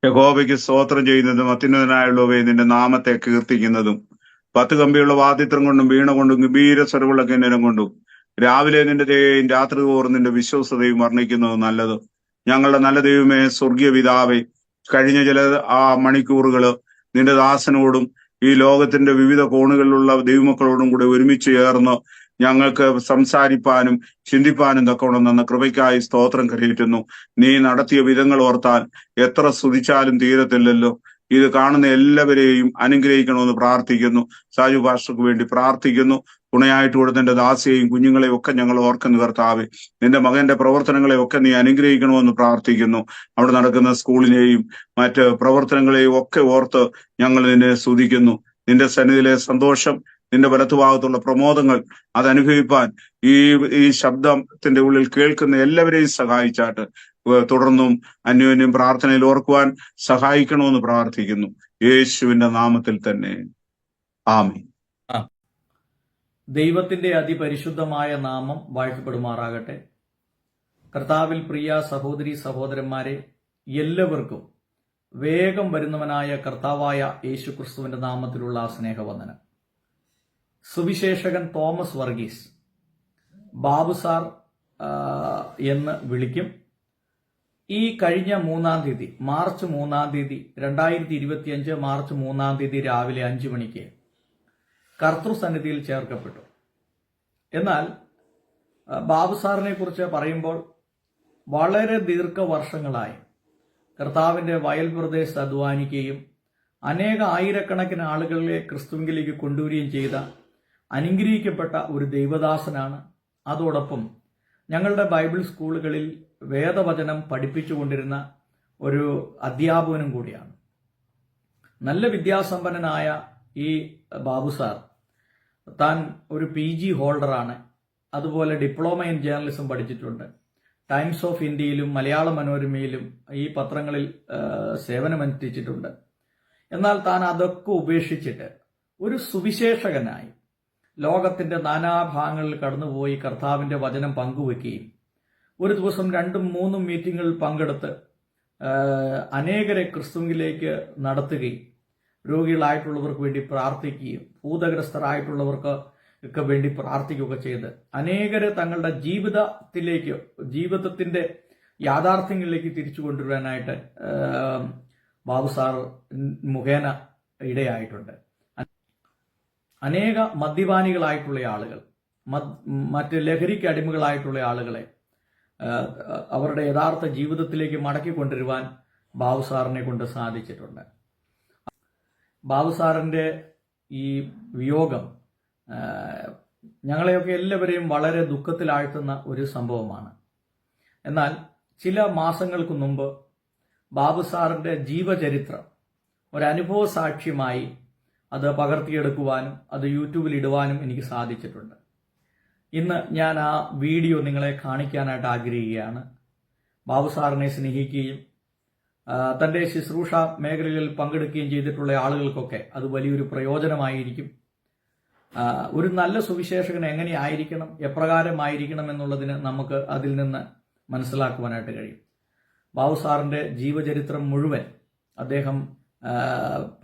യഹോവയ്ക്ക് സ്തോത്രം ചെയ്യുന്നതും അത്യുന്നതനായുള്ളവയെ നിന്റെ നാമത്തെ കീർത്തിക്കുന്നതും 10 കമ്പിയുള്ള വാദ്യത്രം കൊണ്ടും വീണ കൊണ്ടും ഗംഭീര സ്വരമുള്ള കിന്നരം കൊണ്ടും രാവിലെ നിന്റെ ദയയും രാത്രി തോറും നിന്റെ വിശ്വസ്തതയും വർണ്ണിക്കുന്നത് നല്ലത്. ഞങ്ങളുടെ നല്ല ദൈവമേ, സ്വർഗീയ പിതാവേ, കഴിഞ്ഞ ചില മണിക്കൂറുകള് നിന്റെ ദാസനോടും ഈ ലോകത്തിന്റെ വിവിധ കോണുകളിലുള്ള ദൈവമക്കളോടും കൂടെ ഒരുമിച്ച് ചേർന്ന് ഞങ്ങൾക്ക് സംസാരിപ്പാനും ചിന്തിപ്പാനും തക്കവണ്ണം തന്ന കൃപയ്ക്കായി സ്തോത്രം കരയേറ്റുന്നു. നീ നടത്തിയ വിധങ്ങൾ ഓർത്താൽ എത്ര സ്തുതിച്ചാലും തീരത്തില്ലല്ലോ. ഇത് കാണുന്ന എല്ലാവരെയും അനുഗ്രഹിക്കണമെന്ന് പ്രാർത്ഥിക്കുന്നു. സാജു പാസ്റ്റർക്ക് വേണ്ടി പ്രാർത്ഥിക്കുന്നു. തുണയായിട്ട് കൊടുത്ത എന്റെ ദാസിയെയും കുഞ്ഞുങ്ങളെയും ഒക്കെ ഞങ്ങൾ ഓർക്കുന്ന കർത്താവേ, നിന്റെ മകന്റെ പ്രവർത്തനങ്ങളെ ഒക്കെ നീ അനുഗ്രഹിക്കണമെന്ന് പ്രാർത്ഥിക്കുന്നു. അവിടെ നടക്കുന്ന സ്കൂളിനെയും മറ്റ് പ്രവർത്തനങ്ങളെയും ഒക്കെ ഓർത്ത് ഞങ്ങൾ നിന്നെ സ്തുതിക്കുന്നു. നിന്റെ സന്നിധിയിലെ സന്തോഷം, നിന്റെ വലത്തുഭാഗത്തുള്ള പ്രമോദങ്ങൾ അതനുഭവിപ്പാൻ ഈ ശബ്ദത്തിന്റെ ഉള്ളിൽ കേൾക്കുന്ന എല്ലാവരെയും സഹായിച്ചാട്ട് തുടർന്നും അന്യോന്യം പ്രാർത്ഥനയിൽ ഓർക്കുവാൻ സഹായിക്കണമെന്ന് പ്രാർത്ഥിക്കുന്നു. യേശുവിന്റെ നാമത്തിൽ തന്നെ ആമേൻ. ദൈവത്തിന്റെ അതിപരിശുദ്ധമായ നാമം വാഴ്ത്തപ്പെടുമാറാകട്ടെ. കർത്താവിൽ പ്രിയ സഹോദരി സഹോദരന്മാരെ, എല്ലാവർക്കും വേഗം വരുന്നവനായ കർത്താവായ യേശുക്രിസ്തുവിന്റെ നാമത്തിലുള്ള സ്നേഹവന്ദനം. സുവിശേഷകൻ തോമസ് വർഗീസ്, ബാബു സാർ എന്ന് വിളിക്കും. ഈ കഴിഞ്ഞ 3-ാം തീയതി, മാർച്ച് 3-ാം തീയതി 2025 മാർച്ച് 3-ാം തീയതി രാവിലെ 5 മണിക്ക് കർത്തൃസന്നിധിയിൽ ചേർക്കപ്പെട്ടു. എന്നാൽ ബാബു സാറിനെ കുറിച്ച് പറയുമ്പോൾ വളരെ ദീർഘവർഷങ്ങളായി കർത്താവിന്റെ വയൽ പ്രദേശത്ത് അധ്വാനിക്കുകയും അനേക ആയിരക്കണക്കിന് ആളുകളെ ക്രിസ്തുവിലേക്ക് കൊണ്ടുവരികയും ചെയ്ത അനുഗ്രഹിക്കപ്പെട്ട ഒരു ദൈവദാസനാണ്. അതോടൊപ്പം ഞങ്ങളുടെ ബൈബിൾ സ്കൂളുകളിൽ വേദവചനം പഠിപ്പിച്ചുകൊണ്ടിരുന്ന ഒരു അധ്യാപകനും കൂടിയാണ്. നല്ല വിദ്യാസമ്പന്നനായ ഈ ബാബു സാർ താൻ ഒരു PG ഹോൾഡറാണ്. അതുപോലെ ഡിപ്ലോമ ഇൻ ജേർണലിസം പഠിച്ചിട്ടുണ്ട്. ടൈംസ് ഓഫ് ഇന്ത്യയിലും മലയാള മനോരമയിലും ഈ പത്രങ്ങളിൽ സേവനമനുഷ്ഠിച്ചിട്ടുണ്ട്. എന്നാൽ താൻ അതൊക്കെ ഉപേക്ഷിച്ചിട്ട് ഒരു സുവിശേഷകനായി ലോകത്തിന്റെ നാനാഭാഗങ്ങളിൽ കടന്നുപോയി കർത്താവിന്റെ വചനം പങ്കുവെക്കുകയും ഒരു ദിവസം 2-3 മീറ്റിങ്ങുകളിൽ പങ്കെടുത്ത് അനേകരെ ക്രിസ്തുവിലേക്ക് നടത്തുകയും രോഗികളായിട്ടുള്ളവർക്ക് വേണ്ടി പ്രാർത്ഥിക്കുകയും ഭൂതഗ്രസ്തരായിട്ടുള്ളവർക്ക് ഒക്കെ വേണ്ടി പ്രാർത്ഥിക്കുകയൊക്കെ ചെയ്ത് അനേകരെ തങ്ങളുടെ ജീവിതത്തിന്റെ യാഥാർത്ഥ്യങ്ങളിലേക്ക് തിരിച്ചു കൊണ്ടുവരാനായിട്ട് ബാബു സാർ മുഖേന ഇടയായിട്ടുണ്ട്. അനേക മദ്യപാനികളായിട്ടുള്ള ആളുകൾ, മറ്റ് ലഹരിക്ക് അടിമകളായിട്ടുള്ള ആളുകളെ അവരുടെ യഥാർത്ഥ ജീവിതത്തിലേക്ക് മടക്കി കൊണ്ടുവരുവാൻ ബാബു സാറിനെ കൊണ്ട് സാധിച്ചിട്ടുണ്ട്. ബാബു സാറിന്റെ ഈ വിയോഗം ഞങ്ങളെയൊക്കെ എല്ലാവരെയും വളരെ ദുഃഖത്തിലാഴ്ത്തുന്ന ഒരു സംഭവമാണ്. എന്നാൽ ചില മാസങ്ങൾക്ക് മുമ്പ് ബാബു സാറിന്റെ ജീവചരിത്രം ഒരനുഭവ സാക്ഷ്യമായി അത് പകർത്തിയെടുക്കുവാനും അത് യൂട്യൂബിൽ ഇടുവാനും എനിക്ക് സാധിച്ചിട്ടുണ്ട്. ഇന്ന് ഞാൻ ആ വീഡിയോ നിങ്ങളെ കാണിക്കാനായിട്ട് ആഗ്രഹിക്കുകയാണ്. ബാബു സാറിനെ സ്നേഹിക്കുകയും തന്റെ ശുശ്രൂഷ മേഖലകളിൽ പങ്കെടുക്കുകയും ചെയ്തിട്ടുള്ള ആളുകൾക്കൊക്കെ അത് വലിയൊരു പ്രയോജനമായിരിക്കും. ഒരു നല്ല സുവിശേഷകൻ എങ്ങനെയായിരിക്കണം, എപ്രകാരമായിരിക്കണം എന്നുള്ളതിന് നമുക്ക് അതിൽ നിന്ന് മനസ്സിലാക്കുവാനായിട്ട് കഴിയും. ബാബു സാറിന്റെ ജീവചരിത്രം മുഴുവൻ അദ്ദേഹം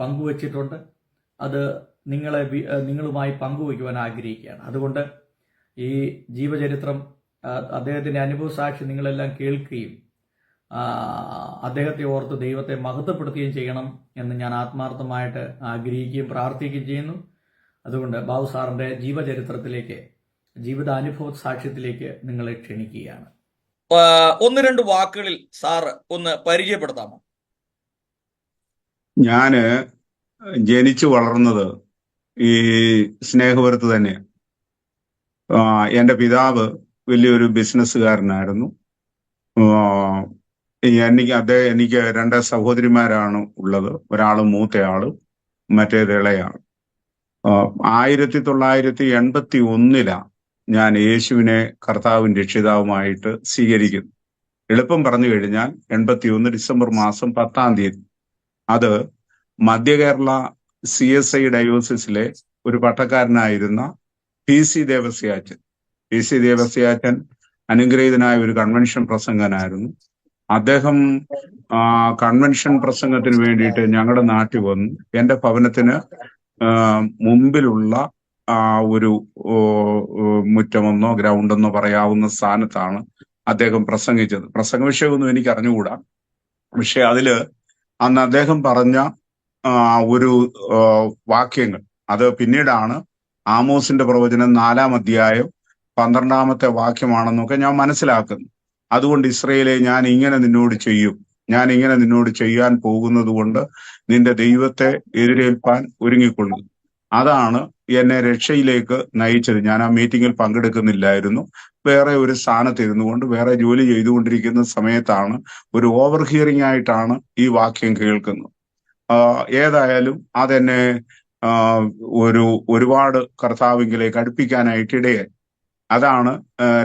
പങ്കുവച്ചിട്ടുണ്ട്. അത് നിങ്ങളുമായി പങ്കുവയ്ക്കുവാൻ ആഗ്രഹിക്കുകയാണ്. അതുകൊണ്ട് ഈ ജീവചരിത്രം, അദ്ദേഹത്തിന്റെ അനുഭവ സാക്ഷി നിങ്ങളെല്ലാം കേൾക്കുകയും അദ്ദേഹത്തെ ഓർത്ത് ദൈവത്തെ മഹത്വപ്പെടുത്തുകയും ചെയ്യണം എന്ന് ഞാൻ ആത്മാർത്ഥമായിട്ട് ആഗ്രഹിക്കുകയും പ്രാർത്ഥിക്കുകയും ചെയ്യുന്നു. അതുകൊണ്ട് ബാബു സാറിന്റെ ജീവചരിത്രത്തിലേക്ക്, ജീവിതാനുഭവ സാക്ഷ്യത്തിലേക്ക് നിങ്ങളെ ക്ഷണിക്കുകയാണ്. 1-2 വാക്കുകളിൽ സാറ് ഒന്ന് പരിചയപ്പെടുത്താമോ? ഞാന് ജനിച്ചു വളർന്നത് ഈ സ്നേഹപുരത്ത് തന്നെയാണ്. എന്റെ പിതാവ് വലിയൊരു ബിസിനസ്സുകാരനായിരുന്നു. എനിക്ക് 2 സഹോദരിമാരാണ് ഉള്ളത്. ഒരാള് മൂത്തയാള്, മറ്റേത് ഇളയാണ്. 1981 ഞാൻ യേശുവിനെ കർത്താവും രക്ഷിതാവുമായിട്ട് സ്വീകരിക്കുന്നു. എളുപ്പം പറഞ്ഞു കഴിഞ്ഞാൽ 81 ഡിസംബർ മാസം 10-ാം തീയതി. അത് മധ്യ കേരള CSI ഡയോസിസിലെ ഒരു പട്ടക്കാരനായിരുന്ന PC ദേവസ്യാച്ചൻ. PC ദേവസ്യാച്ചൻ അനുഗ്രഹീതനായ ഒരു കൺവെൻഷൻ പ്രസംഗനായിരുന്നു. അദ്ദേഹം കൺവെൻഷൻ പ്രസംഗത്തിന് വേണ്ടിയിട്ട് ഞങ്ങളുടെ നാട്ടിൽ വന്നു. എന്റെ ഭവനത്തിന് മുമ്പിലുള്ള ഒരു മുറ്റമെന്നോ ഗ്രൗണ്ടെന്നോ പറയാവുന്ന സ്ഥാനത്താണ് അദ്ദേഹം പ്രസംഗിച്ചത്. പ്രസംഗ വിഷയമൊന്നും എനിക്ക് അറിഞ്ഞുകൂടാ. പക്ഷെ അതില് അന്ന് അദ്ദേഹം പറഞ്ഞ ഒരു വാക്യങ്ങൾ, അത് പിന്നീടാണ് ആമോസിന്റെ പ്രവചനം 4-ാം അധ്യായം 12-ാമത്തെ വാക്യമാണെന്നൊക്കെ ഞാൻ മനസ്സിലാക്കുന്നു. അതുകൊണ്ട് ഇസ്രയേലെ, ഞാൻ ഇങ്ങനെ നിന്നോട് ചെയ്യും, ഞാൻ ഇങ്ങനെ നിന്നോട് ചെയ്യാൻ പോകുന്നത് കൊണ്ട് നിന്റെ ദൈവത്തെ എതിരേൽപ്പാൻ ഒരുങ്ങിക്കൊള്ളുക. അതാണ് എന്നെ രക്ഷയിലേക്ക് നയിച്ചത്. ഞാൻ ആ മീറ്റിങ്ങിൽ പങ്കെടുക്കുന്നില്ലായിരുന്നു. വേറെ ഒരു സ്ഥാനത്ത് ഇരുന്നു കൊണ്ട് വേറെ ജോലി ചെയ്തുകൊണ്ടിരിക്കുന്ന സമയത്താണ്, ഒരു ഓവർ ഹിയറിംഗ് ആയിട്ടാണ് ഈ വാക്യം കേൾക്കുന്നത്. ഏതായാലും അതെന്നെ ഒരുപാട് കർത്താവിലേക്ക് അടുപ്പിക്കാനായിട്ട് ഇടയായി. അതാണ്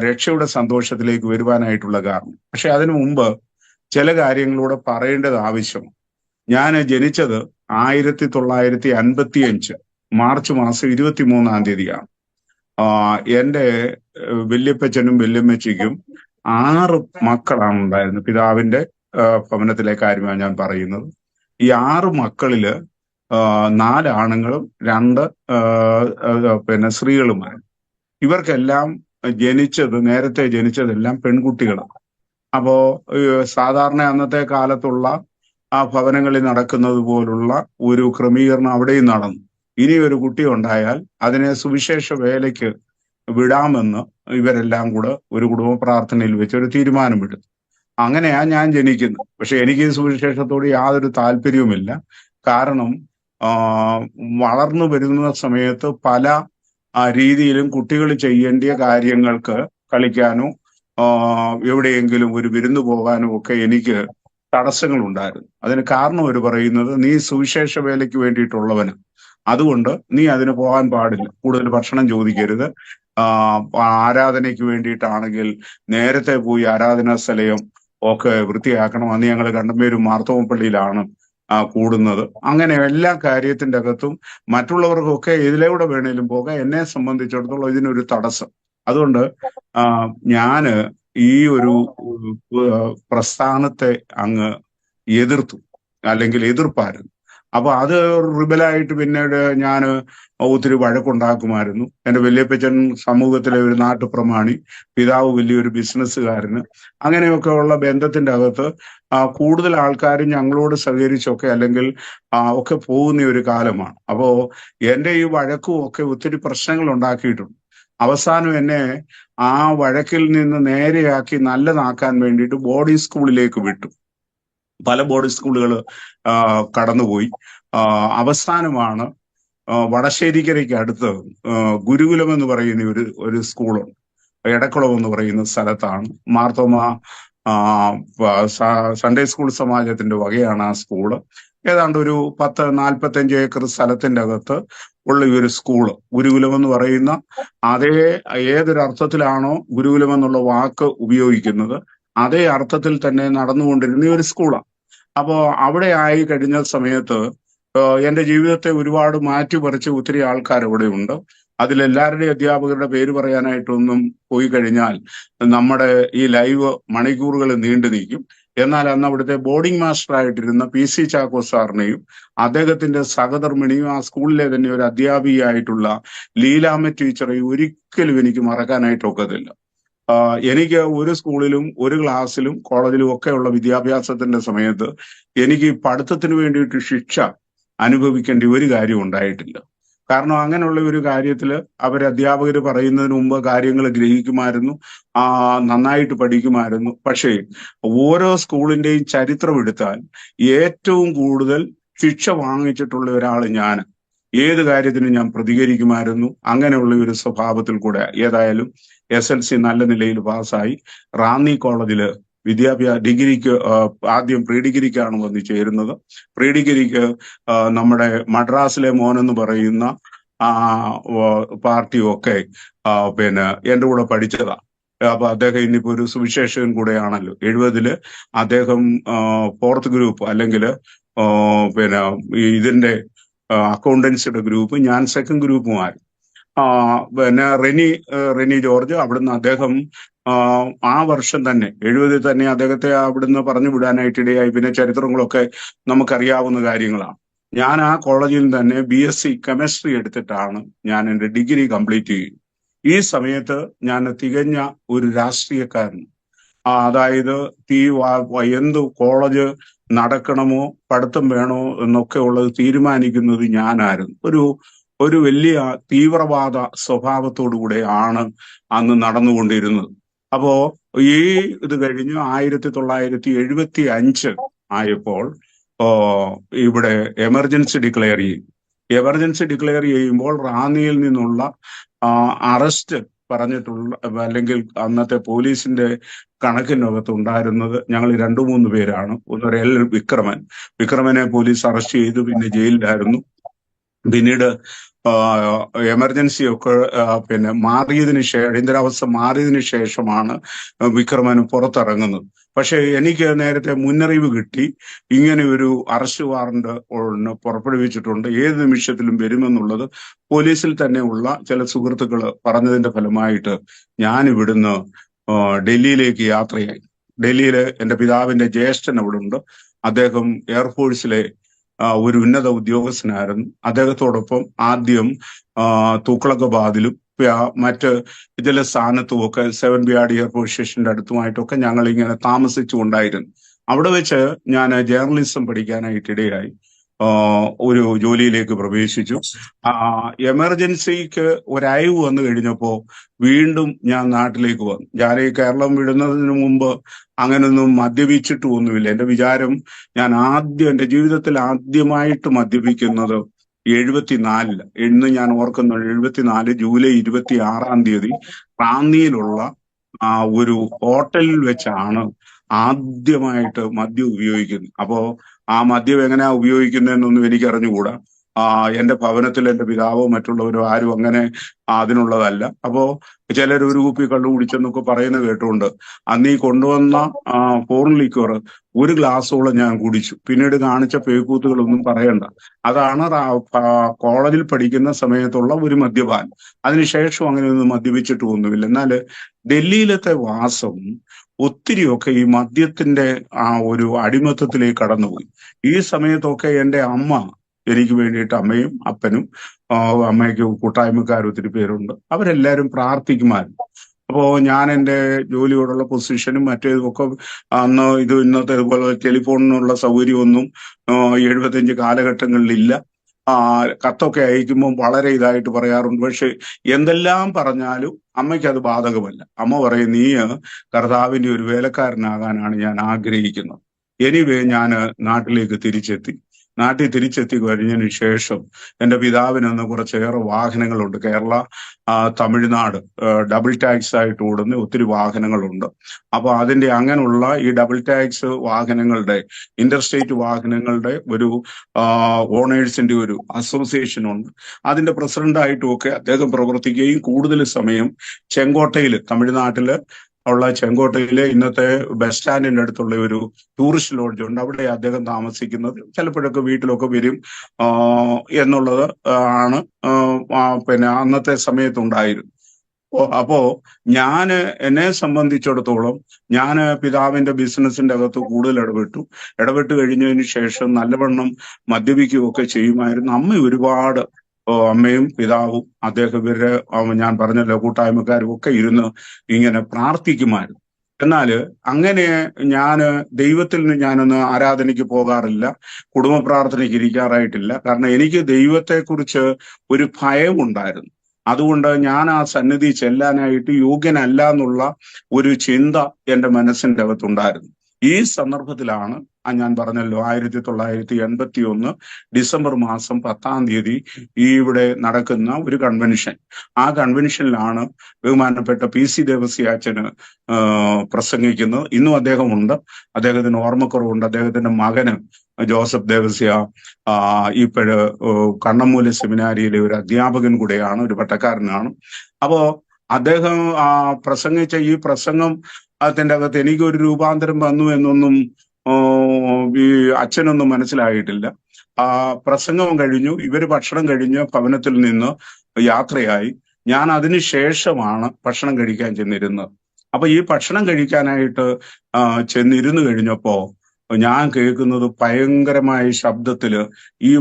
രക്ഷയുടെ സന്തോഷത്തിലേക്ക് വരുവാനായിട്ടുള്ള കാരണം. പക്ഷെ അതിനു മുമ്പ് ചില കാര്യങ്ങളൂടെ പറയേണ്ടത് ആവശ്യം. ഞാൻ ജനിച്ചത് 1955 മാർച്ച് മാസം 23-ാം തീയതിയാണ്. എന്റെ വല്യപ്പച്ചനും വല്യമ്മച്ചിക്കും 6 മക്കളാണ് ഉണ്ടായിരുന്നത്. പിതാവിന്റെ ഭവനത്തിലെ കാര്യമാണ് ഞാൻ പറയുന്നത്. ഈ 6 മക്കളില് 4 ആണുങ്ങളും 2 സ്ത്രീകളുമാണ്. ഇവർക്കെല്ലാം നേരത്തെ ജനിച്ചതെല്ലാം പെൺകുട്ടികളാണ്. അപ്പോ സാധാരണ അന്നത്തെ കാലത്തുള്ള ആ ഭവനങ്ങളിൽ നടക്കുന്നത് പോലുള്ള ഒരു ക്രമീകരണം അവിടെയും നടന്നു. ഇനി ഒരു കുട്ടി ഉണ്ടായാൽ അതിനെ സുവിശേഷ വേലയ്ക്ക് വിടാമെന്ന് ഇവരെല്ലാം കൂടെ ഒരു കുടുംബ പ്രാർത്ഥനയിൽ വെച്ച് ഒരു തീരുമാനമെടുത്തു. അങ്ങനെയാ ഞാൻ ജനിക്കുന്നത്. പക്ഷെ എനിക്ക് സുവിശേഷത്തോട് യാതൊരു താല്പര്യവുമില്ല. കാരണം വളർന്നു വരുന്ന സമയത്ത് പല രീതിയിലും കുട്ടികൾ ചെയ്യേണ്ടിയ കാര്യങ്ങൾക്ക് കളിക്കാനോ എവിടെയെങ്കിലും ഒരു വിരുന്നു പോകാനോ ഒക്കെ എനിക്ക് തടസ്സങ്ങൾ ഉണ്ടായിരുന്നു. അതിന് കാരണം അവർ പറയുന്നത്, നീ സുവിശേഷ വേലയ്ക്ക് വേണ്ടിയിട്ടുള്ളവന്, അതുകൊണ്ട് നീ അതിന് പോകാൻ പാടില്ല, കൂടുതൽ ഭക്ഷണം ചോദിക്കരുത്, ആരാധനയ്ക്ക് വേണ്ടിയിട്ടാണെങ്കിൽ നേരത്തെ പോയി ആരാധനാ സ്ഥലം ഒക്കെ വൃത്തിയാക്കണം. അന്ന് ഞങ്ങൾ കണ്ടമ്പേരും മാർത്തോമപ്പള്ളിയിലാണ് കൂടുന്നത്. അങ്ങനെ എല്ലാ കാര്യത്തിന്റെ അകത്തും മറ്റുള്ളവർക്കൊക്കെ ഇതിലൂടെ വേണേലും പോകാം, എന്നെ സംബന്ധിച്ചിടത്തോളം ഇതിനൊരു തടസ്സം. അതുകൊണ്ട് ഞാന് ഈ ഒരു പ്രസ്ഥാനത്തെ അങ്ങ് എതിർത്തു, അല്ലെങ്കിൽ എതിർപ്പായിരുന്നു. അപ്പൊ അത് റിബലായിട്ട് പിന്നീട് ഞാൻ ഒത്തിരി വഴക്കുണ്ടാക്കുമായിരുന്നു. എന്റെ വല്യപ്പച്ചൻ സമൂഹത്തിലെ ഒരു നാട്ടുപ്രമാണി, പിതാവ് വലിയൊരു ബിസിനസ്സുകാരന്. അങ്ങനെയൊക്കെ ഉള്ള ബന്ധത്തിന്റെ അകത്ത് കൂടുതൽ ആൾക്കാരും ഞങ്ങളോട് സഹകരിച്ചൊക്കെ അല്ലെങ്കിൽ ഒക്കെ പോകുന്ന ഒരു കാലമാണ്. അപ്പോ എന്റെ ഈ വഴക്കും ഒക്കെ ഒത്തിരി പ്രശ്നങ്ങൾ ഉണ്ടാക്കിയിട്ടുണ്ട്. അവസാനം എന്നെ ആ വഴക്കിൽ നിന്ന് നേരെയാക്കി നല്ലതാക്കാൻ വേണ്ടിയിട്ട് ബോർഡിംഗ് സ്കൂളിലേക്ക് വിട്ടു. പല ബോർഡിംഗ് സ്കൂളുകൾ കടന്നുപോയി. അവസാനമാണ് വടശ്ശേരിക്കരയ്ക്ക് അടുത്ത് ഗുരുകുലം എന്ന് പറയുന്ന ഒരു സ്കൂളുണ്ട്. എടക്കുളം എന്ന് പറയുന്ന സ്ഥലത്താണ്. മാർത്തോമ സൺഡേ സ്കൂൾ സമാജത്തിന്റെ വകയാണ് ആ സ്കൂള്. ഏതാണ്ട് ഒരു 10-45 ഏക്കർ സ്ഥലത്തിന്റെ അകത്ത് ഉള്ള ഈ ഒരു സ്കൂള്, ഗുരുകുലം എന്ന് പറയുന്ന ഏതൊരർത്ഥത്തിലാണോ ഗുരുകുലം എന്നുള്ള വാക്ക് ഉപയോഗിക്കുന്നത് അതേ അർത്ഥത്തിൽ തന്നെ നടന്നുകൊണ്ടിരുന്ന ഒരു സ്കൂളാണ്. അപ്പോ അവിടെ ആയി കഴിഞ്ഞ സമയത്ത് എന്റെ ജീവിതത്തെ ഒരുപാട് മാറ്റിമറിച്ച് ഒത്തിരി ആൾക്കാർ അവിടെ ഉണ്ട്. അതിലെല്ലാവരുടെയും അധ്യാപകരുടെ പേര് പറയാനായിട്ടൊന്നും പോയി കഴിഞ്ഞാൽ നമ്മുടെ ഈ ലൈവ് മണിക്കൂറുകൾ നീണ്ടു നിൽക്കും. എന്നാൽ അന്ന് അവിടുത്തെ ബോർഡിംഗ് മാസ്റ്റർ ആയിട്ടിരുന്ന PC ചാക്കോ സാറിനെയും അദ്ദേഹത്തിന്റെ സഹധർമ്മിണിയും ആ സ്കൂളിലെ തന്നെ ഒരു അധ്യാപികയായിട്ടുള്ള ലീലാമ്മ ടീച്ചറെയും ഒരിക്കലും എനിക്ക് മറക്കാനായിട്ട് ഒക്കത്തില്ല. എനിക്ക് ഒരു സ്കൂളിലും ഒരു ക്ലാസ്സിലും കോളേജിലും ഒക്കെ ഉള്ള വിദ്യാഭ്യാസത്തിന്റെ സമയത്ത് എനിക്ക് പഠിത്തത്തിന് വേണ്ടിയിട്ട് ശിക്ഷ അനുഭവിക്കേണ്ട ഒരു കാര്യം ഉണ്ടായിട്ടില്ല. കാരണം അങ്ങനെയുള്ള ഒരു കാര്യത്തില് അധ്യാപകർ പറയുന്നതിന് മുമ്പ് കാര്യങ്ങൾ ഗ്രഹിക്കുമായിരുന്നു, നന്നായിട്ട് പഠിക്കുമായിരുന്നു. പക്ഷേ ഓരോ സ്കൂളിന്റെയും ചരിത്രം എടുത്താൽ ഏറ്റവും കൂടുതൽ ശിക്ഷ വാങ്ങിച്ചിട്ടുള്ള ഒരാൾ ഞാൻ. ഏത് കാര്യത്തിനും ഞാൻ പ്രതികരിക്കുമായിരുന്നു. അങ്ങനെയുള്ള ഒരു സ്വഭാവത്തിൽ കൂടെ ഏതായാലും SLC നല്ല നിലയിൽ പാസ്സായി. റാന്നി കോളേജില് ഡിഗ്രിക്ക് ആദ്യം പ്രീ ഡിഗ്രിക്കാണ് വന്ന് ചേരുന്നത്. പ്രീ ഡിഗ്രിക്ക് നമ്മുടെ മദ്രാസിലെ മോൻ എന്ന് പറയുന്ന പാർട്ടിയൊക്കെ എന്റെ കൂടെ പഠിച്ചതാ. അപ്പൊ അദ്ദേഹം ഇന്നിപ്പോ ഒരു സുവിശേഷകൻ കൂടെയാണല്ലോ. 70 അദ്ദേഹം 4th ഗ്രൂപ്പ് അല്ലെങ്കിൽ ഇതിന്റെ അക്കൗണ്ടൻസിയുടെ ഗ്രൂപ്പ്, ഞാൻ 2nd ഗ്രൂപ്പുമായിരുന്നു. പിന്നെ റെനി ജോർജ്. അവിടുന്ന് അദ്ദേഹം ആ വർഷം തന്നെ 70 തന്നെ അദ്ദേഹത്തെ അവിടുന്ന് പറഞ്ഞു വിടാനായിട്ട് ഇടയായി. പിന്നെ ചരിത്രങ്ങളൊക്കെ നമുക്കറിയാവുന്ന കാര്യങ്ങളാണ്. ഞാൻ ആ കോളേജിൽ തന്നെ BSc കെമിസ്ട്രി എടുത്തിട്ടാണ് ഞാൻ എൻ്റെ ഡിഗ്രി കംപ്ലീറ്റ് ചെയ്യുന്നത്. ഈ സമയത്ത് ഞാൻ തികഞ്ഞ ഒരു രാഷ്ട്രീയക്കാരൻ. അതായത് എന്ത് കോളേജ് നടക്കണമോ പഠിത്തം വേണോ എന്നൊക്കെ ഉള്ളത് തീരുമാനിക്കുന്നത് ഞാനായിരുന്നു. ഒരു വലിയ തീവ്രവാദ സ്വഭാവത്തോടു കൂടെയാണ് അന്ന് നടന്നുകൊണ്ടിരുന്നത്. അപ്പോ ഈ ഇത് കഴിഞ്ഞ് 1975 ആയപ്പോൾ ഇവിടെ എമർജൻസി ഡിക്ലെയർ ചെയ്യും. എമർജൻസി ഡിക്ലെയർ ചെയ്യുമ്പോൾ റാന്നിയിൽ നിന്നുള്ള അറസ്റ്റ് പറഞ്ഞിട്ടുള്ള, അല്ലെങ്കിൽ അന്നത്തെ പോലീസിന്റെ കണക്കിനകത്ത് ഉണ്ടായിരുന്നത് ഞങ്ങൾ 2-3 പേരാണ്. ഒന്ന് എൽ വിക്രമനെ പോലീസ് അറസ്റ്റ് ചെയ്തു, പിന്നെ ജയിലിലായിരുന്നു. പിന്നീട് എമർജൻസി ഒക്കെ പിന്നെ അടിയന്തരാവസ്ഥ മാറിയതിനു ശേഷമാണ് വിക്രമൻ പുറത്തിറങ്ങുന്നത്. പക്ഷെ എനിക്ക് നേരത്തെ മുന്നറിയിപ്പ് കിട്ടി, ഇങ്ങനെ ഒരു അറസ്റ്റ് വാറണ്ട് പുറപ്പെടുവിച്ചിട്ടുണ്ട്, ഏത് നിമിഷത്തിലും വരുമെന്നുള്ളത് പോലീസിൽ തന്നെ ഉള്ള ചില സുഹൃത്തുക്കൾ പറഞ്ഞതിന്റെ ഫലമായിട്ട് ഞാൻ ഇവിടുന്ന് ഡൽഹിയിലേക്ക് യാത്രയായി. ഡൽഹിയില് എൻ്റെ പിതാവിന്റെ ജ്യേഷ്ഠൻ അവിടെ ഉണ്ട്. അദ്ദേഹം എയർഫോഴ്സിലെ ഒരു ഉന്നത ഉദ്യോഗസ്ഥനായിരുന്നു. അദ്ദേഹത്തോടൊപ്പം ആദ്യം തൂക്ലക്കാബാദിലും മറ്റ് ചില സ്ഥാനത്തുമൊക്കെ 7 ബിആർഡി എയർഫോഴ്സ് സ്റ്റേഷന്റെ അടുത്തുമായിട്ടൊക്കെ ഞങ്ങൾ ഇങ്ങനെ താമസിച്ചുകൊണ്ടായിരുന്നു. അവിടെ വെച്ച് ഞാൻ ജേർണലിസം പഠിക്കാനായിട്ട് ഇടയായി. ഒരു ജോലിയിലേക്ക് പ്രവേശിച്ചു. എമർജൻസിക്ക് ഒരയവ് വന്നു കഴിഞ്ഞപ്പോ വീണ്ടും ഞാൻ നാട്ടിലേക്ക് വന്നു. ഞാൻ ഈ കേരളം വിടുന്നതിന് മുമ്പ് അങ്ങനൊന്നും മദ്യപിച്ചിട്ട് ഒന്നുമില്ല. എന്റെ വിചാരം, ഞാൻ എൻ്റെ ജീവിതത്തിൽ ആദ്യമായിട്ട് മദ്യപിക്കുന്നത് 74 ഇന്ന് ഞാൻ ഓർക്കുന്നു. 74 ജൂലൈ 26-ാം തീയതി റാന്നിയിലുള്ള ഒരു ഹോട്ടലിൽ വെച്ചാണ് ആദ്യമായിട്ട് മദ്യം ഉപയോഗിക്കുന്നത്. അപ്പോ ആ മദ്യം എങ്ങനെയാ ഉപയോഗിക്കുന്നതെന്നൊന്നും എനിക്ക് അറിഞ്ഞുകൂടാ. എന്റെ ഭവനത്തിൽ എന്റെ പിതാവോ മറ്റുള്ളവരോ ആരും അങ്ങനെ അതിനുള്ളതല്ല. അപ്പോ ചിലർ ഒരു കുപ്പി കള്ളു കുടിച്ചെന്നൊക്കെ പറയുന്നത് കേട്ടുകൊണ്ട് അന്ന് ഈ കൊണ്ടുവന്ന ഫോറിൻ ലിക്വർ ഒരു ഗ്ലാസ്സോളം ഞാൻ കുടിച്ചു. പിന്നീട് കാണിച്ച പേക്കൂത്തുകളൊന്നും പറയണ്ട. അതാണ് കോളേജിൽ പഠിക്കുന്ന സമയത്തുള്ള ഒരു മദ്യപാൻ. അതിനുശേഷം അങ്ങനെയൊന്നും മദ്യപിച്ചിട്ട് ഒന്നുമില്ല. എന്നാൽ ഡൽഹിയിലത്തെ വാസം ഒത്തിരിയൊക്കെ ഈ മദ്യത്തിന്റെ ഒരു അടിമത്തത്തിലേക്ക് കടന്നുപോയി. ഈ സമയത്തൊക്കെ എൻ്റെ അമ്മ എനിക്ക് വേണ്ടിയിട്ട്, അമ്മയും അപ്പനും, അമ്മയ്ക്ക് കൂട്ടായ്മക്കാർ ഒത്തിരി പേരുണ്ട്, അവരെല്ലാവരും പ്രാർത്ഥിക്കുമായിരുന്നു. അപ്പോ ഞാൻ എൻ്റെ ജോലിയോടുള്ള പൊസിഷനും മറ്റേതുമൊക്കെ, അന്ന് ഇന്നത്തെ ഇതുപോലെ ടെലിഫോണിനുള്ള സൗകര്യമൊന്നും 75 കാലഘട്ടങ്ങളിലില്ല. കത്തൊക്കെ അയക്കുമ്പോൾ വളരെ ഇതായിട്ട് പറയാറുണ്ട്. പക്ഷെ എന്തെല്ലാം പറഞ്ഞാലും അമ്മയ്ക്ക് അത് ബാധകമല്ല. അമ്മ പറയും, നീ കർത്താവിന്റെ ഒരു വേലക്കാരനാകാനാണ് ഞാൻ ആഗ്രഹിക്കുന്നത്. എനിവേ ഞാൻ നാട്ടിലേക്ക് തിരിച്ചെത്തി കഴിഞ്ഞതിന് ശേഷം എൻ്റെ പിതാവിനന്ന് കുറച്ചേറെ വാഹനങ്ങളുണ്ട്. കേരള തമിഴ്നാട് ഡബിൾ ടാക്സ് ആയിട്ട് ഓടുന്ന ഒത്തിരി വാഹനങ്ങളുണ്ട്. അപ്പൊ അതിന്റെ അങ്ങനെയുള്ള ഈ ഡബിൾ ടാക്സ് വാഹനങ്ങളുടെ, ഇന്റർസ്റ്റേറ്റ് വാഹനങ്ങളുടെ ഒരു ഓണേഴ്സിന്റെ ഒരു അസോസിയേഷൻ ഉണ്ട്. അതിന്റെ പ്രസിഡന്റായിട്ടും ഒക്കെ അദ്ദേഹം പ്രവർത്തിക്കുകയും കൂടുതൽ സമയം തമിഴ്നാട്ടില് ഉള്ള ചെങ്കോട്ടയിലെ ഇന്നത്തെ ബസ് സ്റ്റാൻഡിന്റെ അടുത്തുള്ള ഒരു ടൂറിസ്റ്റ് ലോഡ്ജ് ഉണ്ട്. അവിടെ അദ്ദേഹം താമസിക്കുന്നത്. ചിലപ്പോഴൊക്കെ വീട്ടിലൊക്കെ വരും എന്നുള്ളത് ആണ് പിന്നെ അന്നത്തെ സമയത്തുണ്ടായിരുന്നു. അപ്പോ എന്നെ സംബന്ധിച്ചിടത്തോളം ഞാൻ പിതാവിന്റെ ബിസിനസിന്റെ അകത്ത് കൂടുതൽ ഇടപെട്ട് കഴിഞ്ഞതിന് ശേഷം നല്ലവണ്ണം മദ്യപിക്കുകയൊക്കെ ചെയ്യുമായിരുന്നു. അമ്മയും പിതാവും അദ്ദേഹം ഇവരുടെ ഞാൻ പറഞ്ഞല്ലോ കൂട്ടായ്മക്കാരും ഒക്കെ ഇരുന്ന് ഇങ്ങനെ പ്രാർത്ഥിക്കുമായിരുന്നു. എന്നാല് അങ്ങനെ ദൈവത്തിൽ നിന്ന് ഞാനൊന്ന് ആരാധനയ്ക്ക് പോകാറില്ല, കുടുംബ പ്രാർത്ഥനയ്ക്ക് ഇരിക്കാറായിട്ടില്ല. കാരണം എനിക്ക് ദൈവത്തെക്കുറിച്ച് ഒരു ഭയമുണ്ടായിരുന്നു. അതുകൊണ്ട് ഞാൻ ആ സന്നിധി ചെല്ലാനായിട്ട് യോഗ്യനല്ല എന്നുള്ള ഒരു ചിന്ത എൻ്റെ മനസ്സിന്റെ അകത്തുണ്ടായിരുന്നു. ഈ സന്ദർഭത്തിലാണ് ഞാൻ പറഞ്ഞല്ലോ 1981 ഡിസംബർ മാസം 10-ാം തീയതി ഇവിടെ നടക്കുന്ന ഒരു കൺവെൻഷൻ. ആ കൺവെൻഷനിലാണ് ബഹുമാനപ്പെട്ട PC ദേവസ്യാച്ചന് പ്രസംഗിക്കുന്നത്. ഇന്നും അദ്ദേഹമുണ്ട്. അദ്ദേഹത്തിന് ഓർമ്മക്കുറവുണ്ട്. അദ്ദേഹത്തിന്റെ മകന് ജോസഫ് ദേവസ്യ കണ്ണമ്മൂല സെമിനാരിയിലെ ഒരു അധ്യാപകൻ കൂടെയാണ്, ഒരു പട്ടക്കാരനാണ്. അപ്പോ അദ്ദേഹം പ്രസംഗിച്ച ഈ പ്രസംഗം അതിന്റെ അകത്ത് എനിക്കൊരു രൂപാന്തരം വന്നു എന്നൊന്നും ഈ അച്ഛനൊന്നും മനസ്സിലായിട്ടില്ല. പ്രസംഗം കഴിഞ്ഞു. ഇവര് ഭക്ഷണം കഴിഞ്ഞ് ഭവനത്തിൽ നിന്ന് യാത്രയായി. ഞാൻ അതിന് ശേഷമാണ് ഭക്ഷണം കഴിക്കാൻ ചെന്നിരുന്നത്. അപ്പൊ ഈ ഭക്ഷണം കഴിക്കാനായിട്ട് ചെന്നിരുന്നു കഴിഞ്ഞപ്പോ ഞാൻ കേൾക്കുന്നത് ഭയങ്കരമായ ശബ്ദത്തില് ഈ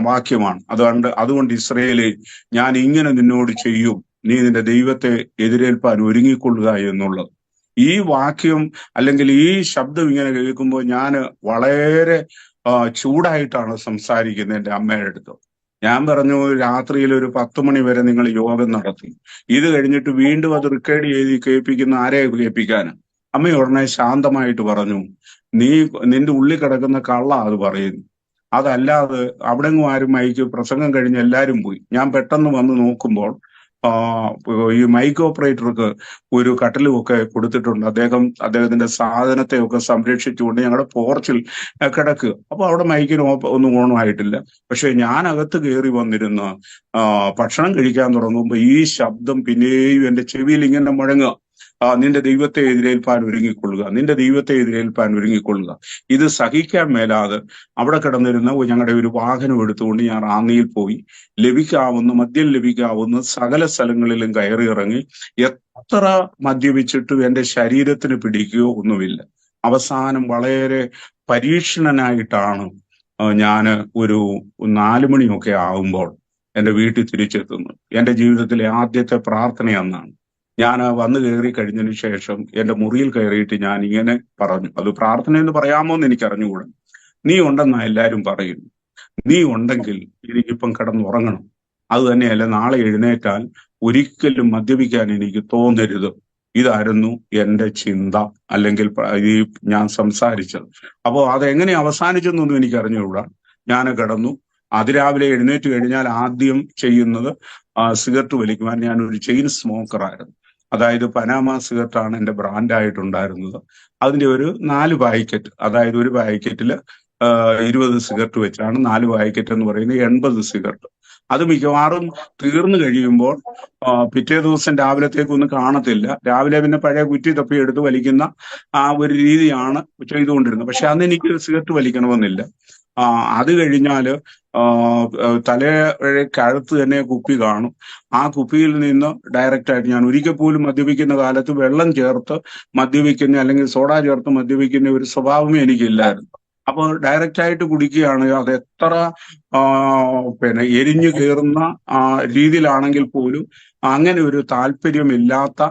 വാക്യമാണ്. അതുകൊണ്ട് ഇസ്രയേലേ, ഞാൻ ഇങ്ങനെ നിന്നോട് ചെയ്യും, നീ നിന്റെ ദൈവത്തെ എതിരേൽപ്പാൻ ഒരുങ്ങിക്കൊള്ളുക എന്നുള്ളത്. ഈ വാക്യം അല്ലെങ്കിൽ ഈ ശബ്ദം ഇങ്ങനെ കേൾക്കുമ്പോൾ ഞാൻ വളരെ ചൂടായിട്ടാണ് സംസാരിക്കുന്നത് എൻ്റെ അമ്മയുടെ അടുത്ത്. ഞാൻ പറഞ്ഞു, രാത്രിയിൽ ഒരു 10 മണി വരെ നിങ്ങൾ യോഗം നടത്തി, ഇത് കഴിഞ്ഞിട്ട് വീണ്ടും അത് റെക്കോർഡ് ചെയ്ത് കേൾപ്പിക്കുന്ന ആരെ കേൾപ്പിക്കാന്? അമ്മ ഉടനെ ശാന്തമായിട്ട് പറഞ്ഞു, നിന്റെ ഉള്ളിൽ കിടക്കുന്ന കള്ള അത് പറയുന്നു, അതല്ലാതെ അവിടെങ്ങും ആരും മൈക്ക് പ്രസംഗം കഴിഞ്ഞ് എല്ലാരും പോയി. ഞാൻ പെട്ടെന്ന് വന്ന് നോക്കുമ്പോൾ ഈ മൈക്ക് ഓപ്പറേറ്റർക്ക് ഒരു കട്ടിലും ഒക്കെ കൊടുത്തിട്ടുണ്ട്. അദ്ദേഹത്തിന്റെ സാധനത്തെ ഒക്കെ സംരക്ഷിച്ചുകൊണ്ട് ഞങ്ങളുടെ പോർച്ചിൽ കിടക്കുക. അപ്പൊ അവിടെ മൈക്കിന് ഒന്നും ഓണും ആയിട്ടില്ല. പക്ഷെ ഞാൻ അകത്ത് കയറി വന്നിരുന്ന് ഭക്ഷണം കഴിക്കാൻ തുടങ്ങുമ്പോൾ ഈ ശബ്ദം പിന്നെയും എന്റെ ചെവിയിൽ ഇങ്ങനെ മുഴങ്ങുക, നിന്റെ ദൈവത്തെ എതിരേൽപ്പാൻ ഒരുങ്ങിക്കൊള്ളുക, നിന്റെ ദൈവത്തെ എതിരേൽപ്പാൻ ഒരുങ്ങിക്കൊള്ളുക. ഇത് സഹിക്കാൻ മേലാതെ അവിടെ കിടന്നിരുന്ന ഞങ്ങളുടെ ഒരു വാഹനം എടുത്തുകൊണ്ട് ഞാൻ റാന്നിയിൽ പോയി മദ്യം ലഭിക്കാവുന്ന സകല സ്ഥലങ്ങളിലും കയറി ഇറങ്ങി. എത്ര മദ്യപിച്ചിട്ടും എന്റെ ശരീരത്തിന് പിടിക്കുകയോ ഒന്നുമില്ല. അവസാനം വളരെ പരീക്ഷണനായിട്ടാണ് ഞാൻ ഒരു 4 മണിയൊക്കെ ആകുമ്പോൾ എന്റെ വീട്ടിൽ തിരിച്ചെത്തുന്നത്. എന്റെ ജീവിതത്തിലെ ആദ്യത്തെ പ്രാർത്ഥന അന്നാണ്. ഞാൻ വന്നു കയറി കഴിഞ്ഞതിന് ശേഷം എന്റെ മുറിയിൽ കയറിയിട്ട് ഞാൻ ഇങ്ങനെ പറഞ്ഞു, അത് പ്രാർത്ഥന എന്ന് പറയാമോ എന്ന് എനിക്ക് അറിഞ്ഞുകൂടാ. നീ ഉണ്ടെന്നാ എല്ലാരും പറയുന്നു, നീ ഉണ്ടെങ്കിൽ എനിക്കിപ്പം കിടന്നുറങ്ങണം. അത് തന്നെയല്ല, നാളെ എഴുന്നേറ്റാൽ ഒരിക്കലും മദ്യപിക്കാൻ എനിക്ക് തോന്നരുത്. ഇതായിരുന്നു എന്റെ ചിന്ത, അല്ലെങ്കിൽ ഈ ഞാൻ സംസാരിച്ചത്. അപ്പോ അതെങ്ങനെ അവസാനിച്ചെന്നൊന്നും എനിക്ക് അറിഞ്ഞുകൂടാ. ഞാൻ കിടന്നു. അതിരാവിലെ എഴുന്നേറ്റ് കഴിഞ്ഞാൽ ആദ്യം ചെയ്യുന്നത് സിഗരറ്റ് വലിക്കുവാൻ. ഞാനൊരു ചെയിൻ സ്മോക്കറായിരുന്നു. അതായത് പനാമ സിഗരറ്റാണ് എന്റെ ബ്രാൻഡായിട്ടുണ്ടായിരുന്നത്. അതിന്റെ ഒരു 4 പാക്കറ്റ്, അതായത് ഒരു പാക്കറ്റില് 20 സിഗരറ്റ് വെച്ചാണ് 4 പാക്കറ്റ് എന്ന് പറയുന്നത് 80 സിഗരറ്റ്. അത് മിക്കവാറും തീർന്നു കഴിയുമ്പോൾ പിറ്റേ ദിവസം രാവിലത്തേക്കൊന്നും കാണത്തില്ല. രാവിലെ പിന്നെ പഴയ കുറ്റി തപ്പി എടുത്ത് വലിക്കുന്ന ആ ഒരു രീതിയാണ് ചെയ്തുകൊണ്ടിരുന്നത്. പക്ഷെ അന്ന് എനിക്ക് സിഗരറ്റ് വലിക്കണമെന്നില്ല. അത് കഴിഞ്ഞാല് തലക്കഴുത്ത് തന്നെ കുപ്പി കാണും. ആ കുപ്പിയിൽ നിന്ന് ഡയറക്റ്റ് ആയിട്ട്, ഞാൻ ഒരിക്കൽ പോലും മദ്യപിക്കുന്ന കാലത്ത് വെള്ളം ചേർത്ത് മദ്യപിക്കുന്ന അല്ലെങ്കിൽ സോഡ ചേർത്ത് മദ്യപിക്കുന്ന ഒരു സ്വഭാവമേ എനിക്കില്ലായിരുന്നു. അപ്പൊ ഡയറക്റ്റ് ആയിട്ട് കുടിക്കുകയാണ്. അത് എത്ര എരിഞ്ഞു കയറുന്ന രീതിയിലാണെങ്കിൽ പോലും അങ്ങനെ ഒരു താല്പര്യമില്ലാത്ത,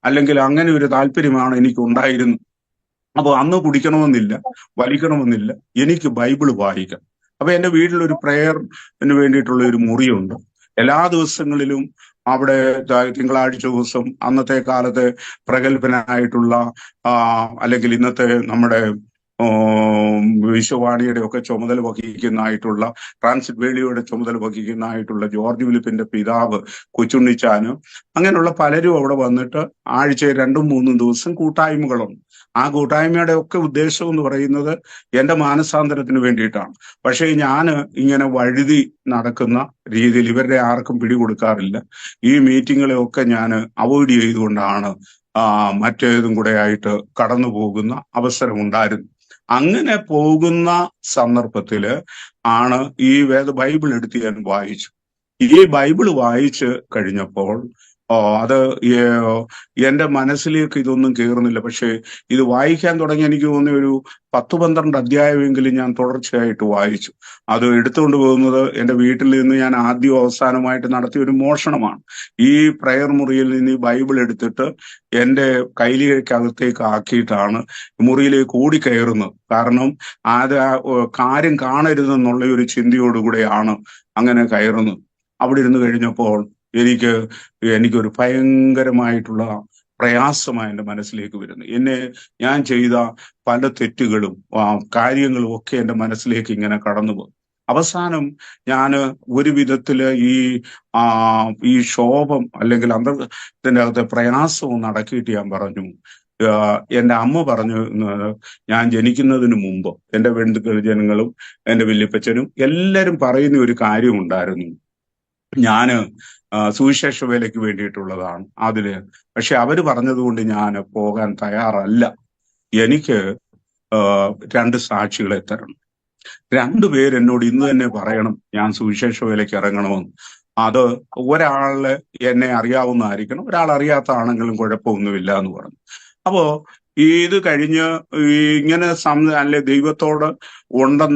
അല്ലെങ്കിൽ അങ്ങനെ ഒരു താല്പര്യമാണ് എനിക്ക് ഉണ്ടായിരുന്നത്. അപ്പൊ അന്ന് കുടിക്കണമെന്നില്ല, വലിക്കണമെന്നില്ല, എനിക്ക് ബൈബിള് വായിക്കണം. അപ്പൊ എന്റെ വീട്ടിലൊരു പ്രേയറിന് വേണ്ടിയിട്ടുള്ള ഒരു മുറിയുണ്ട്. എല്ലാ ദിവസങ്ങളിലും അവിടെ തിങ്കളാഴ്ച ദിവസം അന്നത്തെ കാലത്തെ പ്രഗത്ഭനായിട്ടുള്ള അല്ലെങ്കിൽ ഇന്നത്തെ നമ്മുടെ വിശ്വവാണിയുടെ ഒക്കെ ചുമതല വഹിക്കുന്നതായിട്ടുള്ള, ട്രാൻസിറ്റ് വേളിയുടെ ചുമതല വഹിക്കുന്നതായിട്ടുള്ള ജോർജ് ഫിലിപ്പിന്റെ പിതാവ് കൊച്ചുണ്ണിച്ചാനും അങ്ങനെയുള്ള പലരും അവിടെ വന്നിട്ട് ആഴ്ചയിൽ 2-3 ദിവസം കൂട്ടായ്മകളുണ്ട്. ആ കൂട്ടായ്മയുടെ ഒക്കെ ഉദ്ദേശം എന്ന് പറയുന്നത് എന്റെ മാനസാന്തരത്തിന് വേണ്ടിയിട്ടാണ്. പക്ഷേ ഞാൻ ഇങ്ങനെ വഴുതി നടക്കുന്ന രീതിയിൽ ഇവരുടെ ആർക്കും പിടികൊടുക്കാറില്ല. ഈ മീറ്റിങ്ങുകളെ ഒക്കെ ഞാൻ അവോയ്ഡ് ചെയ്തുകൊണ്ടാണ് മറ്റേതും കൂടെ ആയിട്ട് കടന്നു പോകുന്ന അവസരം ഉണ്ടായിരുന്നു. അങ്ങനെ പോകുന്ന സന്ദർഭത്തില് ആണ് ഈ ബൈബിൾ എടുത്ത് ഞാൻ വായിച്ചു. ഈ ബൈബിള് വായിച്ച് കഴിഞ്ഞപ്പോൾ അത് എന്റെ മനസ്സിലേക്ക് ഇതൊന്നും കയറുന്നില്ല. പക്ഷെ ഇത് വായിക്കാൻ തുടങ്ങി എനിക്ക് തോന്നി ഒരു 10-12 അധ്യായമെങ്കിലും ഞാൻ തുടർച്ചയായിട്ട് വായിച്ചു. അത് എടുത്തുകൊണ്ട് പോകുന്നത് എന്റെ വീട്ടിൽ നിന്ന് ഞാൻ ആദ്യം അവസാനമായിട്ട് നടത്തിയ ഒരു മോഷണമാണ്. ഈ പ്രയർ മുറിയിൽ നിന്ന് ഈ ബൈബിൾ എടുത്തിട്ട് എന്റെ കയ്യിലേക്കകത്തേക്ക് ആക്കിയിട്ടാണ് മുറിയിലേക്ക് ഓടിക്കയറുന്നത്. കാരണം അത് കാര്യം കാണരുതെന്നുള്ള ഒരു ചിന്തയോടുകൂടെയാണ് അങ്ങനെ കയറുന്നത്. അവിടെ ഇരുന്ന് കഴിഞ്ഞപ്പോൾ എനിക്കൊരു ഭയങ്കരമായിട്ടുള്ള പ്രയാസമായി എൻ്റെ മനസ്സിലേക്ക് വരുന്നു. ഞാൻ ചെയ്ത പല തെറ്റുകളും കാര്യങ്ങളും ഒക്കെ എൻ്റെ മനസ്സിലേക്ക് ഇങ്ങനെ കടന്നു പോകും. അവസാനം ഞാൻ ഒരു വിധത്തില് ഈ ശോഭം അല്ലെങ്കിൽ അന്തരത്തിന്റെ അകത്തെ പ്രയാസവും നടക്കിയിട്ട് ഞാൻ പറഞ്ഞു, എന്റെ അമ്മ പറഞ്ഞു, ഞാൻ ജനിക്കുന്നതിന് മുമ്പ് എന്റെ ജനങ്ങളും എന്റെ വല്യപ്പച്ചനും എല്ലാരും പറയുന്ന ഒരു കാര്യം ഉണ്ടായിരുന്നു. ഞാന് സുവിശേഷ വേലയ്ക്ക് വേണ്ടിയിട്ടുള്ളതാണ് അതില്. പക്ഷെ അവര് പറഞ്ഞതുകൊണ്ട് ഞാൻ പോകാൻ തയ്യാറല്ല. എനിക്ക് 2 സാക്ഷികളെ തരണം. 2 പേര് എന്നോട് ഇന്ന് തന്നെ പറയണം ഞാൻ സുവിശേഷ വേലയ്ക്ക് ഇറങ്ങണമെന്ന്. അത് ഒരാള് എന്നെ അറിയാവുന്നതായിരിക്കണം, ഒരാൾ അറിയാത്തതാണെങ്കിലും കുഴപ്പമൊന്നുമില്ല എന്ന് പറഞ്ഞു. അപ്പോ ഇത് കഴിഞ്ഞ് ഇങ്ങനെ അല്ലെ ദൈവത്തോട്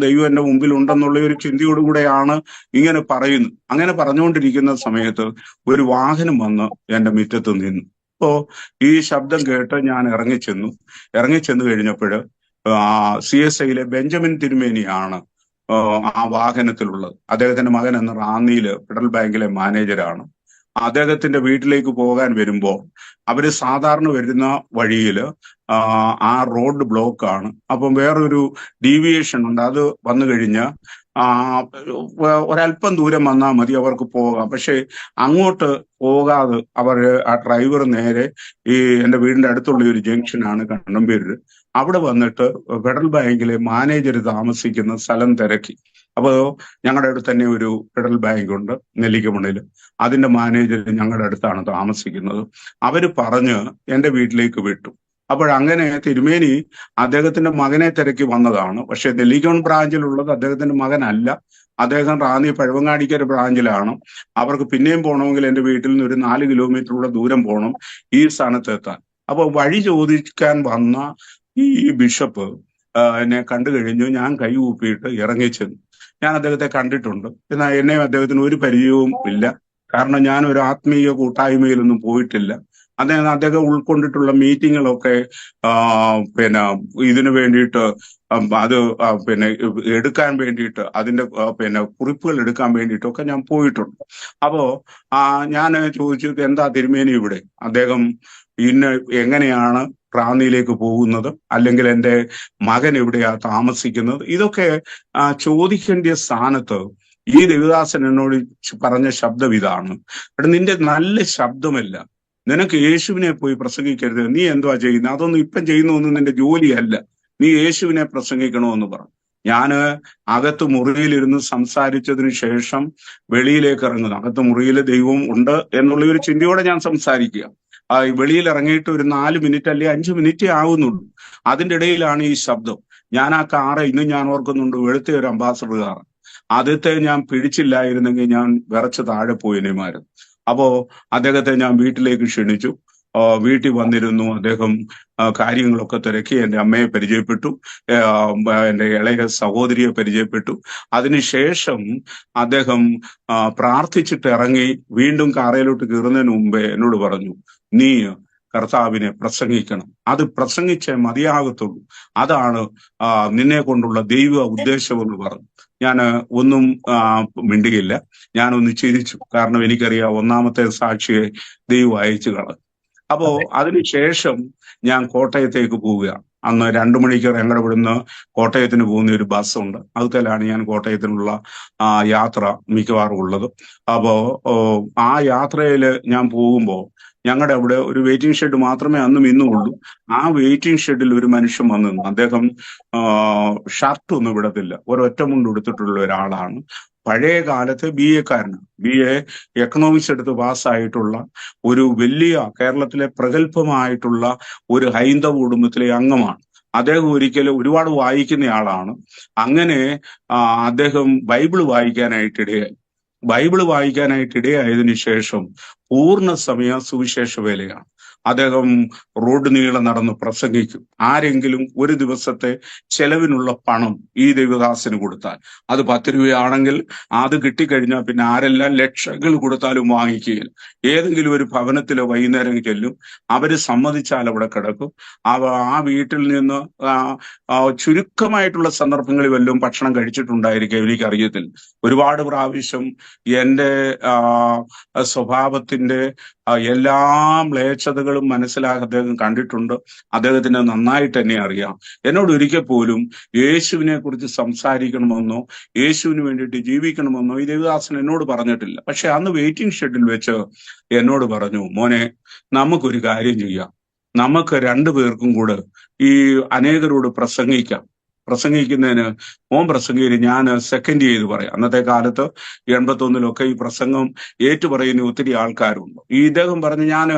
ദൈവം എന്റെ മുമ്പിൽ ഉണ്ടെന്നുള്ള ഒരു ചിന്തയോടുകൂടെയാണ് ഇങ്ങനെ പറയുന്നത്. അങ്ങനെ പറഞ്ഞുകൊണ്ടിരിക്കുന്ന സമയത്ത് ഒരു വാഹനം വന്ന് എന്റെ മുറ്റത്ത് നിന്നു. അപ്പോ ഈ ശബ്ദം കേട്ട് ഞാൻ ഇറങ്ങിച്ചെന്ന് കഴിഞ്ഞപ്പോൾ CSIയിലെ ബെഞ്ചമിൻ തിരുമേനിയാണ് ആ വാഹനത്തിലുള്ളത്. അദ്ദേഹത്തിന്റെ മകൻ എന്ന റാന്നിയില് ഫെഡറൽ ബാങ്കിലെ മാനേജരാണ്. അദ്ദേഹത്തിന്റെ വീട്ടിലേക്ക് പോകാൻ വരുമ്പോൾ അവര് സാധാരണ വരുന്ന വഴിയില് ആ റോഡ് ബ്ലോക്ക് ആണ്. അപ്പം വേറൊരു ഡീവിയേഷൻ ഉണ്ട്. അത് വന്നു കഴിഞ്ഞ് ഒരല്പം ദൂരം വന്നാൽ മതി, അവർക്ക് പോകാം. പക്ഷെ അങ്ങോട്ട് പോകാതെ ആ ഡ്രൈവർ നേരെ ഈ എന്റെ വീടിന്റെ അടുത്തുള്ള ഒരു ജംഗ്ഷനാണ് കണ്ണമ്പേര്, അവിടെ വന്നിട്ട് ഫെഡറൽ ബാങ്കിലെ മാനേജർ താമസിക്കുന്ന സ്ഥലം തിരക്കി. അപ്പോ ഞങ്ങളുടെ അടുത്ത് തന്നെ ഒരു ഫെഡറൽ ബാങ്ക് ഉണ്ട് നെല്ലിക്കമണ്ണിൽ, അതിന്റെ മാനേജർ ഞങ്ങളുടെ അടുത്താണ് താമസിക്കുന്നത്. അവര് പറഞ്ഞ് എന്റെ വീട്ടിലേക്ക് വിട്ടു. അപ്പോഴങ്ങനെ തിരുമേനി അദ്ദേഹത്തിന്റെ മകനെ തിരക്കി വന്നതാണ്. പക്ഷെ നെല്ലിക്കമൺ ബ്രാഞ്ചിലുള്ളത് അദ്ദേഹത്തിന്റെ മകനല്ല, അദ്ദേഹം റാന്നി പഴവങ്ങാടിക്കര ബ്രാഞ്ചിലാണ്. അവർക്ക് പിന്നെയും പോകണമെങ്കിൽ എന്റെ വീട്ടിൽ നിന്ന് ഒരു 4 കിലോമീറ്ററുള്ള ദൂരം പോകണം ഈ സ്ഥാനത്ത് എത്താൻ. അപ്പൊ വഴി ചോദിക്കാൻ വന്ന ഈ ബിഷപ്പ് എന്നെ കണ്ടു കഴിഞ്ഞു. ഞാൻ കൈ കൂപ്പിയിട്ട് ഇറങ്ങിച്ചെന്നു. ഞാൻ അദ്ദേഹത്തെ കണ്ടിട്ടുണ്ട്, എന്നാൽ എന്നെ അദ്ദേഹത്തിന് ഒരു പരിചയവും ഇല്ല. കാരണം ഞാൻ ഒരു ആത്മീയ കൂട്ടായ്മയിലൊന്നും പോയിട്ടില്ല. അദ്ദേഹം ഉൾക്കൊണ്ടിട്ടുള്ള മീറ്റിങ്ങുകളൊക്കെ ഇതിനു വേണ്ടിയിട്ട് അത് എടുക്കാൻ വേണ്ടിയിട്ട് അതിന്റെ കുറിപ്പുകൾ എടുക്കാൻ വേണ്ടിയിട്ടൊക്കെ ഞാൻ പോയിട്ടുണ്ട്. അപ്പോ ഞാൻ ചോദിച്ചു, എന്താ തിരുമേനി ഇവിടെ? അദ്ദേഹം എങ്ങനെയാണ് റാന്നിയിലേക്ക് പോകുന്നത്, അല്ലെങ്കിൽ എൻ്റെ മകൻ എവിടെയാ താമസിക്കുന്നത്, ഇതൊക്കെ ചോദിക്കേണ്ട സ്ഥാനത്ത് ഈ ദേവദാസൻ എന്നോട് പറഞ്ഞ ശബ്ദം ഇതാണ്: നിന്റെ നല്ല ശബ്ദമല്ല, നിനക്ക് യേശുവിനെ പോയി പ്രസംഗിക്കരുത്, നീ എന്തുവാ ചെയ്യുന്നത്, അതൊന്നും ഇപ്പം ചെയ്യുന്നൊന്നും നിന്റെ ജോലിയല്ല, നീ യേശുവിനെ പ്രസംഗിക്കണമെന്ന് പറഞ്ഞു. ഞാന് അകത്ത് മുറിയിലിരുന്ന് സംസാരിച്ചതിന് ശേഷം വെളിയിലേക്ക് ഇറങ്ങുന്നു. അകത്ത് മുറിയിൽ ദൈവം ഉണ്ട് എന്നുള്ള ഒരു ചിന്തയോടെ ഞാൻ സംസാരിക്കുക. വെളിയിൽ ഇറങ്ങിയിട്ട് ഒരു 4 മിനിറ്റ് അല്ലെങ്കിൽ 5 മിനിറ്റേ ആവുന്നുള്ളൂ. അതിൻ്റെ ഇടയിലാണ് ഈ ശബ്ദം. ഞാൻ ആ കാറ് ഇന്നും ഞാൻ ഓർക്കുന്നുണ്ട്, വെളുത്ത ഒരു അംബാസഡർ കാറ്. ആദ്യത്തെ ഞാൻ പിടിച്ചില്ലായിരുന്നെങ്കിൽ ഞാൻ വിറച്ച് താഴെ പോയിനെമായിരുന്നു. അപ്പോ അദ്ദേഹത്തെ ഞാൻ വീട്ടിലേക്ക് ക്ഷണിച്ചു. വീട്ടിൽ വന്നിരുന്നു. അദ്ദേഹം കാര്യങ്ങളൊക്കെ തിരക്കി. എൻ്റെ അമ്മയെ പരിചയപ്പെട്ടു, എൻ്റെ ഇളയ സഹോദരിയെ പരിചയപ്പെട്ടു. അതിനുശേഷം അദ്ദേഹം പ്രാർത്ഥിച്ചിട്ട് ഇറങ്ങി വീണ്ടും കാറയിലോട്ട് കയറുന്നതിന് മുമ്പേ എന്നോട് പറഞ്ഞു, നീ കർത്താവിനെ പ്രസംഗിക്കണം, അത് പ്രസംഗിച്ചേ മതിയാകത്തുള്ളൂ, അതാണ് നിന്നെ കൊണ്ടുള്ള ദൈവ ഉദ്ദേശം എന്ന് പറഞ്ഞു. ഞാൻ ഒന്നും മിണ്ടുകയില്ല, ഞാനൊന്ന് ചിരിച്ചു. കാരണം എനിക്കറിയാം ഒന്നാമത്തെ സാക്ഷിയെ ദൈവം അയച്ചു കളഞ്ഞു. അപ്പോ അതിനുശേഷം ഞാൻ കോട്ടയത്തേക്ക് പോവുക. അന്ന് 2 മണിക്കൂർ ഞങ്ങളുടെ ഇവിടുന്ന് കോട്ടയത്തിന് പോകുന്ന ഒരു ബസ്സുണ്ട്. അതിലാണ് ഞാൻ കോട്ടയത്തിനുള്ള യാത്ര മിക്കവാറും ഉള്ളത്. അപ്പോ ആ യാത്രയിൽ ഞാൻ പോകുമ്പോൾ ഞങ്ങളുടെ അവിടെ ഒരു വെയിറ്റിംഗ് ഷെഡ് മാത്രമേ അന്നും ഇന്നും ഉള്ളൂ. ആ വെയിറ്റിംഗ് ഷെഡിൽ ഒരു മനുഷ്യൻ വന്നു. അദ്ദേഹം ഷർട്ടൊന്നും വിടത്തില്ല, ഒരൊറ്റ മുണ്ട് എടുത്തിട്ടുള്ള ഒരാളാണ്. പഴയ കാലത്ത് BA-കാരനാണ്. BA എക്കണോമിക്സ് എടുത്ത് പാസ്സായിട്ടുള്ള ഒരു വലിയ കേരളത്തിലെ പ്രഗത്ഭമായിട്ടുള്ള ഒരു ഹൈന്ദവ കുടുംബത്തിലെ അംഗമാണ്. അദ്ദേഹം ഒരിക്കലും ഒരുപാട് വായിക്കുന്ന ആളാണ്. അങ്ങനെ അദ്ദേഹം ബൈബിള് വായിക്കാനായിട്ടിടയായതിനു ശേഷം പൂർണ്ണ സമയ സുവിശേഷ വേലയാണ്. അദ്ദേഹം റോഡ് നീളെ നടന്ന് പ്രസംഗിക്കും. ആരെങ്കിലും ഒരു ദിവസത്തെ ചെലവിനുള്ള പണം ഈ ദേവദാസന് കൊടുത്താൽ, അത് 10 രൂപയാണെങ്കിൽ അത് കിട്ടിക്കഴിഞ്ഞാൽ പിന്നെ ആരെല്ലാം ലക്ഷങ്ങൾ കൊടുത്താലും വാങ്ങിക്കുകയില്ല. ഏതെങ്കിലും ഒരു ഭവനത്തിലോ വൈകുന്നേരം ചെല്ലും, അവര് സമ്മതിച്ചാൽ അവിടെ കിടക്കും. ആ വീട്ടിൽ നിന്ന് ചുരുക്കമായിട്ടുള്ള സന്ദർഭങ്ങളിൽ വല്ലതും ഭക്ഷണം കഴിച്ചിട്ടുണ്ടായിരിക്കും, എനിക്കറിയത്തില്ല. ഒരുപാട് പ്രാവശ്യം എൻ്റെ സ്വഭാവത്തിന്റെ എല്ലാ മ്ലേച്ഛതകളും മനസ്സിലാക്കി അദ്ദേഹം കണ്ടിട്ടുണ്ട്. അദ്ദേഹത്തിന് നന്നായിട്ട് തന്നെ അറിയാം. എന്നോട് ഒരിക്കൽ പോലും യേശുവിനെ കുറിച്ച് സംസാരിക്കണമെന്നോ യേശുവിന് വേണ്ടിയിട്ട് ജീവിക്കണമെന്നോ ഈ ദേവദാസൻ എന്നോട് പറഞ്ഞിട്ടില്ല. പക്ഷെ അന്ന് വെയിറ്റിംഗ് ഷെഡിൽ വെച്ച് എന്നോട് പറഞ്ഞു, മോനെ, നമുക്കൊരു കാര്യം ചെയ്യാം, നമുക്ക് 2 പേർക്കും കൂടെ ഈ അനേകരോട് പ്രസംഗിക്കുന്നതിന് മോൻ പ്രസംഗിന് ഞാൻ സെക്കൻഡ് ചെയ്ത് പറയാം. അന്നത്തെ കാലത്ത് 81-ലൊക്കെ ഈ പ്രസംഗം ഏറ്റുപറയുന്ന ഒത്തിരി ആൾക്കാരുണ്ട്. ഇദ്ദേഹം പറഞ്ഞു, ഞാൻ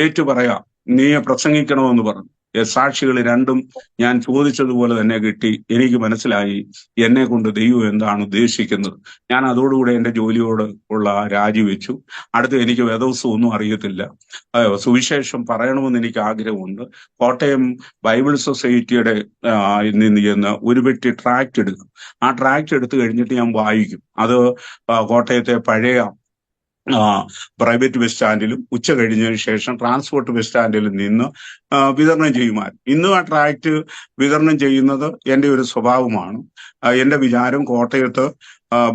ഏറ്റുപറയാം, നീ പ്രസംഗിക്കണമെന്ന് പറഞ്ഞു. സാക്ഷികൾ രണ്ടും ഞാൻ ചോദിച്ചതുപോലെ തന്നെ കിട്ടി. എനിക്ക് മനസ്സിലായി എന്നെ കൊണ്ട് ദൈവം എന്താണ് ഉദ്ദേശിക്കുന്നത്. ഞാൻ അതോടുകൂടെ എൻ്റെ ജോലിയോട് ഉള്ള രാജിവെച്ചു. അടുത്ത് എനിക്ക് വേദപുസ്തകം ഒന്നും അറിയത്തില്ല. സുവിശേഷം പറയണമെന്ന് എനിക്ക് ആഗ്രഹമുണ്ട്. കോട്ടയം ബൈബിൾ സൊസൈറ്റിയുടെ നിന്ന് ചെന്ന് ഒരു പെട്ടി ട്രാക്ട് എടുക്കും. ആ ട്രാക്ട് എടുത്തു കഴിഞ്ഞിട്ട് ഞാൻ വായിക്കും. അത് കോട്ടയത്തെ പഴയ പ്രൈവറ്റ് ബസ് സ്റ്റാൻഡിലും ഉച്ച കഴിഞ്ഞതിന് ശേഷം ട്രാൻസ്പോർട്ട് ബസ് സ്റ്റാൻഡിലും നിന്ന് വിതരണം ചെയ്യുമായിരുന്നു. ഇന്നും ആ ട്രാക്ട് വിതരണം ചെയ്യുന്നത് എൻ്റെ ഒരു സ്വഭാവമാണ്. എൻ്റെ വിചാരം കോട്ടയത്ത്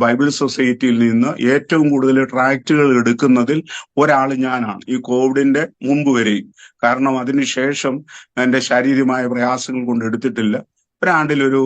ബൈബിൾ സൊസൈറ്റിയിൽ നിന്ന് ഏറ്റവും കൂടുതൽ ട്രാക്റ്റുകൾ എടുക്കുന്നതിൽ ഒരാൾ ഞാനാണ്, ഈ കോവിഡിന്റെ മുമ്പ് വരെയും. കാരണം അതിനുശേഷം എൻ്റെ ശാരീരികമായ പ്രയാസങ്ങൾ കൊണ്ട് എടുത്തിട്ടില്ല. ഒരാണ്ടിലൊരു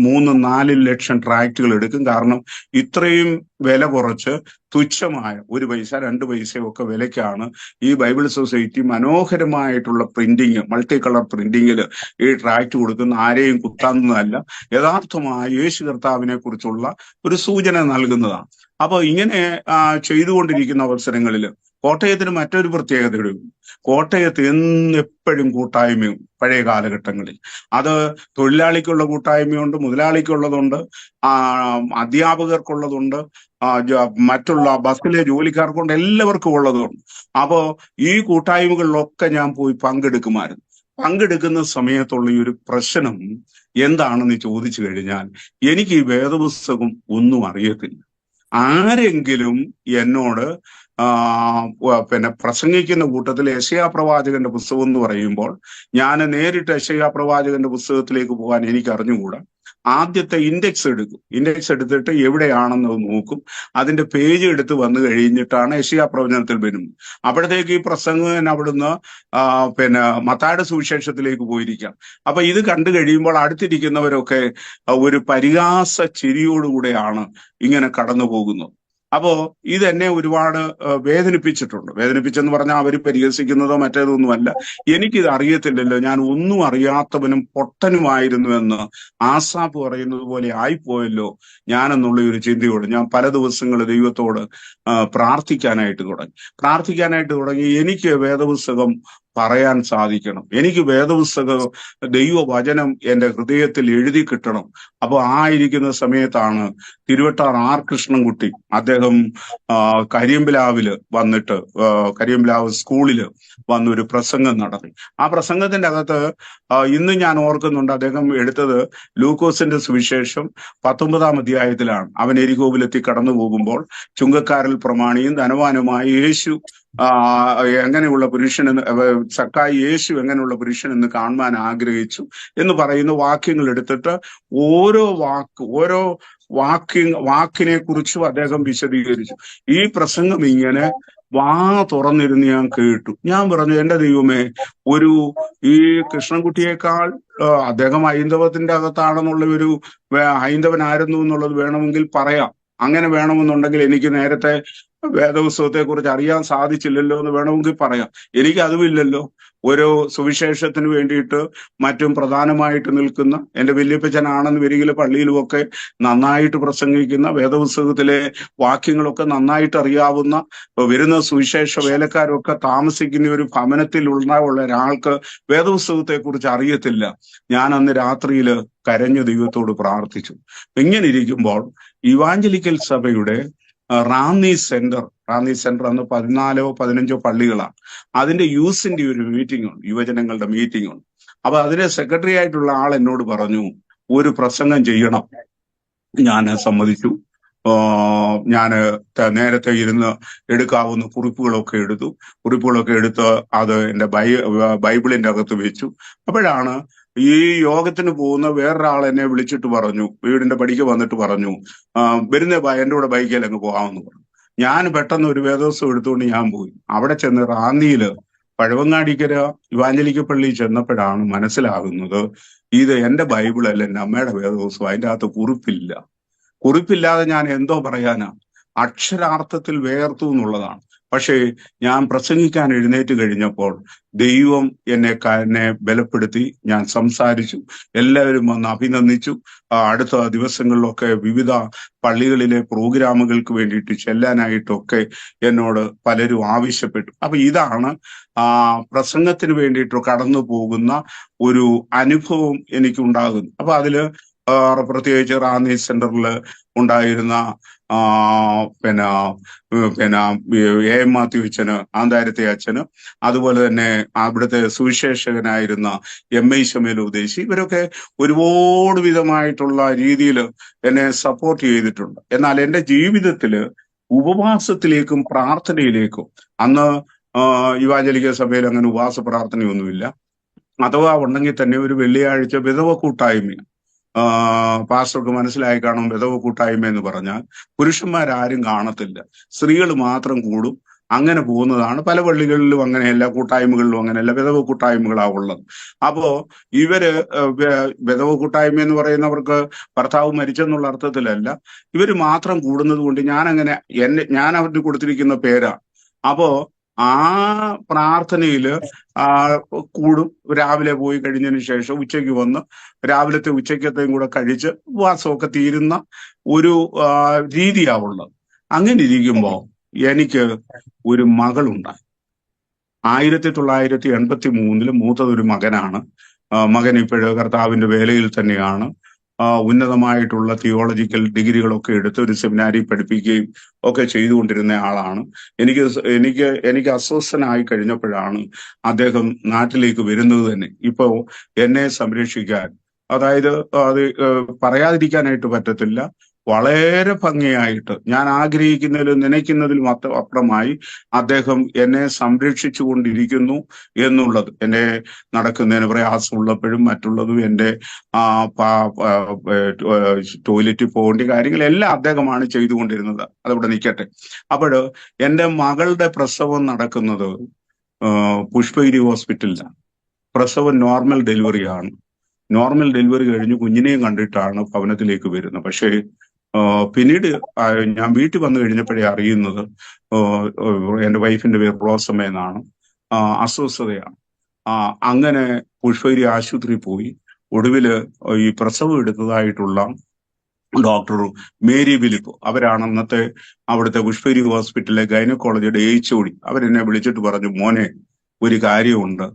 3-4 ലക്ഷം ട്രാക്റ്റുകൾ എടുക്കും. കാരണം ഇത്രയും വില കുറച്ച് തുച്ഛമായ 1 പൈസ 2 പൈസയൊക്കെ വിലയ്ക്കാണ് ഈ ബൈബിൾ സൊസൈറ്റി മനോഹരമായിട്ടുള്ള പ്രിന്റിങ്, മൾട്ടി കളർ പ്രിന്റിങ്ങിൽ ഈ ട്രാക്ട് കൊടുക്കുന്ന. ആരെയും കുത്താവുന്നതല്ല, യഥാർത്ഥമായ യേശു കർത്താവിനെ കുറിച്ചുള്ള ഒരു സൂചന നൽകുന്നതാണ്. അപ്പൊ ഇങ്ങനെ ചെയ്തുകൊണ്ടിരിക്കുന്ന അവസരങ്ങളിൽ കോട്ടയത്തിന് മറ്റൊരു പ്രത്യേകതയുണ്ട്. കോട്ടയത്ത് എപ്പോഴും കൂട്ടായ്മയും പഴയ കാലഘട്ടങ്ങളിൽ. അത് തൊഴിലാളിക്കുള്ള കൂട്ടായ്മയുണ്ട്, മുതലാളിക്കുള്ളതുണ്ട്, അധ്യാപകർക്കുള്ളതുണ്ട്, മറ്റുള്ള ബസ്സിലെ ജോലിക്കാർക്കുണ്ട്, എല്ലാവർക്കും ഉള്ളതുണ്ട്. അപ്പോ ഈ കൂട്ടായ്മകളിലൊക്കെ ഞാൻ പോയി പങ്കെടുക്കുമായിരുന്നു. പങ്കെടുക്കുന്ന സമയത്തുള്ള ഈ ഒരു പ്രശ്നം എന്താണെന്ന് ചോദിച്ചു കഴിഞ്ഞാൽ, എനിക്ക് ഈ വേദപുസ്തകം ഒന്നും അറിയത്തില്ല. ആരെങ്കിലും എന്നോട് പ്രസംഗിക്കുന്ന കൂട്ടത്തിൽ യെശയ്യാ പ്രവാചകന്റെ പുസ്തകം എന്ന് പറയുമ്പോൾ ഞാൻ നേരിട്ട് യെശയ്യാ പ്രവാചകന്റെ പുസ്തകത്തിലേക്ക് പോകാൻ എനിക്ക് അറിഞ്ഞുകൂടാ. ആദ്യത്തെ ഇൻഡെക്സ് എടുക്കും. ഇൻഡെക്സ് എടുത്തിട്ട് എവിടെയാണെന്ന് നോക്കും. അതിന്റെ പേജ് എടുത്ത് വന്നു കഴിഞ്ഞിട്ടാണ് യെശയ്യാ പ്രവചനത്തിൽ വരുന്നത്. അപ്പോഴത്തേക്ക് ഈ പ്രസംഗകൻ അവിടുന്ന് മത്തായിയുടെ സുവിശേഷത്തിലേക്ക് പോയിരിക്കാം. അപ്പൊ ഇത് കണ്ടു കഴിയുമ്പോൾ അടുത്തിരിക്കുന്നവരൊക്കെ ഒരു പരിഹാസ ചിരിയോടുകൂടെയാണ് ഇങ്ങനെ കടന്നു പോകുന്നത്. അപ്പോ ഇതെന്നെ ഒരുപാട് വേദനിപ്പിച്ചിട്ടുണ്ട്. വേദനിപ്പിച്ചെന്ന് പറഞ്ഞാൽ അവർ പരിഹസിക്കുന്നതോ മറ്റേതൊന്നുമല്ല. എനിക്കിത് അറിയത്തില്ലല്ലോ, ഞാൻ ഒന്നും അറിയാത്തവനും പൊട്ടനുമായിരുന്നു എന്ന് ആസാഫ് പറയുന്നത് പോലെ ആയിപ്പോയല്ലോ ഞാനെന്നുള്ള ഒരു ചിന്തയോട് ഞാൻ പല ദിവസങ്ങൾ ദൈവത്തോട് പ്രാർത്ഥിക്കാനായിട്ട് തുടങ്ങി. എനിക്ക് വേദപുസ്തകം പറയാൻ സാധിക്കണം. എനിക്ക് വേദപുസ്തക ദൈവവചനം എൻ്റെ ഹൃദയത്തിൽ എഴുതി കിട്ടണം. അപ്പൊ ഇരിക്കുന്ന സമയത്താണ് തിരുവട്ടാർ ആർ കൃഷ്ണൻകുട്ടി, അദ്ദേഹം കരിയമ്പിലാവില് വന്നിട്ട് കരിയമ്പിലാവ് സ്കൂളില് വന്നൊരു പ്രസംഗം നടത്തി. ആ പ്രസംഗത്തിന്റെ അകത്ത് ഇന്ന് ഞാൻ ഓർക്കുന്നുണ്ട്, അദ്ദേഹം എടുത്തത് ലൂക്കോസിന്റെ സുവിശേഷം 19-ാം അധ്യായത്തിലാണ്. അവൻ എരികോവിലെത്തി കടന്നു പോകുമ്പോൾ ചുങ്കക്കാരിൽ പ്രമാണിയും ധനവാനുമായ യേശു എങ്ങനെയുള്ള പുരുഷനെന്ന് സക്കായി യേശു എങ്ങനെയുള്ള പുരുഷനെന്ന് കാണുവാൻ ആഗ്രഹിച്ചു എന്ന് പറയുന്ന വാക്യങ്ങൾ എടുത്തിട്ട് ഓരോ വാക്കിനെ കുറിച്ചും അദ്ദേഹം വിശദീകരിച്ചു. ഈ പ്രസംഗം ഇങ്ങനെ തുറന്നിരുന്ന് ഞാൻ കേട്ടു. ഞാൻ പറഞ്ഞു, എന്റെ ദൈവമേ, ഈ കൃഷ്ണൻകുട്ടിയേക്കാൾ അദ്ദേഹം ഹൈന്ദവത്തിന്റെ അകത്താണെന്നുള്ള ഒരു ഹൈന്ദവനായിരുന്നു എന്നുള്ളത് വേണമെങ്കിൽ പറയാം. അങ്ങനെ വേണമെന്നുണ്ടെങ്കിൽ എനിക്ക് നേരത്തെ വേദപുസ്തകത്തെ കുറിച്ച് അറിയാൻ സാധിച്ചില്ലല്ലോ എന്ന് വേണമെങ്കിൽ പറയാം. എനിക്ക് അതുമില്ലല്ലോ. ഓരോ സുവിശേഷത്തിന് വേണ്ടിയിട്ട് മറ്റും പ്രധാനമായിട്ട് നിൽക്കുന്ന എൻ്റെ വല്യപ്പച്ചനാണെന്ന് വരികിലെ പള്ളിയിലുമൊക്കെ നന്നായിട്ട് പ്രസംഗിക്കുന്ന, വേദപുസ്തകത്തിലെ വാക്യങ്ങളൊക്കെ നന്നായിട്ട് അറിയാവുന്ന, വരുന്ന സുവിശേഷ വേലക്കാരൊക്കെ താമസിക്കുന്ന ഒരു ഭവനത്തിലുള്ള ഒരാൾക്ക് വേദപുസ്തകത്തെ കുറിച്ച് അറിയത്തില്ല. ഞാൻ അന്ന് രാത്രിയിൽ കരഞ്ഞു ദൈവത്തോട് പ്രാർത്ഥിച്ചു. ഇങ്ങനെ ഇരിക്കുമ്പോൾ ഇവാഞ്ചലിക്കൽ സഭയുടെ റാന്നി സെന്റർ അന്ന് 14-15 പള്ളികളാണ്. അതിന്റെ യൂസിന്റെ ഒരു മീറ്റിംഗ് ഉണ്ട്, യുവജനങ്ങളുടെ മീറ്റിംഗ് ഉണ്ട്. അപ്പൊ അതിന്റെ സെക്രട്ടറി ആയിട്ടുള്ള ആൾ എന്നോട് പറഞ്ഞു, ഒരു പ്രസംഗം ചെയ്യണം. ഞാൻ സമ്മതിച്ചു. ഞാൻ നേരത്തെ ഇരുന്ന് എടുക്കാവുന്ന കുറിപ്പുകളൊക്കെ എടുത്ത് അത് എൻ്റെ ബൈബിളിന്റെ അകത്ത് വെച്ചു. അപ്പോഴാണ് ഈ യോഗത്തിന് പോകുന്ന വേറൊരാൾ എന്നെ വിളിച്ചിട്ട് പറഞ്ഞു, വീടിന്റെ പടിക്ക് വന്നിട്ട് പറഞ്ഞു, വരുന്ന എൻ്റെ കൂടെ ബൈക്കിൽ അങ്ങ് പോകാമെന്ന് പറഞ്ഞു. ഞാൻ പെട്ടെന്ന് ഒരു വേദോത്സവം എടുത്തുകൊണ്ട് ഞാൻ പോയി. അവിടെ ചെന്ന് റാന്നിയില് പഴവങ്ങാടിക്കര ഇവാഞ്ചലിക്ക പള്ളി ചെന്നപ്പോഴാണ് മനസ്സിലാകുന്നത്, ഇത് എൻ്റെ ബൈബിളല്ല, എൻ്റെ അമ്മയുടെ വേദോത്സവം. അതിൻ്റെ അകത്ത് കുറിപ്പില്ലാതെ ഞാൻ എന്തോ പറയാനാ. അക്ഷരാർത്ഥത്തിൽ വേർത്തു എന്നുള്ളതാണ്. പക്ഷേ ഞാൻ പ്രസംഗിക്കാൻ എഴുന്നേറ്റ് കഴിഞ്ഞപ്പോൾ ദൈവം എന്നെ ബലപ്പെടുത്തി. ഞാൻ സംസാരിച്ചു, എല്ലാവരും വന്ന് അഭിനന്ദിച്ചു. അടുത്ത ദിവസങ്ങളിലൊക്കെ വിവിധ പള്ളികളിലെ പ്രോഗ്രാമുകൾക്ക് വേണ്ടിയിട്ട് ചെല്ലാനായിട്ടൊക്കെ എന്നോട് പലരും ആവശ്യപ്പെട്ടു. അപ്പൊ ഇതാണ് പ്രസംഗത്തിന് വേണ്ടിയിട്ട് കടന്നു പോകുന്ന ഒരു അനുഭവം എനിക്കുണ്ടാകുന്നു. അപ്പൊ അതില് പ്രത്യേകിച്ച് റാന്നി സെന്ററിൽ ഉണ്ടായിരുന്ന പിന്നെ എം മാത്യു അച്ഛന്, ആന്താരത്തെ അച്ഛന്, അതുപോലെ തന്നെ അവിടുത്തെ സുവിശേഷകനായിരുന്ന MI ശമേൽ ഉദ്ദേശി, ഇവരൊക്കെ ഒരുപാട് വിധമായിട്ടുള്ള രീതിയിൽ എന്നെ സപ്പോർട്ട് ചെയ്തിട്ടുണ്ട്. എന്നാൽ എന്റെ ജീവിതത്തില് ഉപവാസത്തിലേക്കും പ്രാർത്ഥനയിലേക്കും, അന്ന് ഇവാഞ്ചലിക സഭയിൽ അങ്ങനെ ഉപവാസ പ്രാർത്ഥനയൊന്നുമില്ല. അഥവാ ഉണ്ടെങ്കിൽ തന്നെ ഒരു വെള്ളിയാഴ്ച വിധവ കൂട്ടായ്മ, പാസ്റ്റർക്ക് മനസ്സിലായി കാണും. വിധവ കൂട്ടായ്മ എന്ന് പറഞ്ഞാൽ പുരുഷന്മാരാരും കാണത്തില്ല, സ്ത്രീകൾ മാത്രം കൂടും. അങ്ങനെ പോകുന്നതാണ്. പല പള്ളികളിലും അങ്ങനെയല്ല, കൂട്ടായ്മകളിലും അങ്ങനെയല്ല, വിധവ കൂട്ടായ്മകളാ ഉള്ളത്. അപ്പോ ഇവര് വിധവ കൂട്ടായ്മ എന്ന് പറയുന്നവർക്ക് ഭർത്താവ് മരിച്ചെന്നുള്ള അർത്ഥത്തിലല്ല, ഇവര് മാത്രം കൂടുന്നത് കൊണ്ട് ഞാൻ അവർക്ക് കൊടുത്തിരിക്കുന്ന പേരാ. അപ്പോ ആ പ്രാർത്ഥനയില് കൂടും. രാവിലെ പോയി കഴിഞ്ഞതിന് ശേഷം ഉച്ചയ്ക്ക് വന്ന് രാവിലത്തെ ഉച്ചക്കത്തെയും കൂടെ കഴിച്ച് ഉപവാസമൊക്കെ തീരുന്ന ഒരു രീതിയാ ഉള്ളത്. അങ്ങനെ ഇരിക്കുമ്പോ എനിക്ക് ഒരു മകളുണ്ടായി. 1983 മൂത്തതൊരു മകനാണ്. മകൻ ഇപ്പോഴ് കർത്താവിന്റെ വേലയിൽ തന്നെയാണ്. ഉന്നതമായിട്ടുള്ള തിയോളജിക്കൽ ഡിഗ്രികളൊക്കെ എടുത്ത് ഒരു സെമിനാരി പഠിപ്പിക്കുകയും ഒക്കെ ചെയ്തുകൊണ്ടിരുന്ന ആളാണ്. എനിക്ക് അസ്വസ്ഥനായി കഴിഞ്ഞപ്പോഴാണ് അദ്ദേഹം നാട്ടിലേക്ക് വരുന്നത് തന്നെ. ഇപ്പോ എന്നെ സംരക്ഷിക്കാൻ, അതായത് അത് പറയാതിരിക്കാനായിട്ട് പറ്റത്തില്ല, വളരെ ഭംഗിയായിട്ട് ഞാൻ ആഗ്രഹിക്കുന്നതിലും നനയ്ക്കുന്നതിലും അപ്പുറമായി അദ്ദേഹം എന്നെ സംരക്ഷിച്ചു കൊണ്ടിരിക്കുന്നു എന്നുള്ളത്. എന്നെ നടക്കുന്നതിന് പ്രയാസമുള്ളപ്പോഴും മറ്റുള്ളതും എന്റെ ടോയ്ലറ്റിൽ പോകേണ്ട കാര്യങ്ങളെല്ലാം അദ്ദേഹമാണ് ചെയ്തുകൊണ്ടിരുന്നത്. അതവിടെ നിൽക്കട്ടെ. അപ്പോഴ് എന്റെ മകളുടെ പ്രസവം നടക്കുന്നത് പുഷ്പഗിരി ഹോസ്പിറ്റലിലാണ്. പ്രസവം നോർമൽ ഡെലിവറിയാണ്. നോർമൽ ഡെലിവറി കഴിഞ്ഞ് കുഞ്ഞിനെയും കണ്ടിട്ടാണ് ഭവനത്തിലേക്ക് വരുന്നത്. പക്ഷേ പിന്നീട് ഞാൻ വീട്ടിൽ വന്നു കഴിഞ്ഞപ്പോഴേ അറിയുന്നത് എന്റെ വൈഫിന്റെ പേര് റോസമ്മ എന്നാണ്. അസ്വസ്ഥതയാണ്. അങ്ങനെ പുഷ്പഗിരി ആശുപത്രിയിൽ പോയി. ഒടുവില് ഈ പ്രസവം എടുത്തതായിട്ടുള്ള ഡോക്ടർ മേരി ഫിലിപ്പ്, അവരാണ് അന്നത്തെ അവിടുത്തെ പുഷ്പഗിരി ഹോസ്പിറ്റലിലെ ഗൈനക്കോളജിയുടെ HOD. അവരെന്നെ വിളിച്ചിട്ട് പറഞ്ഞു, മോനെ ഒരു കാര്യമുണ്ട്,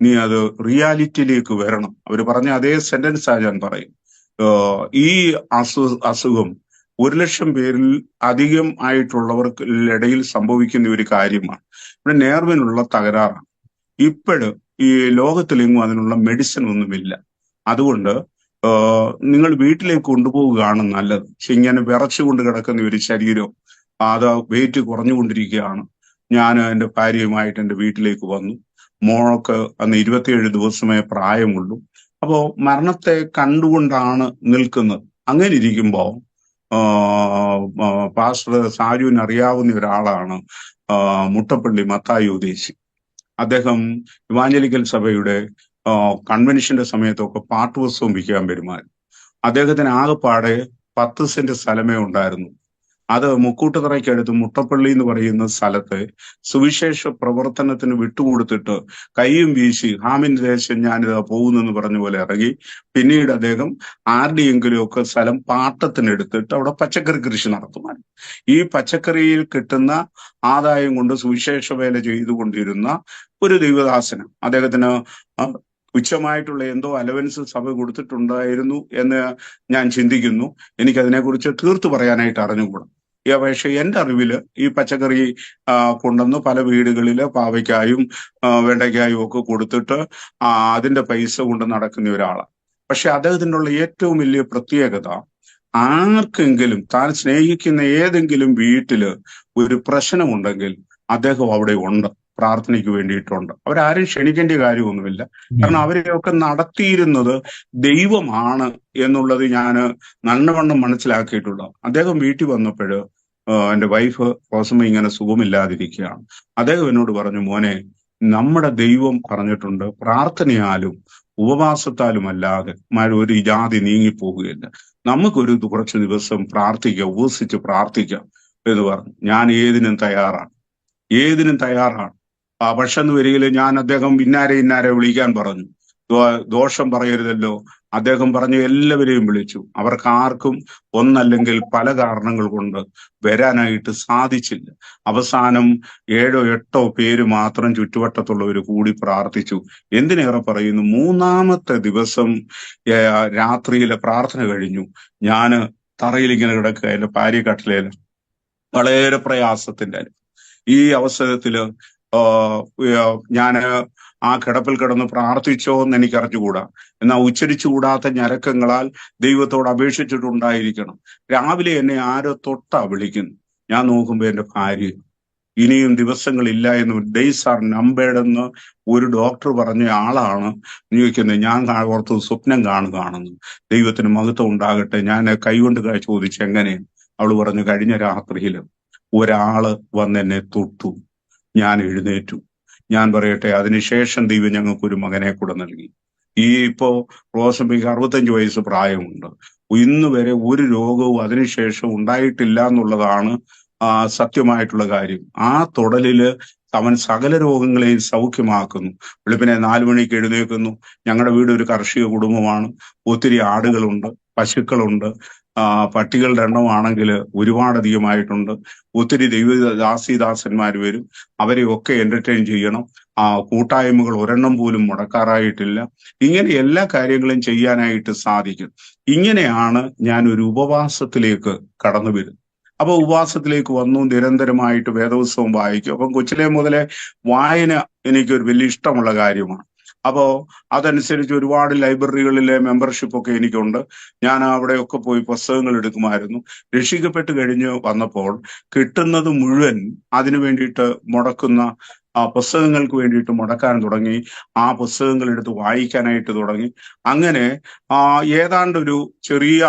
നീ അത് റിയാലിറ്റിയിലേക്ക് വരണം. അവര് പറഞ്ഞ അതേ സെന്റൻസാ ഞാൻ പറയും. ഈ അസുഖം 1,00,000 പേരിൽ അധികം ആയിട്ടുള്ളവർക്കിടയിൽ സംഭവിക്കുന്ന ഒരു കാര്യമാണ്. ഇവിടെ നേർവിനുള്ള തകരാറാണ്. ഇപ്പോഴ് ഈ ലോകത്തിലെങ്ങും അതിനുള്ള മെഡിസിൻ ഒന്നുമില്ല. അതുകൊണ്ട് നിങ്ങൾ വീട്ടിലേക്ക് കൊണ്ടുപോവുകയാണ് നല്ലത്. പക്ഷെ ഇങ്ങനെ വിറച്ചുകൊണ്ട് കിടക്കുന്ന ഒരു ശരീരം, അത് വെയിറ്റ് കുറഞ്ഞുകൊണ്ടിരിക്കുകയാണ്. ഞാൻ എൻ്റെ ഭാര്യയുമായിട്ട് എൻ്റെ വീട്ടിലേക്ക് വന്നു. മോൾക്ക് അന്ന് 27 ദിവസമേ പ്രായമുള്ളൂ. അപ്പോ മരണത്തെ കണ്ടുകൊണ്ടാണ് നിൽക്കുന്നത്. അങ്ങനെ ഇരിക്കുമ്പോ പാസ്റ്റർ സാജുവിന് അറിയാവുന്ന ഒരാളാണ് മുട്ടപ്പള്ളി മത്തായി ഉദ്ദേശി. അദ്ദേഹം ഇവാഞ്ചലിക്കൽ സഭയുടെ കൺവെൻഷന്റെ സമയത്തൊക്കെ പാട്ടുപുസ്തകം വിൽക്കാൻ പെരുമാറി. അദ്ദേഹത്തിന് ആകെപ്പാടെ 10 സെന്റ് സ്ഥലമേ ഉണ്ടായിരുന്നു. അത് മുക്കൂട്ടുതറയ്ക്കടുത്ത് മുട്ടപ്പള്ളി എന്ന് പറയുന്ന സ്ഥലത്ത് സുവിശേഷ പ്രവർത്തനത്തിന് വിട്ടുകൊടുത്തിട്ട് കൈയും വീശി ഹാമിൻ ദേശം ഞാനിതാ പോകുന്നെന്ന് പറഞ്ഞ പോലെ ഇറങ്ങി. പിന്നീട് അദ്ദേഹം ആരുടെയെങ്കിലും ഒക്കെ സ്ഥലം പാട്ടത്തിനെടുത്തിട്ട് അവിടെ പച്ചക്കറി കൃഷി നടത്തുമായിരുന്നു. ഈ പച്ചക്കറിയിൽ കിട്ടുന്ന ആദായം കൊണ്ട് സുവിശേഷ വേല ചെയ്തുകൊണ്ടിരുന്ന ഒരു ദൈവദാസന്, അദ്ദേഹത്തിന് തുച്ഛമായിട്ടുള്ള എന്തോ അലവൻസ് സഭ കൊടുത്തിട്ടുണ്ടായിരുന്നു എന്ന് ഞാൻ ചിന്തിക്കുന്നു. എനിക്കതിനെക്കുറിച്ച് തീർത്തു പറയാനായിട്ട് അറിഞ്ഞുകൂടാ. പക്ഷെ എന്റെ അറിവില് ഈ പച്ചക്കറി കൊണ്ടുവന്ന് പല വീടുകളില് പാവയ്ക്കായും വെണ്ടയ്ക്കായും ഒക്കെ കൊടുത്തിട്ട് അതിന്റെ പൈസ കൊണ്ട് നടക്കുന്ന ഒരാളാണ്. പക്ഷെ അദ്ദേഹത്തിൻ്റെ ഉള്ള ഏറ്റവും വലിയ പ്രത്യേകത, ആർക്കെങ്കിലും താൻ സ്നേഹിക്കുന്ന ഏതെങ്കിലും വീട്ടില് ഒരു പ്രശ്നമുണ്ടെങ്കിൽ അദ്ദേഹം അവിടെ ഉണ്ട്, പ്രാർത്ഥനയ്ക്ക് വേണ്ടിയിട്ടുണ്ട്. അവരാരും ക്ഷണിക്കേണ്ട കാര്യമൊന്നുമില്ല. കാരണം അവരെയൊക്കെ നടത്തിയിരുന്നത് ദൈവമാണ് എന്നുള്ളത് ഞാൻ നല്ലവണ്ണം മനസ്സിലാക്കിയിട്ടുള്ളത്. അദ്ദേഹം വീട്ടിൽ വന്നപ്പോഴ് എൻ്റെ വൈഫ് റോസമ്മ ഇങ്ങനെ സുഖമില്ലാതിരിക്കുകയാണ്. അദ്ദേഹം എന്നോട് പറഞ്ഞു, മോനെ, നമ്മുടെ ദൈവം പറഞ്ഞിട്ടുണ്ട്, പ്രാർത്ഥനയാലും ഉപവാസത്താലും അല്ലാതെ ഒരു ജാതി നീങ്ങിപ്പോകുകയില്ല. നമുക്കൊരു കുറച്ച് ദിവസം പ്രാർത്ഥിക്കാം, ഉപവസിച്ച് പ്രാർത്ഥിക്കാം എന്ന് പറഞ്ഞു. ഞാൻ ഏതിനും തയ്യാറാണ്. ഏതിനും തയ്യാറാണ്. പക്ഷെന്ന് വരികിൽ ഞാൻ അദ്ദേഹം ഇന്നാരെ വിളിക്കാൻ പറഞ്ഞു. ദോഷം പറയരുതല്ലോ. അദ്ദേഹം പറഞ്ഞു എല്ലാവരെയും വിളിച്ചു. അവർക്ക് ആർക്കും ഒന്നല്ലെങ്കിൽ പല കാരണങ്ങൾ കൊണ്ട് വരാനായിട്ട് സാധിച്ചില്ല. അവസാനം 7 or 8 പേര് മാത്രം ചുറ്റുവട്ടത്തുള്ളവർ കൂടി പ്രാർത്ഥിച്ചു. എന്തിനേറെ പറയുന്നു, 3-ാമത്തെ ദിവസം രാത്രിയിലെ പ്രാർത്ഥന കഴിഞ്ഞു. ഞാന് തറയിൽ ഇങ്ങനെ കിടക്കുക, എന്റെ ഭാര്യ കട്ടിലേല്, വളരെ പ്രയാസത്തിന്റെ. ഈ അവസരത്തില് ഞാന് ആ കിടപ്പിൽ കിടന്ന് പ്രാർത്ഥിച്ചോ എന്ന് എനിക്ക് അറിഞ്ഞുകൂടാ. എന്നാൽ ഉച്ചരിച്ചുകൂടാത്ത ഞരക്കങ്ങളാൽ ദൈവത്തോട് അപേക്ഷിച്ചിട്ടുണ്ടായിരിക്കണം. രാവിലെ എന്നെ ആരോ തൊട്ടാ വിളിക്കുന്നു. ഞാൻ നോക്കുമ്പോ എന്റെ ഭാര്യ. ഇനിയും ദിവസങ്ങളില്ല എന്ന്, ഡേയ്സ് ആർ നമ്പേർഡ് എന്ന് ഒരു ഡോക്ടർ പറഞ്ഞ ആളാണ് ചോദിക്കുന്നത്. ഞാൻ ഓർത്ത് സ്വപ്നം കാണുകയാണെന്ന്. ദൈവത്തിന് മഹത്വം ഉണ്ടാകട്ടെ. ഞാൻ കൈകൊണ്ട് ചോദിച്ചു എങ്ങനെ. അവള് പറഞ്ഞു, കഴിഞ്ഞ രാത്രിയിൽ ഒരാള് വന്നെന്നെ തൊട്ടു, ഞാൻ എഴുന്നേറ്റു. ഞാൻ പറയട്ടെ, അതിനുശേഷം ദൈവം ഞങ്ങൾക്കൊരു മകനെ കൂടെ നൽകി. ഇപ്പോ റോസമ്മയ്ക്ക് 65 വയസ്സ് പ്രായമുണ്ട്. ഇന്ന് വരെ ഒരു രോഗവും അതിനുശേഷം ഉണ്ടായിട്ടില്ല എന്നുള്ളതാണ് സത്യമായിട്ടുള്ള കാര്യം. ആ തൊടലില് അവൻ സകല രോഗങ്ങളെയും സൗഖ്യമാക്കുന്നു. വെളുപ്പിനെ 4 മണിക്ക് എഴുന്നേൽക്കുന്നു. ഞങ്ങളുടെ വീട് ഒരു കാർഷിക കുടുംബമാണ്. ഒത്തിരി ആടുകളുണ്ട്, പശുക്കളുണ്ട്. പട്ടികളുടെ എണ്ണമാണെങ്കിൽ ഒരുപാടധികമായിട്ടുണ്ട്. ഒത്തിരി ദാസന്മാർ വരും. അവരെയൊക്കെ എന്റർടൈൻ ചെയ്യണം. കൂട്ടായ്മകൾ ഒരെണ്ണം പോലും മുടക്കാറായിട്ടില്ല. ഇങ്ങനെ എല്ലാ കാര്യങ്ങളും ചെയ്യാനായിട്ട് സാധിക്കും. ഇങ്ങനെയാണ് ഞാൻ ഒരു ഉപവാസത്തിലേക്ക് കടന്നു വരുന്നത്. അപ്പൊ ഉപവാസത്തിലേക്ക് വന്നു. നിരന്തരമായിട്ട് വേദപുസ്തകം വായിക്കും. അപ്പം കൊച്ചിലെ മുതലേ വായന എനിക്കൊരു വലിയ ഇഷ്ടമുള്ള കാര്യമാണ്. അപ്പോ അതനുസരിച്ച് ഒരുപാട് ലൈബ്രറികളിലെ മെമ്പർഷിപ്പ് ഒക്കെ എനിക്കുണ്ട്. ഞാൻ അവിടെയൊക്കെ പോയി പുസ്തകങ്ങൾ എടുക്കുമായിരുന്നു. രക്ഷിക്കപ്പെട്ട് കഴിഞ്ഞ് വന്നപ്പോൾ കിട്ടുന്നത് മുഴുവൻ അതിനു വേണ്ടിയിട്ട് മുടക്കുന്ന, പുസ്തകങ്ങൾക്ക് വേണ്ടിയിട്ട് മുടക്കാൻ തുടങ്ങി. ആ പുസ്തകങ്ങൾ എടുത്ത് വായിക്കാനായിട്ട് തുടങ്ങി. അങ്ങനെ ഏതാണ്ടൊരു ചെറിയ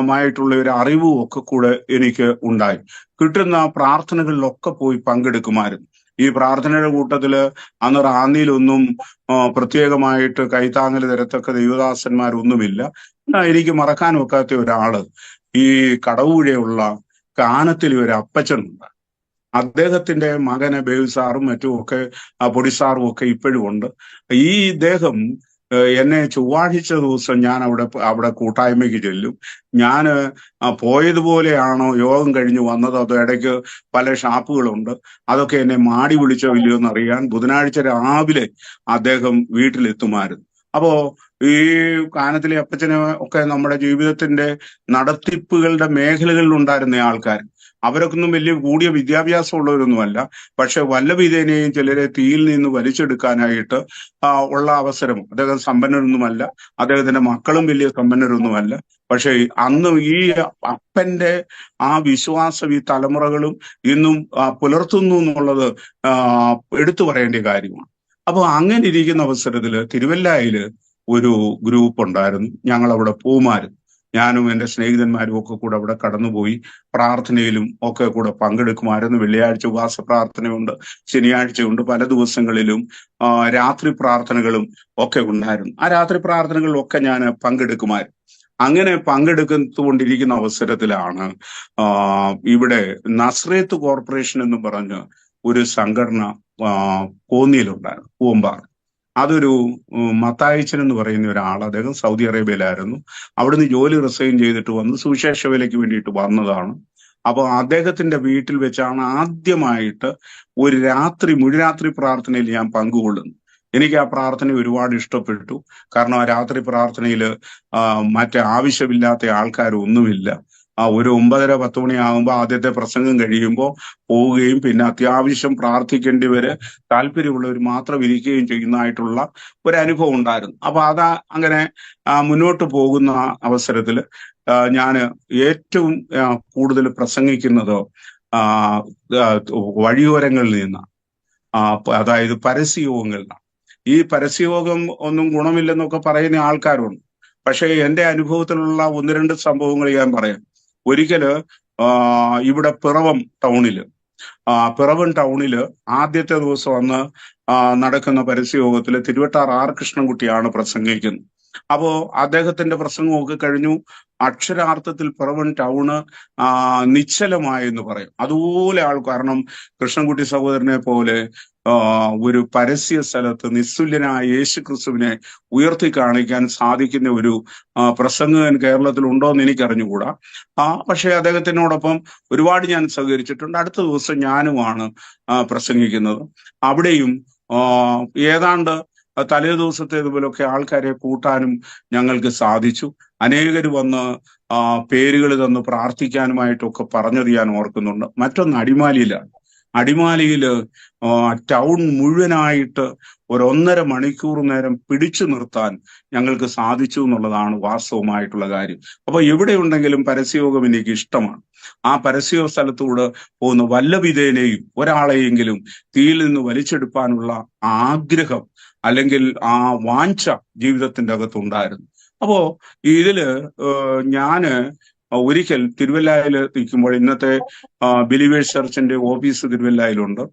മായിട്ടുള്ള ഒരു അറിവും ഒക്കെ കൂടെ എനിക്ക് ഉണ്ടായി. കിട്ടുന്ന പ്രാർത്ഥനകളിലൊക്കെ പോയി പങ്കെടുക്കുമായിരുന്നു. ഈ പ്രാർത്ഥനയുടെ കൂട്ടത്തില് അന്ന് റാന്നിയിലൊന്നും പ്രത്യേകമായിട്ട് കൈത്താങ്ങൽ തരത്തക്ക ദൈവദാസന്മാരൊന്നുമില്ല. എനിക്ക് മറക്കാൻ ഒക്കാത്ത ഒരാള് ഈ കടവുഴയുള്ള കാനത്തിലെ ഒരു അപ്പച്ചനുണ്ട്. അദ്ദേഹത്തിന്റെ മകന് ബേബി സാറും മറ്റുമൊക്കെ പൊടിസാറും ഒക്കെ ഇപ്പോഴും ഉണ്ട്. ഈ ഇദ്ദേഹം എന്നെ ചൊവ്വാഴ്ച ദിവസം ഞാൻ അവിടെ കൂട്ടായ്മയ്ക്ക് ചെല്ലും. ഞാൻ പോയതുപോലെയാണോ യോഗം കഴിഞ്ഞ് വന്നത്, അതോ ഇടയ്ക്ക് പല ഷാപ്പുകളുണ്ട്, അതൊക്കെ എന്നെ മാടി വിളിച്ചോ ഇല്ലയോ എന്നറിയാൻ ബുധനാഴ്ച രാവിലെ അദ്ദേഹം വീട്ടിലെത്തുമായിരുന്നു. അപ്പോ ഈ കാനത്തിലെ അപ്പച്ചനെ ഒക്കെ നമ്മുടെ ജീവിതത്തിന്റെ നടത്തിപ്പുകളുടെ മേഖലകളിൽ ഉണ്ടായിരുന്ന ആൾക്കാർ, അവരൊക്കെ ഒന്നും വലിയ കൂടിയ വിദ്യാഭ്യാസം ഉള്ളവരൊന്നുമല്ല. പക്ഷെ വല്ല വിധേനയും ചിലരെ തീയിൽ നിന്ന് വലിച്ചെടുക്കാനായിട്ട് ഉള്ള അവസരം. അദ്ദേഹം സമ്പന്നരൊന്നുമല്ല, അദ്ദേഹത്തിന്റെ മക്കളും വലിയ സമ്പന്നരൊന്നുമല്ല. പക്ഷെ അന്ന് ഈ അപ്പന്റെ ആ വിശ്വാസം ഈ തലമുറകളും ഇന്നും പുലർത്തുന്നു എന്നുള്ളത് എടുത്തു പറയേണ്ട കാര്യമാണ്. അപ്പൊ അങ്ങനെ ഇരിക്കുന്ന അവസരത്തില് തിരുവല്ലയില് ഒരു ഗ്രൂപ്പ് ഉണ്ടായിരുന്നു. ഞങ്ങൾ അവിടെ പോകുമായിരുന്നു. ഞാനും എൻ്റെ സ്നേഹിതന്മാരും ഒക്കെ കൂടെ അവിടെ കടന്നുപോയി പ്രാർത്ഥനയിലും ഒക്കെ കൂടെ പങ്കെടുക്കുമായിരുന്നു. വെള്ളിയാഴ്ച ഉപവാസ പ്രാർത്ഥനയുണ്ട്, ശനിയാഴ്ചയുണ്ട്, പല ദിവസങ്ങളിലും രാത്രി പ്രാർത്ഥനകളും ഒക്കെ ഉണ്ടായിരുന്നു. ആ രാത്രി പ്രാർത്ഥനകളിലൊക്കെ ഞാൻ പങ്കെടുക്കുമായിരുന്നു. അങ്ങനെ പങ്കെടുത്തുകൊണ്ടിരിക്കുന്ന അവസരത്തിലാണ് ഇവിടെ നസ്രേത്ത് കോർപ്പറേഷൻ എന്ന് പറഞ്ഞ് ഒരു സംഘടന കോന്നിയിലുണ്ടായിരുന്നു, പൂമ്പാറ. അതൊരു മത്തായിച്ചൻ എന്ന് പറയുന്ന ഒരാൾ, അദ്ദേഹം സൗദി അറേബ്യയിലായിരുന്നു. അവിടുന്ന് ജോലി റിസൈൻ ചെയ്തിട്ട് വന്ന് സുവിശേഷ വേലയ്ക്ക് വേണ്ടിയിട്ട് വന്നതാണ്. അപ്പൊ അദ്ദേഹത്തിന്റെ വീട്ടിൽ വെച്ചാണ് ആദ്യമായിട്ട് ഒരു മുഴുരാത്രി പ്രാർത്ഥനയിൽ ഞാൻ പങ്കുകൊള്ളുന്നു. എനിക്ക് ആ പ്രാർത്ഥന ഒരുപാട് ഇഷ്ടപ്പെട്ടു. കാരണം ആ രാത്രി പ്രാർത്ഥനയിൽ മറ്റേ ആവശ്യമില്ലാത്ത ആൾക്കാരൊന്നുമില്ല. ഒരു 9:30-10 മണിയാകുമ്പോൾ ആദ്യത്തെ പ്രസംഗം കഴിയുമ്പോൾ പോവുകയും പിന്നെ അത്യാവശ്യം പ്രാർത്ഥിക്കേണ്ടിവരെ താല്പര്യമുള്ളവർ മാത്രം ഇരിക്കുകയും ചെയ്യുന്നതായിട്ടുള്ള ഒരു അനുഭവം ഉണ്ടായിരുന്നു. അപ്പൊ അങ്ങനെ മുന്നോട്ട് പോകുന്ന അവസരത്തിൽ ഞാൻ ഏറ്റവും കൂടുതൽ പ്രസംഗിക്കുന്നത് വഴിയോരങ്ങളിൽ നിന്നാണ്, അതായത് പരസ്യയോഗങ്ങളിലാണ്. ഈ പരസ്യയോഗം ഒന്നും ഗുണമില്ലെന്നൊക്കെ പറയുന്ന ആൾക്കാരുണ്ട്. പക്ഷെ എൻ്റെ അനുഭവത്തിലുള്ള 1-2 സംഭവങ്ങൾ ഞാൻ പറയാം. ഒരിക്കല് ഇവിടെ പിറവം ടൗണില് ആദ്യത്തെ ദിവസം അന്ന് നടക്കുന്ന പരസ്യയോഗത്തില് തിരുവട്ടാർ ആർ കൃഷ്ണൻകുട്ടിയാണ് പ്രസംഗിക്കുന്നത്. അപ്പോ അദ്ദേഹത്തിന്റെ പ്രസംഗമൊക്കെ കഴിഞ്ഞു. അക്ഷരാർത്ഥത്തിൽ പിറവൻ ടൗണ് നിശ്ചലമായെന്ന് പറയും. അതുപോലെ കാരണം കൃഷ്ണൻകുട്ടി സഹോദരനെ പോലെ ഒരു പരസ്യ സ്ഥലത്ത് നിസ്തുല്യനായ യേശു ക്രിസ്തുവിനെ ഉയർത്തി കാണിക്കാൻ സാധിക്കുന്ന ഒരു പ്രസംഗകൻ കേരളത്തിൽ ഉണ്ടോ എന്ന് എനിക്കറിഞ്ഞുകൂടാ. പക്ഷെ അദ്ദേഹത്തിനോടൊപ്പം ഒരുപാട് ഞാൻ സഹകരിച്ചിട്ടുണ്ട്. അടുത്ത ദിവസം ഞാനുമാണ് പ്രസംഗിക്കുന്നത്. അവിടെയും ഏതാണ്ട് തലേ ദിവസത്തേതുപോലൊക്കെ ആൾക്കാരെ കൂട്ടാനും ഞങ്ങൾക്ക് സാധിച്ചു. അനേകർ വന്ന് പേരുകൾ തന്ന് പ്രാർത്ഥിക്കാനുമായിട്ടൊക്കെ പറഞ്ഞത് ഞാൻ ഓർക്കുന്നുണ്ട്. മറ്റൊന്ന് അടിമാലിയിലാണ്. അടിമാലിയില് ടൗൺ മുഴുവനായിട്ട് 1.5 മണിക്കൂർ നേരം പിടിച്ചു നിർത്താൻ ഞങ്ങൾക്ക് സാധിച്ചു എന്നുള്ളതാണ് വാസ്തവമായിട്ടുള്ള കാര്യം. അപ്പൊ എവിടെയുണ്ടെങ്കിലും പരസ്യയോഗം എനിക്ക് ഇഷ്ടമാണ്. ആ പരസ്യ സ്ഥലത്തൂടെ പോകുന്ന വല്ല വിധേനയും ഒരാളെയെങ്കിലും തീയിൽ നിന്ന് വലിച്ചെടുപ്പാനുള്ള ആഗ്രഹം അല്ലെങ്കിൽ ആ വാഞ്ച ജീവിതത്തിന്റെ അകത്തുണ്ടായിരുന്നു. അപ്പോ ഇതില് ഞാന് ഒരിക്കൽ തിരുവല്ലയിൽ നിൽക്കുമ്പോൾ, ഇന്നത്തെ ബിലീവേഴ്സ് ചർച്ചിന്റെ ഓഫീസ് തിരുവല്ലയിലുണ്ട്.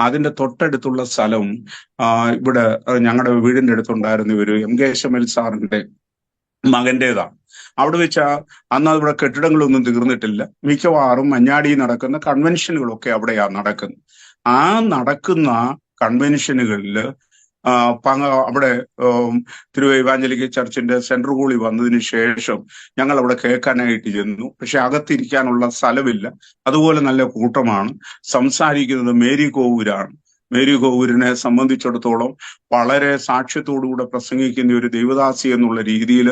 അതിന്റെ തൊട്ടടുത്തുള്ള സ്ഥലം ഇവിടെ ഞങ്ങളുടെ വീടിന്റെ അടുത്തുണ്ടായിരുന്ന ഒരു MK ശമൽ സാറിന്റെ മകന്റേതാണ്. അവിടെ വെച്ച അന്ന് ഇവിടെ കെട്ടിടങ്ങളൊന്നും തീർന്നിട്ടില്ല. മിക്കവാറും മഞ്ഞാടി നടക്കുന്ന കൺവെൻഷനുകളൊക്കെ അവിടെയാണ് നടക്കുന്നത്. ആ നടക്കുന്ന കൺവെൻഷനുകളിൽ അവിടെ ഇവാഞ്ചലിക്കൽ ചർച്ചിന്റെ സെൻട്രൽ ഹോളിൽ വന്നതിന് ശേഷം ഞങ്ങൾ അവിടെ കേൾക്കാനായിട്ട് ചെന്നു. പക്ഷെ അകത്തിരിക്കാനുള്ള സ്ഥലമില്ല. അതുപോലെ നല്ല കൂട്ടമാണ്. സംസാരിക്കുന്നത് മേരി കോവൂരാണ്. മേരി കോവൂരിനെ സംബന്ധിച്ചിടത്തോളം വളരെ സാക്ഷ്യത്തോടുകൂടെ പ്രസംഗിക്കുന്ന ഒരു ദൈവദാസി എന്നുള്ള രീതിയിൽ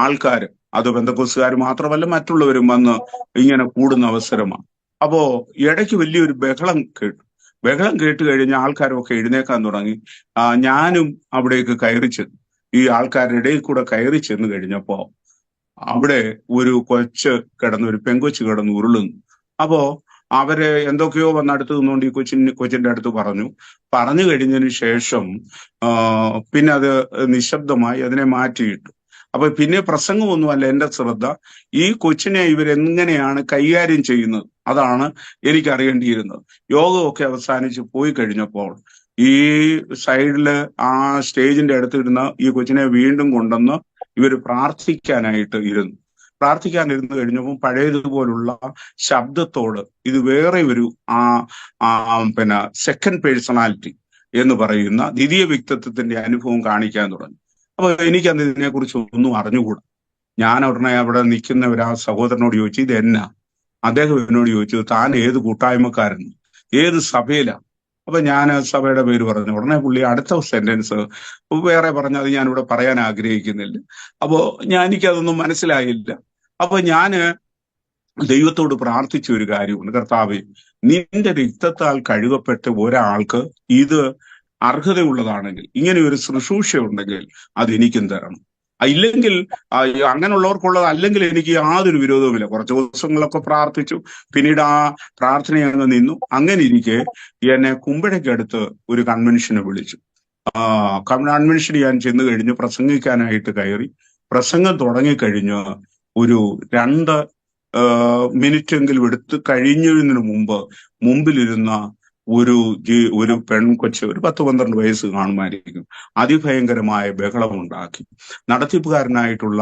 ആൾക്കാർ, അത് ബന്ധക്കോസുകാർ മാത്രമല്ല മറ്റുള്ളവരും വന്ന് ഇങ്ങനെ കൂടുന്ന അവസരമാണ്. അപ്പോ ഇടയ്ക്ക് വലിയൊരു ബഹളം കേട്ടു. ബഹളം കേട്ട് കഴിഞ്ഞ ആൾക്കാരൊക്കെ എഴുന്നേക്കാൻ തുടങ്ങി. ഞാനും അവിടേക്ക് കയറി ചെന്നു. ഈ ആൾക്കാരുടെ ഇടയിൽ കൂടെ കയറി ചെന്ന് കഴിഞ്ഞപ്പോ അവിടെ ഒരു ഒരു പെങ്കൊച്ച് കിടന്ന് ഉരുളുന്നു. അപ്പോ അവര് എന്തൊക്കെയോ വന്ന് അടുത്ത് നിന്നുകൊണ്ട് ഈ കൊച്ചിന്റെ അടുത്ത് പറഞ്ഞു കഴിഞ്ഞതിന് ശേഷം പിന്നെ അത് നിശബ്ദമായി അതിനെ മാറ്റിയിട്ടു. അപ്പൊ പിന്നെ പ്രസംഗമൊന്നുമല്ല എന്റെ ശ്രദ്ധ, ഈ കൊച്ചിനെ ഇവരെങ്ങനെയാണ് കൈകാര്യം ചെയ്യുന്നത്, അതാണ് എനിക്ക് അറിയേണ്ടിയിരുന്നത്. യോഗമൊക്കെ അവസാനിച്ച് പോയി കഴിഞ്ഞപ്പോൾ ഈ സൈഡില് ആ സ്റ്റേജിന്റെ അടുത്തിരുന്ന ഈ കൊച്ചിനെ വീണ്ടും കൊണ്ടുവന്ന് ഇവര് പ്രാർത്ഥിക്കാനായിട്ട് ഇരുന്നു. പ്രാർത്ഥിക്കാനിരുന്ന് കഴിഞ്ഞപ്പോൾ പഴയതുപോലുള്ള ശബ്ദത്തോട് ഇത് വേറെ ഒരു സെക്കൻഡ് പേഴ്സണാലിറ്റി എന്ന് പറയുന്ന ദ്വിതീയ വ്യക്തിത്വത്തിന്റെ അനുഭവം കാണിക്കാൻ തുടങ്ങി. അപ്പൊ എനിക്കന്ന് ഇതിനെക്കുറിച്ച് ഒന്നും അറിഞ്ഞുകൂടാ. ഞാൻ ഉടനെ അവിടെ നിൽക്കുന്ന ആ സഹോദരനോട് ചോദിച്ചു, ഇത് എന്നാ? അദ്ദേഹം എന്നോട് ചോദിച്ചു, താൻ ഏത് കൂട്ടായ്മക്കാരൻ, ഏത് സഭയിലാണ്? അപ്പൊ ഞാൻ സഭയുടെ പേര് പറഞ്ഞു. ഉടനെ പുള്ളി അടുത്ത സെന്റൻസ് വേറെ പറഞ്ഞത് ഞാനിവിടെ പറയാൻ ആഗ്രഹിക്കുന്നില്ല. അപ്പോ എനിക്കതൊന്നും മനസ്സിലായില്ല. അപ്പൊ ഞാന് ദൈവത്തോട് പ്രാർത്ഥിച്ച ഒരു കാര്യമുണ്ട്. കർത്താവേ, നിന്റെ രക്തത്താൽ കഴുകപ്പെട്ട് ഒരാൾക്ക് ഇത് അർഹതയുള്ളതാണെങ്കിൽ, ഇങ്ങനെ ഒരു ശുശ്രൂഷ ഉണ്ടെങ്കിൽ അത് എനിക്കും തരണം. ഇല്ലെങ്കിൽ അങ്ങനെയുള്ളവർക്കുള്ളത് അല്ലെങ്കിൽ എനിക്ക് യാതൊരു വിരോധവുമില്ല. കുറച്ച് ദിവസങ്ങളൊക്കെ പ്രാർത്ഥിച്ചു. പിന്നീട് ആ പ്രാർത്ഥന അങ്ങ് നിന്നു. അങ്ങനെ ഇരിക്കെ എന്നെ കുമ്പഴയ്ക്കടുത്ത് ഒരു കൺവെൻഷന് വിളിച്ചു. കൺവെൻഷന് ഞാൻ ചെന്ന് കഴിഞ്ഞ് പ്രസംഗിക്കാനായിട്ട് കയറി. പ്രസംഗം തുടങ്ങിക്കഴിഞ്ഞ് ഒരു 2 മിനിറ്റെങ്കിലും എടുത്ത് കഴിഞ്ഞതിന് മുമ്പിലിരുന്ന ഒരു പെൺകൊച്ച്, ഒരു 10-12 വയസ്സ് കാണുമായിരിക്കും, അതിഭയങ്കരമായ ബഹളമുണ്ടാക്കി. നടത്തിപ്പുകാരനായിട്ടുള്ള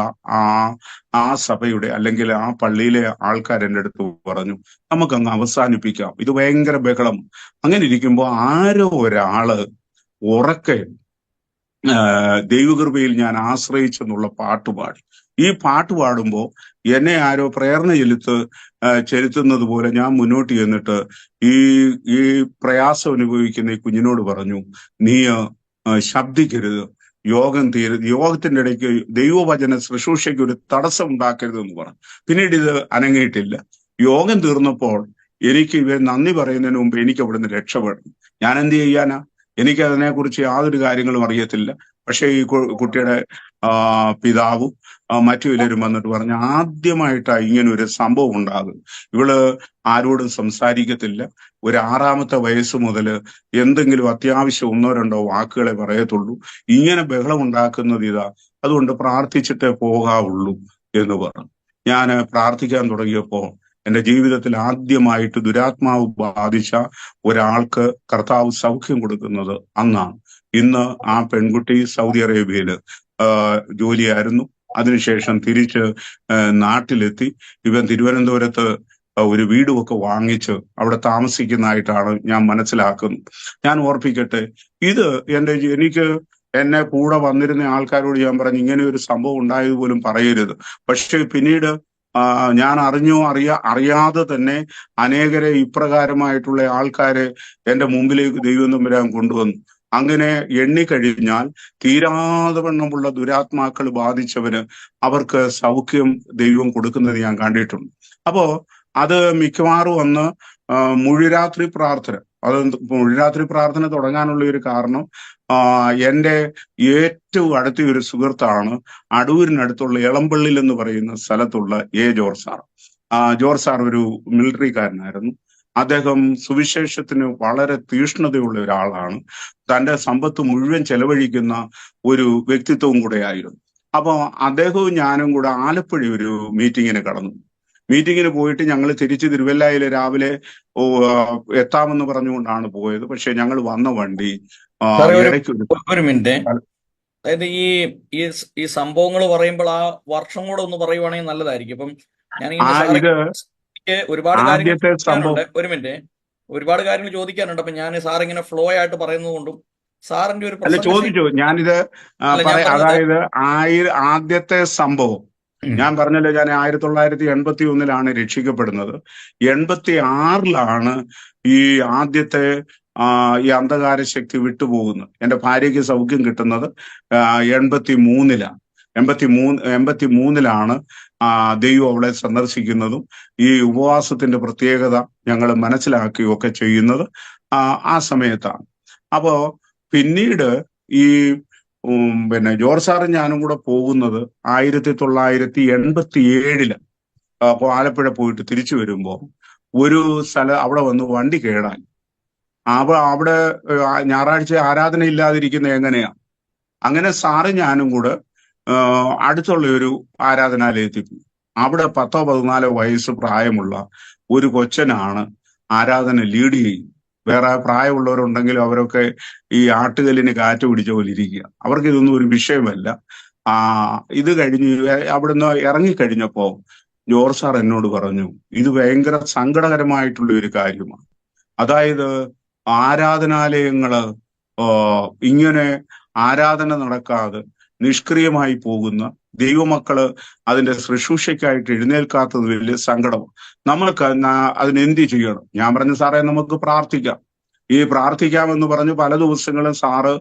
ആ സഭയുടെ അല്ലെങ്കിൽ ആ പള്ളിയിലെ ആൾക്കാർ എൻ്റെ അടുത്ത് പറഞ്ഞു, നമുക്കങ്ങ് അവസാനിപ്പിക്കാം, ഇത് ഭയങ്കര ബഹളം. അങ്ങനെ ഇരിക്കുമ്പോൾ ആരോ ഒരാള് ഉറക്കെ ദൈവകൃപയിൽ ഞാൻ ആശ്രയിച്ചെന്നുള്ള പാട്ടുപാടി. ഈ പാട്ട് പാടുമ്പോൾ എന്നെ ആരോ പ്രേരണ ചെലുത്തുന്നത് പോലെ ഞാൻ മുന്നോട്ട് ചെന്നിട്ട് ഈ പ്രയാസം അനുഭവിക്കുന്ന ഈ കുഞ്ഞിനോട് പറഞ്ഞു, നീ ശബ്ദിക്കരുത്, യോഗത്തിന്റെ ഇടയ്ക്ക് ദൈവവചന ശുശ്രൂഷയ്ക്ക് ഒരു തടസ്സം ഉണ്ടാക്കരുത് എന്ന് പറഞ്ഞു. പിന്നീട് ഇത് അനങ്ങിയിട്ടില്ല. യോഗം തീർന്നപ്പോൾ എനിക്ക് ഇവർ നന്ദി പറയുന്നതിന് മുമ്പ് എനിക്ക് അവിടുന്ന് രക്ഷപ്പെടണം. ഞാൻ എന്ത് ചെയ്യാനാ? എനിക്ക് അതിനെക്കുറിച്ച് യാതൊരു കാര്യങ്ങളും അറിയത്തില്ല. പക്ഷെ ഈ കുട്ടിയുടെ പിതാവും മറ്റു ചിലരും വന്നിട്ട് പറഞ്ഞു, ആദ്യമായിട്ടാണ് ഇങ്ങനെ ഒരു സംഭവം ഉണ്ടാകുന്നത്. ഇവള് ആരോടും സംസാരിക്കത്തില്ല. ഒരു 6ാമത്തെ വയസ്സ് മുതൽ എന്തെങ്കിലും അത്യാവശ്യം 1-2 വാക്കുകളെ പറയത്തുള്ളൂ. ഇങ്ങനെ ബഹളം ഉണ്ടാക്കുന്നത് ഇതാ, അതുകൊണ്ട് പ്രാർത്ഥിച്ചിട്ടേ പോകാവുള്ളൂ എന്ന് പറഞ്ഞു. ഞാൻ പ്രാർത്ഥിക്കാൻ തുടങ്ങിയപ്പോൾ എന്റെ ജീവിതത്തിൽ ആദ്യമായിട്ട് ദുരാത്മാവ് ബാധിച്ച ഒരാൾക്ക് കർത്താവ് സൗഖ്യം കൊടുക്കുന്നത് അന്നാണ്. ഇന്ന് ആ പെൺകുട്ടി സൗദി അറേബ്യയില് ജോലിയായിരുന്നു. അതിനുശേഷം തിരിച്ച് നാട്ടിലെത്തി. ഇവൻ തിരുവനന്തപുരത്ത് ഒരു വീടുമൊക്കെ വാങ്ങിച്ച് അവിടെ താമസിക്കുന്നതായിട്ടാണ് ഞാൻ മനസ്സിലാക്കുന്നത്. ഞാൻ ഓർപ്പിക്കട്ടെ, ഇത് എനിക്ക് എന്നെ കൂടെ വന്നിരുന്ന ആൾക്കാരോട് ഞാൻ പറഞ്ഞു ഇങ്ങനെ ഒരു സംഭവം ഉണ്ടായത് പോലും പറയരുത്. പക്ഷെ പിന്നീട് ഞാൻ അറിയാതെ തന്നെ അനേകരെ ഇപ്രകാരമായിട്ടുള്ള ആൾക്കാരെ എന്റെ മുമ്പിലേക്ക് ദൈവം തമ്പുരാൻ കൊണ്ടുവന്നു. അങ്ങനെ എണ്ണിക്കഴിഞ്ഞാൽ തീരാതെ വണ്ണമുള്ള ദുരാത്മാക്കൾ ബാധിച്ചവന് അവർക്ക് സൗഖ്യം ദൈവം കൊടുക്കുന്നത് ഞാൻ കണ്ടിട്ടുണ്ട്. അപ്പോ അത് മിക്കവാറും വന്ന് മുഴുരാത്രി പ്രാർത്ഥന, അത് മുഴുരാത്രി പ്രാർത്ഥന തുടങ്ങാനുള്ള ഒരു കാരണം എൻ്റെ ഏറ്റവും അടുത്ത ഒരു സുഹൃത്താണ് അടൂരിനടുത്തുള്ള എളമ്പള്ളിൽ എന്ന് പറയുന്ന സ്ഥലത്തുള്ള ജോർജ് സാർ. ജോർജ് സാർ ഒരു മിലിറ്ററിക്കാരനായിരുന്നു. അദ്ദേഹം സുവിശേഷത്തിന് വളരെ തീഷ്ണതയുള്ള ഒരാളാണ്. തന്റെ സമ്പത്ത് മുഴുവൻ ചെലവഴിക്കുന്ന ഒരു വ്യക്തിത്വവും കൂടെ ആയിരുന്നു. അപ്പൊ അദ്ദേഹവും ഞാനും കൂടെ ആലപ്പുഴ ഒരു മീറ്റിങ്ങിന് കടന്നു. മീറ്റിങ്ങിന് പോയിട്ട് ഞങ്ങൾ തിരിച്ച് തിരുവല്ലയിൽ രാവിലെ എത്താമെന്ന് പറഞ്ഞുകൊണ്ടാണ് പോയത്. പക്ഷെ ഞങ്ങൾ വന്ന വണ്ടി ഇടയ്ക്ക് ഒരു മിനിറ്റ്, അതായത് ഈ സംഭവങ്ങൾ പറയുമ്പോൾ ആ വർഷം കൂടെ ഒന്ന് പറയുവാണെങ്കിൽ നല്ലതായിരിക്കും. ഇപ്പം ഒരുപാട് കാര്യങ്ങൾ ചോദിക്കാനുണ്ട്. ഒരു മിനിറ്റ്, ഒരുപാട് കാര്യങ്ങൾ ചോദിക്കാനുണ്ട്. അപ്പൊ ഞാൻ സാർ ഇങ്ങനെ ഫ്ലോ ആയിട്ട് പറയുന്നത് കൊണ്ടും സാറിന്റെ ഒരു ചോദിച്ചു ഞാനിത് അതായത് ആദ്യത്തെ സംഭവം ഞാൻ പറഞ്ഞല്ലോ, ഞാൻ 1981 രക്ഷിക്കപ്പെടുന്നത്. 86 ഈ ആദ്യത്തെ ഈ അന്ധകാര ശക്തി വിട്ടുപോകുന്നത്. എന്റെ ഭാര്യയ്ക്ക് സൗഖ്യം കിട്ടുന്നത് 83 83 ദൈവം അവളെ സന്ദർശിക്കുന്നതും ഈ ഉപവാസത്തിന്റെ പ്രത്യേകത ഞങ്ങൾ മനസ്സിലാക്കുകയും ഒക്കെ ചെയ്യുന്നത് ആ സമയത്താണ്. അപ്പോ പിന്നീട് ഈ ജോർജ് സാറും ഞാനും കൂടെ പോകുന്നത് 1987 അപ്പോൾ ആലപ്പുഴ പോയിട്ട് തിരിച്ചു വരുമ്പോ ഒരു സ്ഥലം അവിടെ വന്ന് വണ്ടി കേടാൻ. അവിടെ ഞായറാഴ്ച ആരാധന ഇല്ലാതിരിക്കുന്ന എങ്ങനെയാ? അങ്ങനെ സാറും ഞാനും കൂടെ അടുത്തുള്ള ഒരു ആരാധനാലയത്തിൽ പോയി. അവിടെ 10-14 വയസ്സ് പ്രായമുള്ള ഒരു കൊച്ചനാണ് ആരാധന ലീഡ് ചെയ്യുന്നത്. വേറെ പ്രായമുള്ളവരുണ്ടെങ്കിലും അവരൊക്കെ ഈ ആട്ടുകല്ലിന് കാറ്റ് പിടിച്ച പോലെ ഇരിക്കുക. അവർക്ക് ഇതൊന്നും ഒരു വിഷയമല്ല. ഇത് കഴിഞ്ഞ് അവിടുന്ന് ഇറങ്ങിക്കഴിഞ്ഞപ്പോ ജോർജ് സാർ എന്നോട് പറഞ്ഞു, ഇത് ഭയങ്കര സങ്കടകരമായിട്ടുള്ള ഒരു കാര്യമാണ്. അതായത് ആരാധനാലയങ്ങള് ഇങ്ങനെ ആരാധന നടക്കാതെ നിഷ്ക്രിയമായി പോകുന്ന ദൈവമക്കള് അതിന്റെ ശുശ്രൂഷയ്ക്കായിട്ട് എഴുന്നേൽക്കാത്തത് വലിയ സങ്കടമാണ്. നമ്മൾക്ക് അതിനെന്ത് ചെയ്യണം? ഞാൻ പറഞ്ഞു, സാറേ നമുക്ക് പ്രാർത്ഥിക്കാം. ഈ പ്രാർത്ഥിക്കാമെന്ന് പറഞ്ഞു പല ദിവസങ്ങളും സാറ്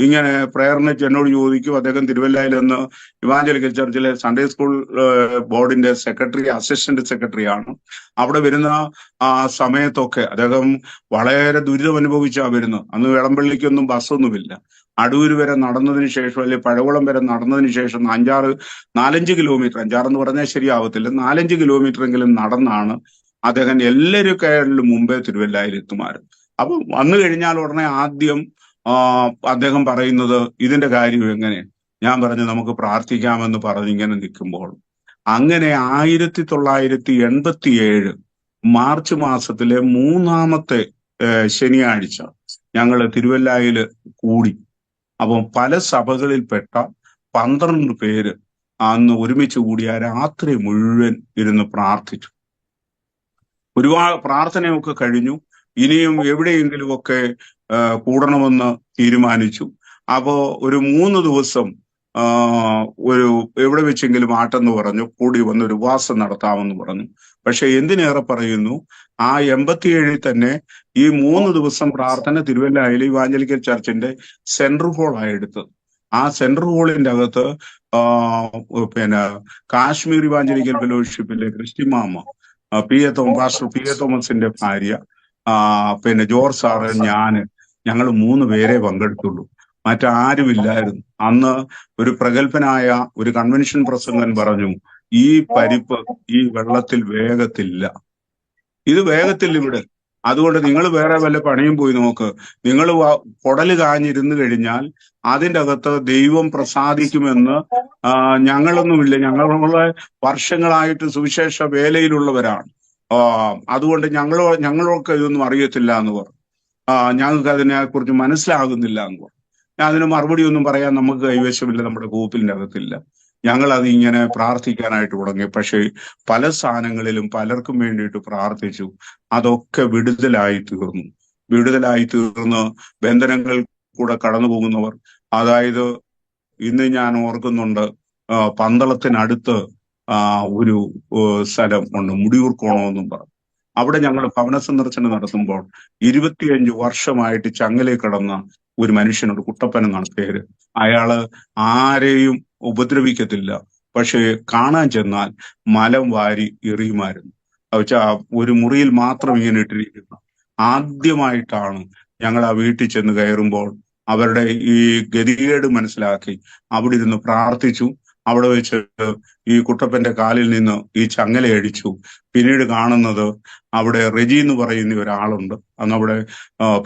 ഇങ്ങനെ പ്രേയറിനെ എന്നോട് ചോദിക്കും. അദ്ദേഹം തിരുവല്ലയിൽ നിന്ന് ഇവാഞ്ചലിക്കൽ ചർച്ചിലെ സൺഡേ സ്കൂൾ ബോർഡിന്റെ അസിസ്റ്റന്റ് സെക്രട്ടറി ആണ്. അവിടെ വരുന്ന സമയത്തൊക്കെ അദ്ദേഹം വളരെ ദുരിതം അനുഭവിച്ചാ വരുന്നത്. അന്ന് എളമ്പള്ളിക്കൊന്നും ബസ്സൊന്നുമില്ല. അടൂര് വരെ നടന്നതിന് ശേഷം, അല്ലെങ്കിൽ പഴകുളം വരെ നടന്നതിന് ശേഷം 4-5 കിലോമീറ്റർ, 5-6 എന്ന് പറഞ്ഞാൽ ശരിയാവത്തില്ല, 4-5 കിലോമീറ്റർ എങ്കിലും നടന്നാണ് അദ്ദേഹം എല്ലാവരും മുമ്പേ തിരുവല്ലയിൽ എത്തുമായിരുന്നു. അപ്പൊ വന്നു കഴിഞ്ഞാൽ ഉടനെ ആദ്യം അദ്ദേഹം പറയുന്നത് ഇതിന്റെ കാര്യം എങ്ങനെ? ഞാൻ പറഞ്ഞു നമുക്ക് പ്രാർത്ഥിക്കാമെന്ന് പറഞ്ഞിങ്ങനെ നിൽക്കുമ്പോൾ അങ്ങനെ 1987 മാർച്ച് മാസത്തിലെ 3-ാമത്തെ ശനിയാഴ്ച ഞങ്ങൾ തിരുവല്ലയിൽ കൂടി. അപ്പം പല സഭകളിൽപ്പെട്ട 12 പേര് അന്ന് ഒരുമിച്ച് കൂടി ആ രാത്രി മുഴുവൻ ഇരുന്ന് പ്രാർത്ഥിച്ചു. ഒരുപാട് പ്രാർത്ഥനയൊക്കെ കഴിഞ്ഞു. ഇനിയും എവിടെയെങ്കിലുമൊക്കെ കൂടണമെന്ന് തീരുമാനിച്ചു. അപ്പോ ഒരു 3 ദിവസം ഒരു എവിടെ വെച്ചെങ്കിലും ആട്ടെന്ന് പറഞ്ഞു കൂടി വന്ന് ഒരു ഉപവാസം നടത്താമെന്ന് പറഞ്ഞു. പക്ഷെ എന്തിനേറെ പറയുന്നു, ആ 87 തന്നെ ഈ 3 ദിവസം പ്രാർത്ഥന തിരുവല്ലയിൽ ഇവാഞ്ചലിക്കൽ ചർച്ചിന്റെ സെൻട്രൽ ഹോളാണ് എടുത്തത്. ആ സെൻട്രൽ ഹോളിന്റെ അകത്ത് കാശ്മീർ ഇവാഞ്ചലിക്കൽ ഫെലോഷിപ്പിലെ ക്രിസ്റ്റിമാമ പാസ്റ്റർ പി എ തോമസിന്റെ ഭാര്യ, ജോർജ് സാറ്, ഞങ്ങൾ 3 പേരെ പങ്കെടുത്തുള്ളൂ. മറ്റാരുമില്ലായിരുന്നു. അന്ന് ഒരു പ്രഗത്ഭനായ ഒരു കൺവെൻഷൻ പ്രസംഗൻ പറഞ്ഞു, ഈ പരിപ്പ് ഈ വെള്ളത്തിൽ വേഗത്തില്ല, ഇത് വേഗത്തിൽ ഇവിടെ. അതുകൊണ്ട് നിങ്ങൾ വേറെ വല്ല പണിയും പോയി നോക്ക്. നിങ്ങൾ കുടല് കാഞ്ഞിരുന്നു കഴിഞ്ഞാൽ അതിൻ്റെ അകത്ത് ദൈവം പ്രസാദിക്കുമെന്ന് ഞങ്ങളൊന്നുമില്ല. ഞങ്ങളെ വർഷങ്ങളായിട്ട് സുവിശേഷ വേലയിലുള്ളവരാണ്. അതുകൊണ്ട് ഞങ്ങളൊക്കെ ഇതൊന്നും അറിയത്തില്ല എന്ന് പറഞ്ഞു. ഞങ്ങൾക്ക് അതിനെ കുറിച്ച് മനസ്സിലാകുന്നില്ല എന്ന് പറഞ്ഞു. അതിന് മറുപടി ഒന്നും പറയാൻ നമുക്ക് കൈവശമില്ല, നമ്മുടെ ഗ്രൂപ്പിന്റെ അകത്തില്ല. ഞങ്ങൾ അത് ഇങ്ങനെ പ്രാർത്ഥിക്കാനായിട്ട് തുടങ്ങി. പക്ഷേ പല സ്ഥാനങ്ങളിലും പലർക്കും വേണ്ടിയിട്ട് പ്രാർത്ഥിച്ചു. അതൊക്കെ വിടുതലായി തീർന്ന് ബന്ധനങ്ങൾ കൂടെ കടന്നു പോകുന്നവർ, അതായത് ഇന്ന് ഞാൻ ഓർക്കുന്നുണ്ട്, പന്തളത്തിനടുത്ത് ഒരു സ്ഥലം ഉണ്ട്, മുടിയൂർക്കോണം എന്നും പറഞ്ഞു. അവിടെ ഞങ്ങൾ ഭവന സന്ദർശനം നടത്തുമ്പോൾ 25 വർഷമായിട്ട് ചങ്ങലയിൽ കിടന്ന ഒരു മനുഷ്യനുണ്ട്, കുട്ടപ്പൻ എന്നാണ് പേര്. അയാള് ആരെയും ഉപദ്രവിക്കത്തില്ല, പക്ഷേ കാണാൻ ചെന്നാൽ മലം വാരി എറിയുമായിരുന്നു. വെച്ചാ ഒരു മുറിയിൽ മാത്രം ഇങ്ങനെ ഇട്ടിരിക്കുന്നു. ആദ്യമായിട്ടാണ് ഞങ്ങൾ ആ വീട്ടിൽ ചെന്ന് കയറുമ്പോൾ അവരുടെ ഈ ഗതികേട് മനസ്സിലാക്കി അവിടെ ഇരുന്ന് പ്രാർത്ഥിച്ചു. അവിടെ വെച്ച് ഈ കുട്ടപ്പന്റെ കാലിൽ നിന്ന് ഈ ചങ്ങലയടിച്ചു. പിന്നീട് കാണുന്നത് അവിടെ റെജി എന്ന് പറയുന്ന ഒരാളുണ്ട്. അന്ന് അവിടെ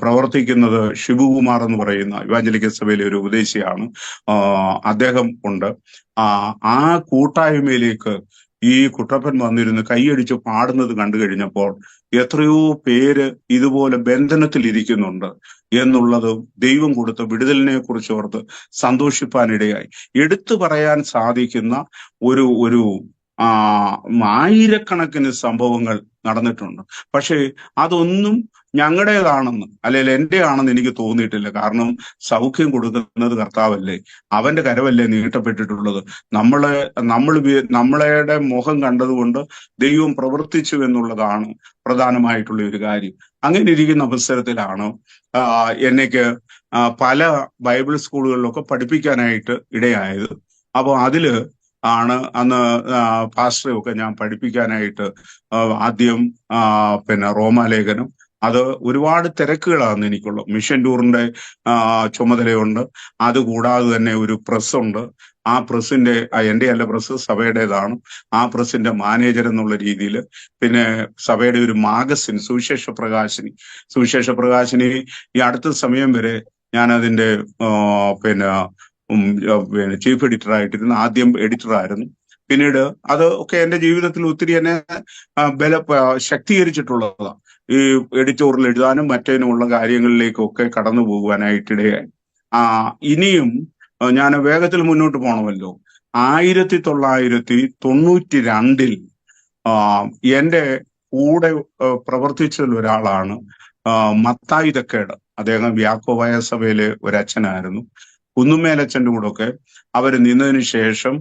പ്രവർത്തിക്കുന്നത് ഷിബുകുമാർ എന്ന് പറയുന്ന ഇവാഞ്ചലിക്കൽ സഭയിലെ ഒരു ഉപദേശിയാണ്. അദ്ദേഹം ഉണ്ട്. ആ കൂട്ടായ്മയിലേക്ക് ഈ കുട്ടപ്പൻ വന്നിരുന്ന് കൈയടിച്ച് പാടുന്നത് കണ്ടു കഴിഞ്ഞപ്പോൾ എത്രയോ പേര് ഇതുപോലെ ബന്ധനത്തിൽ ഇരിക്കുന്നുണ്ട് എന്നുള്ളത് ദൈവം കൊടുത്ത വിടുതലിനെ കുറിച്ച് ഓർത്ത് സന്തോഷിപ്പാനിടയായി. എടുത്തു പറയാൻ സാധിക്കുന്ന ഒരു ആയിരക്കണക്കിന് സംഭവങ്ങൾ നടന്നിട്ടുണ്ട്. പക്ഷേ അതൊന്നും ഞങ്ങളുടേതാണെന്ന് അല്ലെങ്കിൽ എൻ്റെ ആണെന്ന് എനിക്ക് തോന്നിയിട്ടില്ല. കാരണം സൗഖ്യം കൊടുക്കുന്നത് കർത്താവല്ലേ, അവന്റെ കരവല്ലേ നീട്ടപ്പെട്ടിട്ടുള്ളത്. നമ്മളുടെ മുഖം കണ്ടതുകൊണ്ട് ദൈവം പ്രവർത്തിച്ചു എന്നുള്ളതാണ് പ്രധാനമായിട്ടുള്ള ഒരു കാര്യം. അങ്ങനെ ഇരിക്കുന്ന അവസരത്തിലാണ് എനിക്ക് പല ബൈബിൾ സ്കൂളുകളിലൊക്കെ പഠിപ്പിക്കാനായിട്ട് ഇടയായത്. അപ്പോൾ അതില് ആണ് അന്ന് പാസ്റ്ററെ ഒക്കെ ഞാൻ പഠിപ്പിക്കാനായിട്ട് ആദ്യം റോമാലേഖനം, അത് ഒരുപാട് തിരക്കുകളാണ് എനിക്കുള്ളത്. മിഷൻ ടൂറിന്റെ ചുമതലയുണ്ട്. അതുകൂടാതെ തന്നെ ഒരു പ്രസ് ഉണ്ട്. ആ പ്രസിന്റെ, എൻ്റെ അല്ല പ്രസ്, സഭയുടേതാണ്. ആ പ്രസിന്റെ മാനേജർ എന്നുള്ള രീതിയിൽ, പിന്നെ സഭയുടെ ഒരു മാഗസിൻ സുവിശേഷ പ്രകാശിനി ഈ അടുത്ത സമയം വരെ ഞാൻ അതിന്റെ ചീഫ് എഡിറ്റർ ആയിട്ടിരുന്നു. ആദ്യം എഡിറ്ററായിരുന്നു. പിന്നീട് അത് ഒക്കെ എൻ്റെ ജീവിതത്തിൽ ഒത്തിരി എന്നെ ശക്തീകരിച്ചിട്ടുള്ളതാണ്. ഈ എഡിറ്റോറിയൽ എഴുതാനും മറ്റേനുമുള്ള കാര്യങ്ങളിലേക്കൊക്കെ കടന്നു പോകുവാനായിട്ടിടയായി. ഇനിയും ഞാൻ വേഗത്തിൽ മുന്നോട്ട് പോകണമല്ലോ. 1992 എൻ്റെ കൂടെ പ്രവർത്തിച്ചതിൽ ഒരാളാണ് മത്തായി തെക്കേട്. അദ്ദേഹം യാക്കോബായ സഭയിലെ ഒരച്ഛനായിരുന്നു. കുന്നുമേലച്ഛൻ്റെ കൂടെ ഒക്കെ അവർ നിന്നതിന് ശേഷം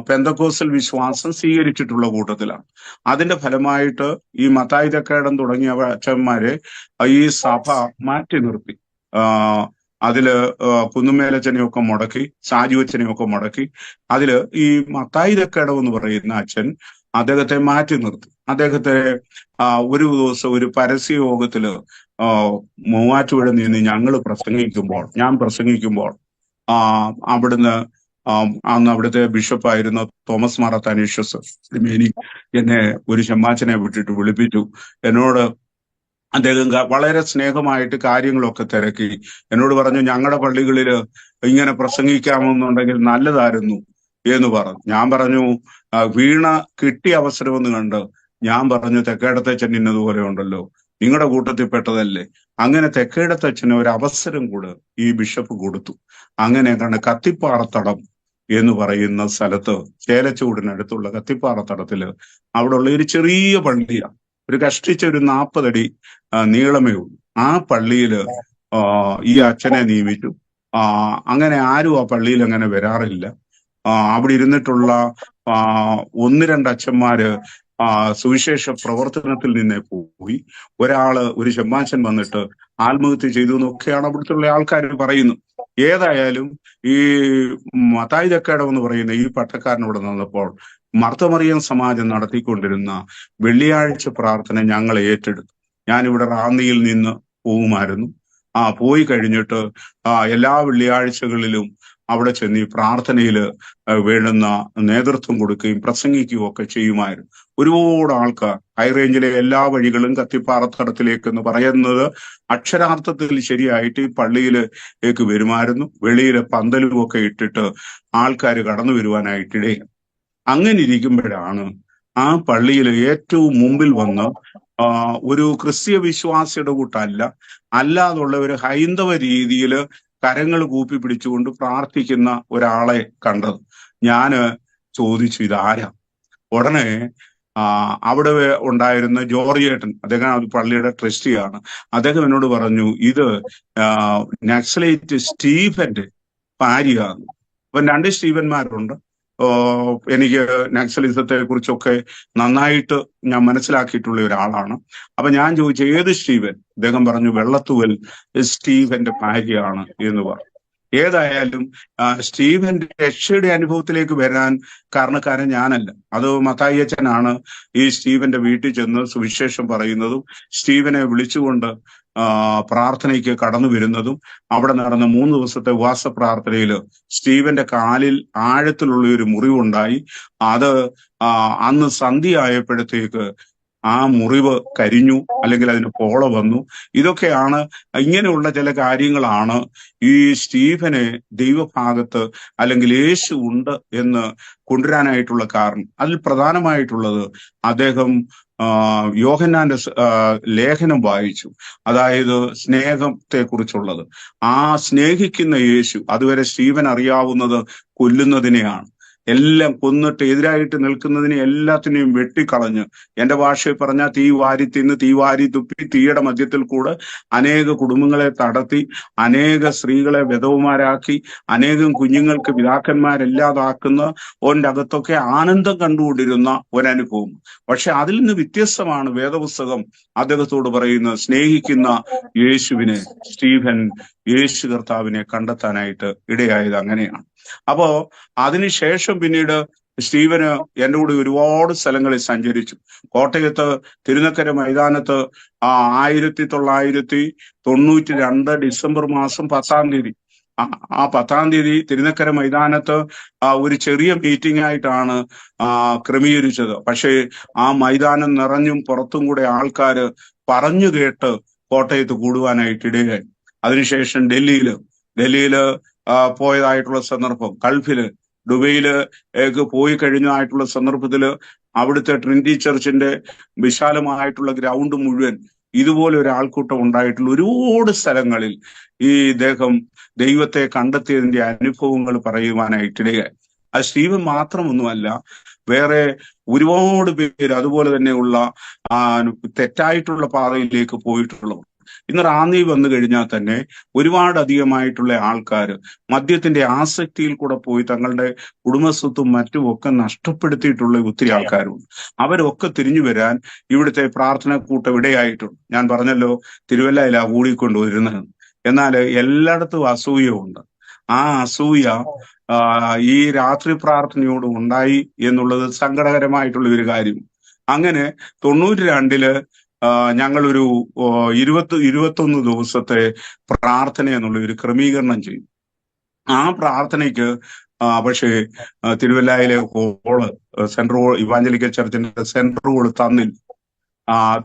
പെന്തക്കോസ്റ്റൽ വിശ്വാസം സ്വീകരിച്ചിട്ടുള്ള കൂട്ടത്തിലാണ്. അതിന്റെ ഫലമായിട്ട് ഈ മത്തായി തെക്കേടൻ തുടങ്ങിയ അച്ഛന്മാരെ ഈ സഭ മാറ്റി നിർത്തി. അതില് കുന്നുമേലച്ഛനെയൊക്കെ മുടക്കി, സാജു അച്ഛനെയൊക്കെ മുടക്കി. അതില് ഈ മത്തായി തെക്കേടം എന്ന് പറയുന്ന അച്ഛൻ അദ്ദേഹത്തെ മാറ്റി നിർത്തി. അദ്ദേഹത്തെ ഒരു ദിവസം ഒരു പരസ്യ യോഗത്തില് മൂവാറ്റുപുഴ നിന്ന് ഞാൻ പ്രസംഗിക്കുമ്പോൾ അവിടുന്ന് അന്ന് അവിടുത്തെ ബിഷപ്പായിരുന്ന തോമസ് മാർ അത്താനേഷ്യസ് എന്നെ ഒരു ഷമ്മാച്ചനെ വിട്ടിട്ട് വിളിപ്പിച്ചു. എന്നോട് അദ്ദേഹം വളരെ സ്നേഹമായിട്ട് കാര്യങ്ങളൊക്കെ തിരക്കി. എന്നോട് പറഞ്ഞു, ഞങ്ങളുടെ പള്ളികളിൽ ഇങ്ങനെ പ്രസംഗിക്കാമെന്നുണ്ടെങ്കിൽ നല്ലതായിരുന്നു എന്ന് പറഞ്ഞു. ഞാൻ പറഞ്ഞു, വീണ കിട്ടിയ അവസരമെന്ന് കണ്ട് ഞാൻ പറഞ്ഞു, തെക്കേടത്തച്ഛൻ ഇന്നതുപോലെ ഉണ്ടല്ലോ, നിങ്ങളുടെ കൂട്ടത്തിൽ പെട്ടതല്ലേ. അങ്ങനെ തെക്കേടത്തച്ഛന് ഒരു അവസരം കൂടെ ഈ ബിഷപ്പ് കൊടുത്തു. അങ്ങനെ കണ്ട് കത്തിപ്പാറത്തടം എന്ന് പറയുന്ന സ്ഥലത്ത്, ചേലച്ചൂടിനടുത്തുള്ള കത്തിപ്പാറത്തടത്തില് അവിടെ ഉള്ള ഒരു ചെറിയ പള്ളിയാണ്. ഒരു കഷ്ടിച്ച ഒരു 40 അടി നീളമേ ഉള്ളൂ. ആ പള്ളിയില് ഈ അച്ഛനെ നിയമിച്ചു. അങ്ങനെ ആരും ആ പള്ളിയിൽ അങ്ങനെ വരാറില്ല. അവിടെ ഇരുന്നിട്ടുള്ള 1-2 അച്ഛന്മാര് സുവിശേഷ പ്രവർത്തനത്തിൽ നിന്നേ പോയി. ഒരു ഷമ്മാച്ചൻ വന്നിട്ട് ആത്മഹത്യ ചെയ്തു എന്നൊക്കെയാണ് അവിടുത്തെ ആൾക്കാർ പറയുന്നു. ഏതായാലും ഈ മത്തായി തെക്കേടം എന്ന് പറയുന്ന ഈ പട്ടക്കാരനോട് നിന്നപ്പോൾ മർത്തമറിയം സമാജം നടത്തിക്കൊണ്ടിരുന്ന വെള്ളിയാഴ്ച പ്രാർത്ഥന ഞങ്ങൾ ഏറ്റെടുത്തു. ഞാനിവിടെ റാന്നിയിൽ നിന്ന് പോകുമായിരുന്നു. പോയി കഴിഞ്ഞിട്ട് എല്ലാ വെള്ളിയാഴ്ചകളിലും അവിടെ ചെന്ന് ഈ പ്രാർത്ഥനയില് വേണ്ടുന്ന നേതൃത്വം കൊടുക്കുകയും പ്രസംഗിക്കുകയും ഒക്കെ ചെയ്യുമായിരുന്നു. ഒരുപാട് ആൾക്കാർ ഹൈറേഞ്ചിലെ എല്ലാ വഴികളും കത്തിപ്പാറത്തടത്തിലേക്ക് എന്ന് പറയുന്നത് അക്ഷരാർത്ഥത്തിൽ ശരിയായിട്ട് ഈ പള്ളിയിലേക്ക് വരുമായിരുന്നു. വെളിയിലെ പന്തലും ഒക്കെ ഇട്ടിട്ട് ആൾക്കാർ കടന്നു വരുവാനായിട്ടിടയും. അങ്ങനെ ഇരിക്കുമ്പോഴാണ് ആ പള്ളിയിൽ ഏറ്റവും മുമ്പിൽ വന്ന് ഒരു ക്രിസ്തീയ വിശ്വാസിയുടെ കൂട്ടല്ല, അല്ലാതുള്ള ഒരു ഹൈന്ദവ രീതിയിൽ കരങ്ങൾ കൂപ്പി പിടിച്ചുകൊണ്ട് പ്രാർത്ഥിക്കുന്ന ഒരാളെ കണ്ടത്. ഞാന് ചോദിച്ചു ഇതാരാ. ഉടനെ അവിടെ ഉണ്ടായിരുന്ന ജോർജേട്ടൻ, അദ്ദേഹം അത് പള്ളിയുടെ ട്രസ്റ്റിയാണ്, അദ്ദേഹം എന്നോട് പറഞ്ഞു ഇത് നക്സലൈറ്റ് സ്റ്റീഫന്റെ ഭാര്യയാണ്. അപ്പൊ 2 സ്റ്റീഫന്മാരുണ്ട്. എനിക്ക് നക്സലിസത്തെ കുറിച്ചൊക്കെ നന്നായിട്ട് ഞാൻ മനസ്സിലാക്കിയിട്ടുള്ള ഒരാളാണ്. അപ്പൊ ഞാൻ ചോദിച്ചു ഏത് സ്റ്റീവൻ? അദ്ദേഹം പറഞ്ഞു വെള്ളത്തുവൽ സ്റ്റീവന്റെ ഭാര്യയാണ് എന്ന് പറഞ്ഞു. ഏതായാലും സ്റ്റീവന്റെ രക്ഷയുടെ അനുഭവത്തിലേക്ക് വരാൻ കാരണക്കാരൻ ഞാനല്ല, അത് മത്തായി അച്ഛനാണ് ഈ സ്റ്റീവന്റെ വീട്ടിൽ ചെന്ന് സുവിശേഷം പറയുന്നതും സ്റ്റീവനെ വിളിച്ചുകൊണ്ട് പ്രാർത്ഥനയ്ക്ക് കടന്നു വരുന്നതും. അവിടെ നടന്ന 3 ദിവസത്തെ ഉപവാസ പ്രാർത്ഥനയിൽ സ്റ്റീവന്റെ കാലിൽ ആഴത്തിലുള്ള ഒരു മുറിവുണ്ടായി. അത് അന്ന് സന്ധ്യ ആയപ്പോഴത്തേക്ക് ആ മുറിവ് കരിഞ്ഞു, അല്ലെങ്കിൽ അതിന് പോള വന്നു. ഇതൊക്കെയാണ്, ഇങ്ങനെയുള്ള ചില കാര്യങ്ങളാണ് ഈ സ്റ്റീഫനെ ദൈവഭാഗത്ത് അല്ലെങ്കിൽ യേശു ഉണ്ട് എന്ന് കൊണ്ടുവരാനായിട്ടുള്ള കാരണം. അതിൽ പ്രധാനമായിട്ടുള്ളത് അദ്ദേഹം യോഹന്നാന്റെ ലേഖനം വായിച്ചു, അതായത് സ്നേഹത്തെ കുറിച്ചുള്ളത്. ആ സ്നേഹിക്കുന്ന യേശു, അതുവരെ സ്റ്റീവൻ അറിയാവുന്നത് കൊല്ലുന്നതിനെയാണ്, എല്ലാം കൊന്നിട്ട് എതിരായിട്ട് നിൽക്കുന്നതിനെ എല്ലാത്തിനെയും വെട്ടിക്കളഞ്ഞ്, എന്റെ ഭാഷയിൽ പറഞ്ഞാൽ തീ വാരി തിന്ന് തീ വാരി തുപ്പി തീയുടെ മധ്യത്തിൽ കൂടെ അനേക കുടുംബങ്ങളെ തടത്തി, അനേക സ്ത്രീകളെ വിധവമാരാക്കി, അനേകം കുഞ്ഞുങ്ങൾക്ക് പിതാക്കന്മാരില്ലാതാക്കുന്ന ഓൻ്റെ അകത്തൊക്കെ ആനന്ദം കണ്ടുകൊണ്ടിരുന്ന ഒരനുഭവം. പക്ഷെ അതിൽ നിന്ന് വ്യത്യസ്തമാണ് വേദപുസ്തകം അദ്ദേഹത്തോട് പറയുന്നത്, സ്നേഹിക്കുന്ന യേശുവിനെ സ്റ്റീഫൻ യേശു കർത്താവിനെ കണ്ടെത്താനായിട്ട് ഇടയായത് അങ്ങനെയാണ്. അപ്പോ അതിനുശേഷം പിന്നീട് സ്റ്റീവന് എൻ്റെ കൂടെ ഒരുപാട് സ്ഥലങ്ങളിൽ സഞ്ചരിച്ചു. കോട്ടയത്ത് തിരുനക്കര മൈതാനത്ത് 1992 ഡിസംബർ മാസം 10-ാം തീയതി, ആ 10-ാം തീയതി തിരുനക്കര മൈതാനത്ത് ഒരു ചെറിയ മീറ്റിംഗ് ആയിട്ടാണ് ക്രമീകരിച്ചത്. പക്ഷേ ആ മൈതാനം നിറഞ്ഞും പുറത്തും കൂടെ ആൾക്കാര് പറഞ്ഞു കേട്ട് കോട്ടയത്ത് കൂടുവാനായിട്ട് ഇടയായി. അതിനുശേഷം ഡൽഹിയില് പോയതായിട്ടുള്ള സന്ദർഭം, ഗൾഫില് ദുബൈയില് പോയി കഴിഞ്ഞതായിട്ടുള്ള സന്ദർഭത്തില് അവിടുത്തെ ട്രിനിറ്റി ചർച്ചിന്റെ വിശാലമായിട്ടുള്ള ഗ്രൗണ്ട് മുഴുവൻ ഇതുപോലെ ഒരു ആൾക്കൂട്ടം ഉണ്ടായിട്ടുള്ള ഒരുപാട് സ്ഥലങ്ങളിൽ ഈ ഇദ്ദേഹം ദൈവത്തെ കണ്ടെത്തിയതിന്റെ അനുഭവങ്ങൾ പറയുവാനായിട്ടിടയായി. അത് സ്റ്റീവൻ മാത്രമൊന്നുമല്ല, വേറെ ഒരുപാട് പേര് അതുപോലെ തന്നെയുള്ള തെറ്റായിട്ടുള്ള പാതയിലേക്ക് പോയിട്ടുള്ളവർ. ഇന്ന് റാന്നി വന്നു കഴിഞ്ഞാൽ തന്നെ ഒരുപാട് അധികമായിട്ടുള്ള ആൾക്കാർ മദ്യത്തിന്റെ ആസക്തിയിൽ കൂടെ പോയി തങ്ങളുടെ കുടുംബസ്വത്തും മറ്റും ഒക്കെ നഷ്ടപ്പെടുത്തിയിട്ടുള്ള ഒത്തിരി ആൾക്കാരുണ്ട്. അവരൊക്കെ തിരിഞ്ഞു വരാൻ ഇവിടുത്തെ പ്രാർത്ഥന കൂട്ടം ഇടയായിട്ടുണ്ട്. ഞാൻ പറഞ്ഞല്ലോ തിരുവല്ലയിലാ കൂടിക്കൊണ്ടുവരുന്നത്. എന്നാൽ എല്ലായിടത്തും അസൂയയുണ്ട്. ആ അസൂയ ഈ രാത്രി പ്രാർത്ഥനയോട് ഉണ്ടായി എന്നുള്ളത് സങ്കടകരമായിട്ടുള്ള ഒരു കാര്യം. അങ്ങനെ 92 ഞങ്ങളൊരു 21 ദിവസത്തെ പ്രാർത്ഥന എന്നുള്ള ഒരു ക്രമീകരണം ചെയ്തു. ആ പ്രാർത്ഥനയ്ക്ക് പക്ഷേ തിരുവല്ലയിലെ ഹോള്, സെൻട്രൽ ഇവാഞ്ചലിക്കൽ ചർച്ചിന്റെ സെൻട്രൽ ഹോള്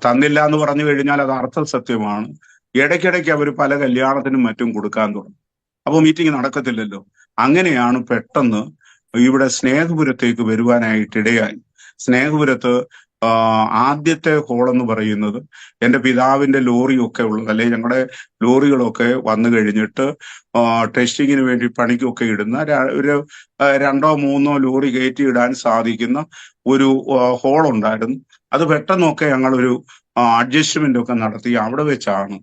തന്നില്ല എന്ന് പറഞ്ഞു കഴിഞ്ഞാൽ അത് അർത്ഥസത്യമാണ്. ഇടയ്ക്കിടയ്ക്ക് അവർ പല കല്യാണത്തിനും മറ്റും കൊടുക്കാൻ തുടങ്ങി. അപ്പോൾ മീറ്റിംഗ് നടക്കത്തില്ലല്ലോ. അങ്ങനെയാണ് പെട്ടെന്ന് ഇവിടെ സ്നേഹപുരത്തേക്ക് വരുവാനായിട്ടിടയായി. സ്നേഹപുരത്ത് ആദ്യത്തെ ഹോൾ എന്ന് പറയുന്നത് എൻ്റെ പിതാവിന്റെ ലോറിയൊക്കെ ഉള്ളത്, അല്ലെങ്കിൽ ഞങ്ങളുടെ ലോറികളൊക്കെ വന്നു കഴിഞ്ഞിട്ട് ടെസ്റ്റിങ്ങിന് വേണ്ടി പണിക്കൊക്കെ ഇടുന്ന ഒരു 2-3 ലോറി കയറ്റി ഇടാൻ സാധിക്കുന്ന ഒരു ഹോൾ ഉണ്ടായിരുന്നു. അത് പെട്ടെന്നൊക്കെ ഞങ്ങളൊരു അഡ്ജസ്റ്റ്മെന്റ് ഒക്കെ നടത്തി അവിടെ വെച്ചാണ്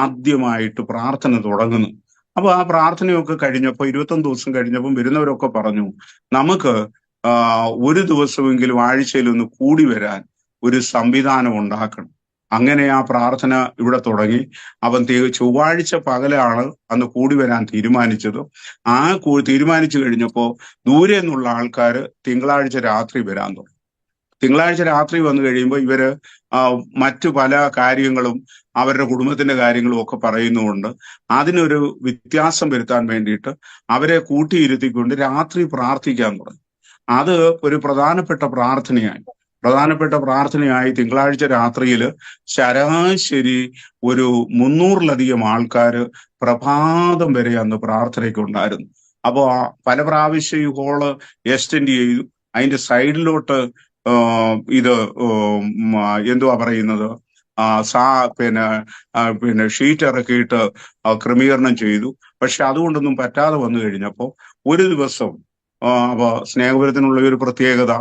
ആദ്യമായിട്ട് പ്രാർത്ഥന തുടങ്ങുന്നത്. അപ്പൊ ആ പ്രാർത്ഥനയൊക്കെ കഴിഞ്ഞപ്പോൾ 21 ദിവസം കഴിഞ്ഞപ്പം വരുന്നവരൊക്കെ പറഞ്ഞു, നമുക്ക് ഒരു ദിവസമെങ്കിലും ആഴ്ചയിൽ ഒന്ന് കൂടി വരാൻ ഒരു സംവിധാനം ഉണ്ടാക്കണം. അങ്ങനെ ആ പ്രാർത്ഥന ഇവിടെ തുടങ്ങി. അവൻ ചൊവ്വാഴ്ച പകലാണ് അന്ന് കൂടി വരാൻ തീരുമാനിച്ചത്. ആ തീരുമാനിച്ചു കഴിഞ്ഞപ്പോൾ ദൂരെ നിന്നുള്ള ആൾക്കാർ തിങ്കളാഴ്ച രാത്രി വരാൻ തുടങ്ങി. തിങ്കളാഴ്ച രാത്രി വന്നു കഴിയുമ്പോൾ ഇവര് മറ്റു പല കാര്യങ്ങളും അവരുടെ കുടുംബത്തിന്റെ കാര്യങ്ങളും ഒക്കെ പറയുന്നുകൊണ്ട് അതിനൊരു വ്യത്യാസം വരുത്താൻ വേണ്ടിയിട്ട് അവരെ കൂട്ടിയിരുത്തിക്കൊണ്ട് രാത്രി പ്രാർത്ഥിക്കാൻ തുടങ്ങി. അത് ഒരു പ്രധാനപ്പെട്ട പ്രാർത്ഥനയായി തിങ്കളാഴ്ച രാത്രിയിൽ ശരാശരി ഒരു 300-ലധികം ആൾക്കാര് പ്രഭാതം വരെ അന്ന് പ്രാർത്ഥനയ്ക്ക് ഉണ്ടായിരുന്നു. അപ്പോ പല പ്രാവശ്യം ഈ ഹോള് എക്സ്റ്റെൻഡ് ചെയ്തു. അതിന്റെ സൈഡിലോട്ട് ഇത് എന്തുവാ പറയുന്നത്, പിന്നെ ഷീറ്റ് ഇറക്കിയിട്ട് ക്രമീകരണം ചെയ്തു. പക്ഷെ അതുകൊണ്ടൊന്നും പറ്റാതെ വന്നു കഴിഞ്ഞപ്പോൾ ഒരു ദിവസം അപ്പൊ സ്നേഹപുരത്തിനുള്ള ഒരു പ്രത്യേകത,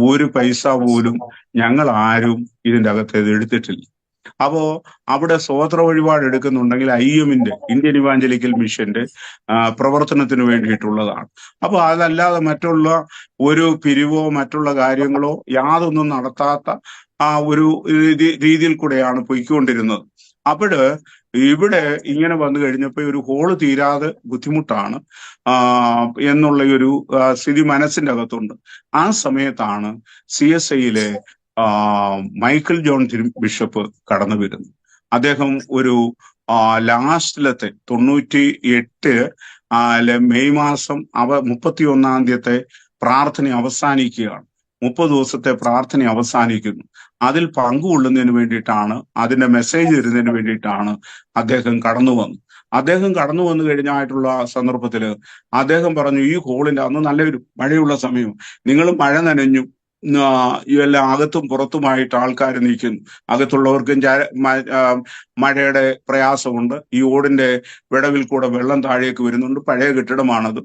ഒരു പൈസ പോലും ഞങ്ങൾ ആരും ഇതിന്റെ അകത്ത് എടുത്തിട്ടില്ല. അപ്പോ അവിടെ സ്വോത്ര വഴിപാട് എടുക്കുന്നുണ്ടെങ്കിൽ IM-ന്റെ, ഇന്ത്യൻ ഇവാഞ്ചലിക്കൽ മിഷന്റെ പ്രവർത്തനത്തിന് വേണ്ടിയിട്ടുള്ളതാണ്. അപ്പൊ അതല്ലാതെ മറ്റുള്ള ഒരു പിരിവോ മറ്റുള്ള കാര്യങ്ങളോ യാതൊന്നും നടത്താത്ത ഒരു രീതിയിൽ കൂടെയാണ് പൊയ്ക്കൊണ്ടിരുന്നത്. അപ്പോഴ് ഇവിടെ ഇങ്ങനെ വന്നു കഴിഞ്ഞപ്പോ ഒരു ഹോള് തീരാതെ ബുദ്ധിമുട്ടാണ് എന്നുള്ള ഒരു സ്ഥിതി മനസ്സിന്റെ അകത്തുണ്ട്. ആ സമയത്താണ് CSIയിലെ മൈക്കിൾ ജോൺ ബിഷപ്പ് കടന്നു വരുന്നു. അദ്ദേഹം ഒരു ലാസ്റ്റിലത്തെ 98 മെയ് മാസം 31 പ്രാർത്ഥന അവസാനിക്കുകയാണ്. 30 ദിവസത്തെ പ്രാർത്ഥന അവസാനിക്കുന്നു. അതിൽ പങ്കുകൊള്ളുന്നതിന് വേണ്ടിയിട്ടാണ്, അതിന്റെ മെസ്സേജ് തരുന്നതിന് വേണ്ടിയിട്ടാണ് അദ്ദേഹം കടന്നു വന്നു. അദ്ദേഹം കടന്നു വന്നു കഴിഞ്ഞായിട്ടുള്ള സന്ദർഭത്തില് അദ്ദേഹം പറഞ്ഞു, ഈ ഹോളിന്റെ അന്ന് നല്ലൊരു മഴയുള്ള സമയം, നിങ്ങൾ മഴ നനഞ്ഞു, എല്ലാം അകത്തും പുറത്തുമായിട്ട് ആൾക്കാർ നിൽക്കുന്നു. അകത്തുള്ളവർക്കും മഴയുടെ പ്രയാസമുണ്ട്. ഈ ഓടിന്റെ വിടവിൽ കൂടെ വെള്ളം താഴേക്ക് വരുന്നുണ്ട്. പഴയ കെട്ടിടമാണത്.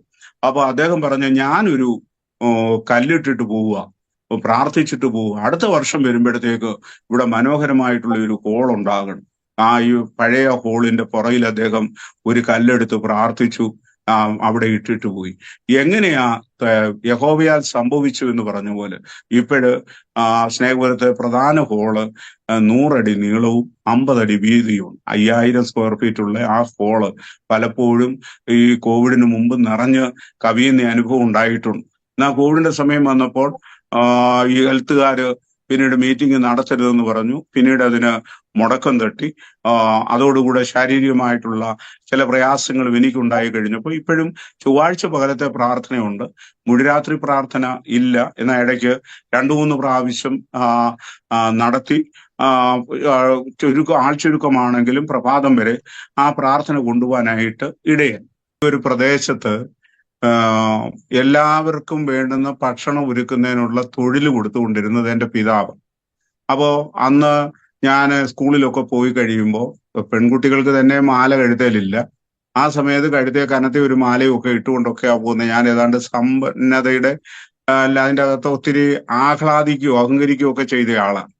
അപ്പൊ അദ്ദേഹം പറഞ്ഞു, ഞാനൊരു കല്ലിട്ടിട്ട് പോവുക, പ്രാർത്ഥിച്ചിട്ട് പോവുക. അടുത്ത വർഷം വരുമ്പോഴത്തേക്ക് ഇവിടെ മനോഹരമായിട്ടുള്ള ഒരു ഹോൾ ഉണ്ടാകണം. ഈ പഴയ ഹോളിന്റെ പുറകിൽ അദ്ദേഹം ഒരു കല്ലെടുത്ത് പ്രാർത്ഥിച്ചു, അവിടെ ഇട്ടിട്ട് പോയി. എങ്ങനെയാ യഹോവയാൽ സംഭവിച്ചു എന്ന് പറഞ്ഞ പോലെ ഇപ്പോഴ് സ്നേഹപുരത്തെ പ്രധാന ഹോള് 100 അടി നീളവും 50 അടി വീതിയും 5000 സ്ക്വയർ ഫീറ്റ് ഉള്ള ആ ഹോള് പലപ്പോഴും ഈ കോവിഡിന് മുമ്പ് നിറഞ്ഞ് കവിയുന്ന അനുഭവം ഉണ്ടായിട്ടുണ്ട്. എന്നാൽ കോവിഡിന്റെ സമയം വന്നപ്പോൾ ഈ ഹെൽത്തുകാര് പിന്നീട് മീറ്റിംഗ് നടത്തരുതെന്ന് പറഞ്ഞു. പിന്നീട് അതിന് മുടക്കം തട്ടി. അതോടുകൂടെ ശാരീരികമായിട്ടുള്ള ചില പ്രയാസങ്ങളും എനിക്കുണ്ടായി കഴിഞ്ഞപ്പോൾ ഇപ്പോഴും ചൊവ്വാഴ്ച പകലത്തെ പ്രാർത്ഥനയുണ്ട്, മുഴുരാത്രി പ്രാർത്ഥന ഇല്ല. എന്ന ഇടയ്ക്ക് 2-3 പ്രാവശ്യം നടത്തി. ആൾചുരുക്കമാണെങ്കിലും പ്രഭാതം വരെ ആ പ്രാർത്ഥന കൊണ്ടുപോകാനായിട്ട് ഇടയൻ. ഒരു പ്രദേശത്ത് എല്ലാവർക്കും വേണ്ടുന്ന ഭക്ഷണം ഒരുക്കുന്നതിനുള്ള തൊഴിൽ കൊടുത്തുകൊണ്ടിരുന്നത് എൻ്റെ പിതാവ്. അപ്പോ അന്ന് ഞാൻ സ്കൂളിലൊക്കെ പോയി കഴിയുമ്പോൾ പെൺകുട്ടികൾക്ക് തന്നെ മാല കഴുത്തേലില്ല. ആ സമയത്ത് കഴുത്തേ കനത്തെ ഒരു മാലയും ഒക്കെ ഇട്ടുകൊണ്ടൊക്കെയാ പോകുന്നത്. ഞാൻ ഏതാണ്ട് സമ്പന്നതയുടെ അതിൻ്റെ അകത്ത് ഒത്തിരി ആഹ്ലാദിക്കുകയോ അഹങ്കരിക്കുകയോ ഒക്കെ ചെയ്ത ആളാണ്.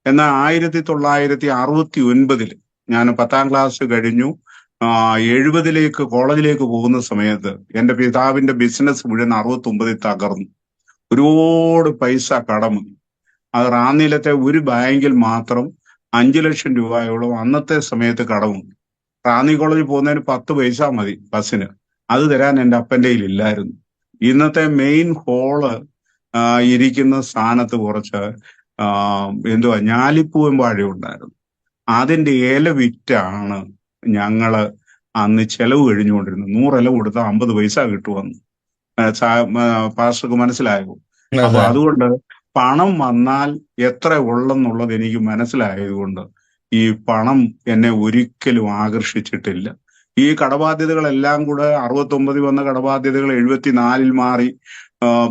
എന്നാൽ 1969 ഞാൻ 10ാം ക്ലാസ് കഴിഞ്ഞു 70 കോളേജിലേക്ക് പോകുന്ന സമയത്ത് എൻ്റെ പിതാവിന്റെ ബിസിനസ് മുഴുവൻ 69 തകർന്നു. ഒരുപാട് പൈസ കടമു. അത് റാന്നിയിലത്തെ ഒരു ബാങ്കിൽ മാത്രം 5 ലക്ഷം രൂപയോളം അന്നത്തെ സമയത്ത് കടമുണ്ട്. റാന്നി കോളേജിൽ പോകുന്നതിന് 10 പൈസ മതി ബസ്സിന്. അത് തരാൻ എൻ്റെ അപ്പൻ്റെ ഇല്ലായിരുന്നു. ഇന്നത്തെ മെയിൻ ഹോള് ഇരിക്കുന്ന സ്ഥാനത്ത് കുറച്ച് ഞാലിപ്പൂവൻ ഉണ്ടായിരുന്നു. അതിന്റെ ഇല വിറ്റാണ് ഞങ്ങള് അന്ന് ചെലവ് കഴിഞ്ഞുകൊണ്ടിരുന്നത്. 100 ഇല കൊടുത്താൽ 50 പൈസ കിട്ടുമെന്ന് പാസ്റ്റർക്ക് മനസ്സിലായോ? അപ്പൊ അതുകൊണ്ട് പണം വന്നാൽ എത്ര ഉള്ളെന്നുള്ളത് എനിക്ക് മനസ്സിലായതുകൊണ്ട് ഈ പണം എന്നെ ഒരിക്കലും ആകർഷിച്ചിട്ടില്ല. ഈ കടബാധ്യതകളെല്ലാം കൂടെ 69 വന്ന കടബാധ്യതകൾ 74 മാറി.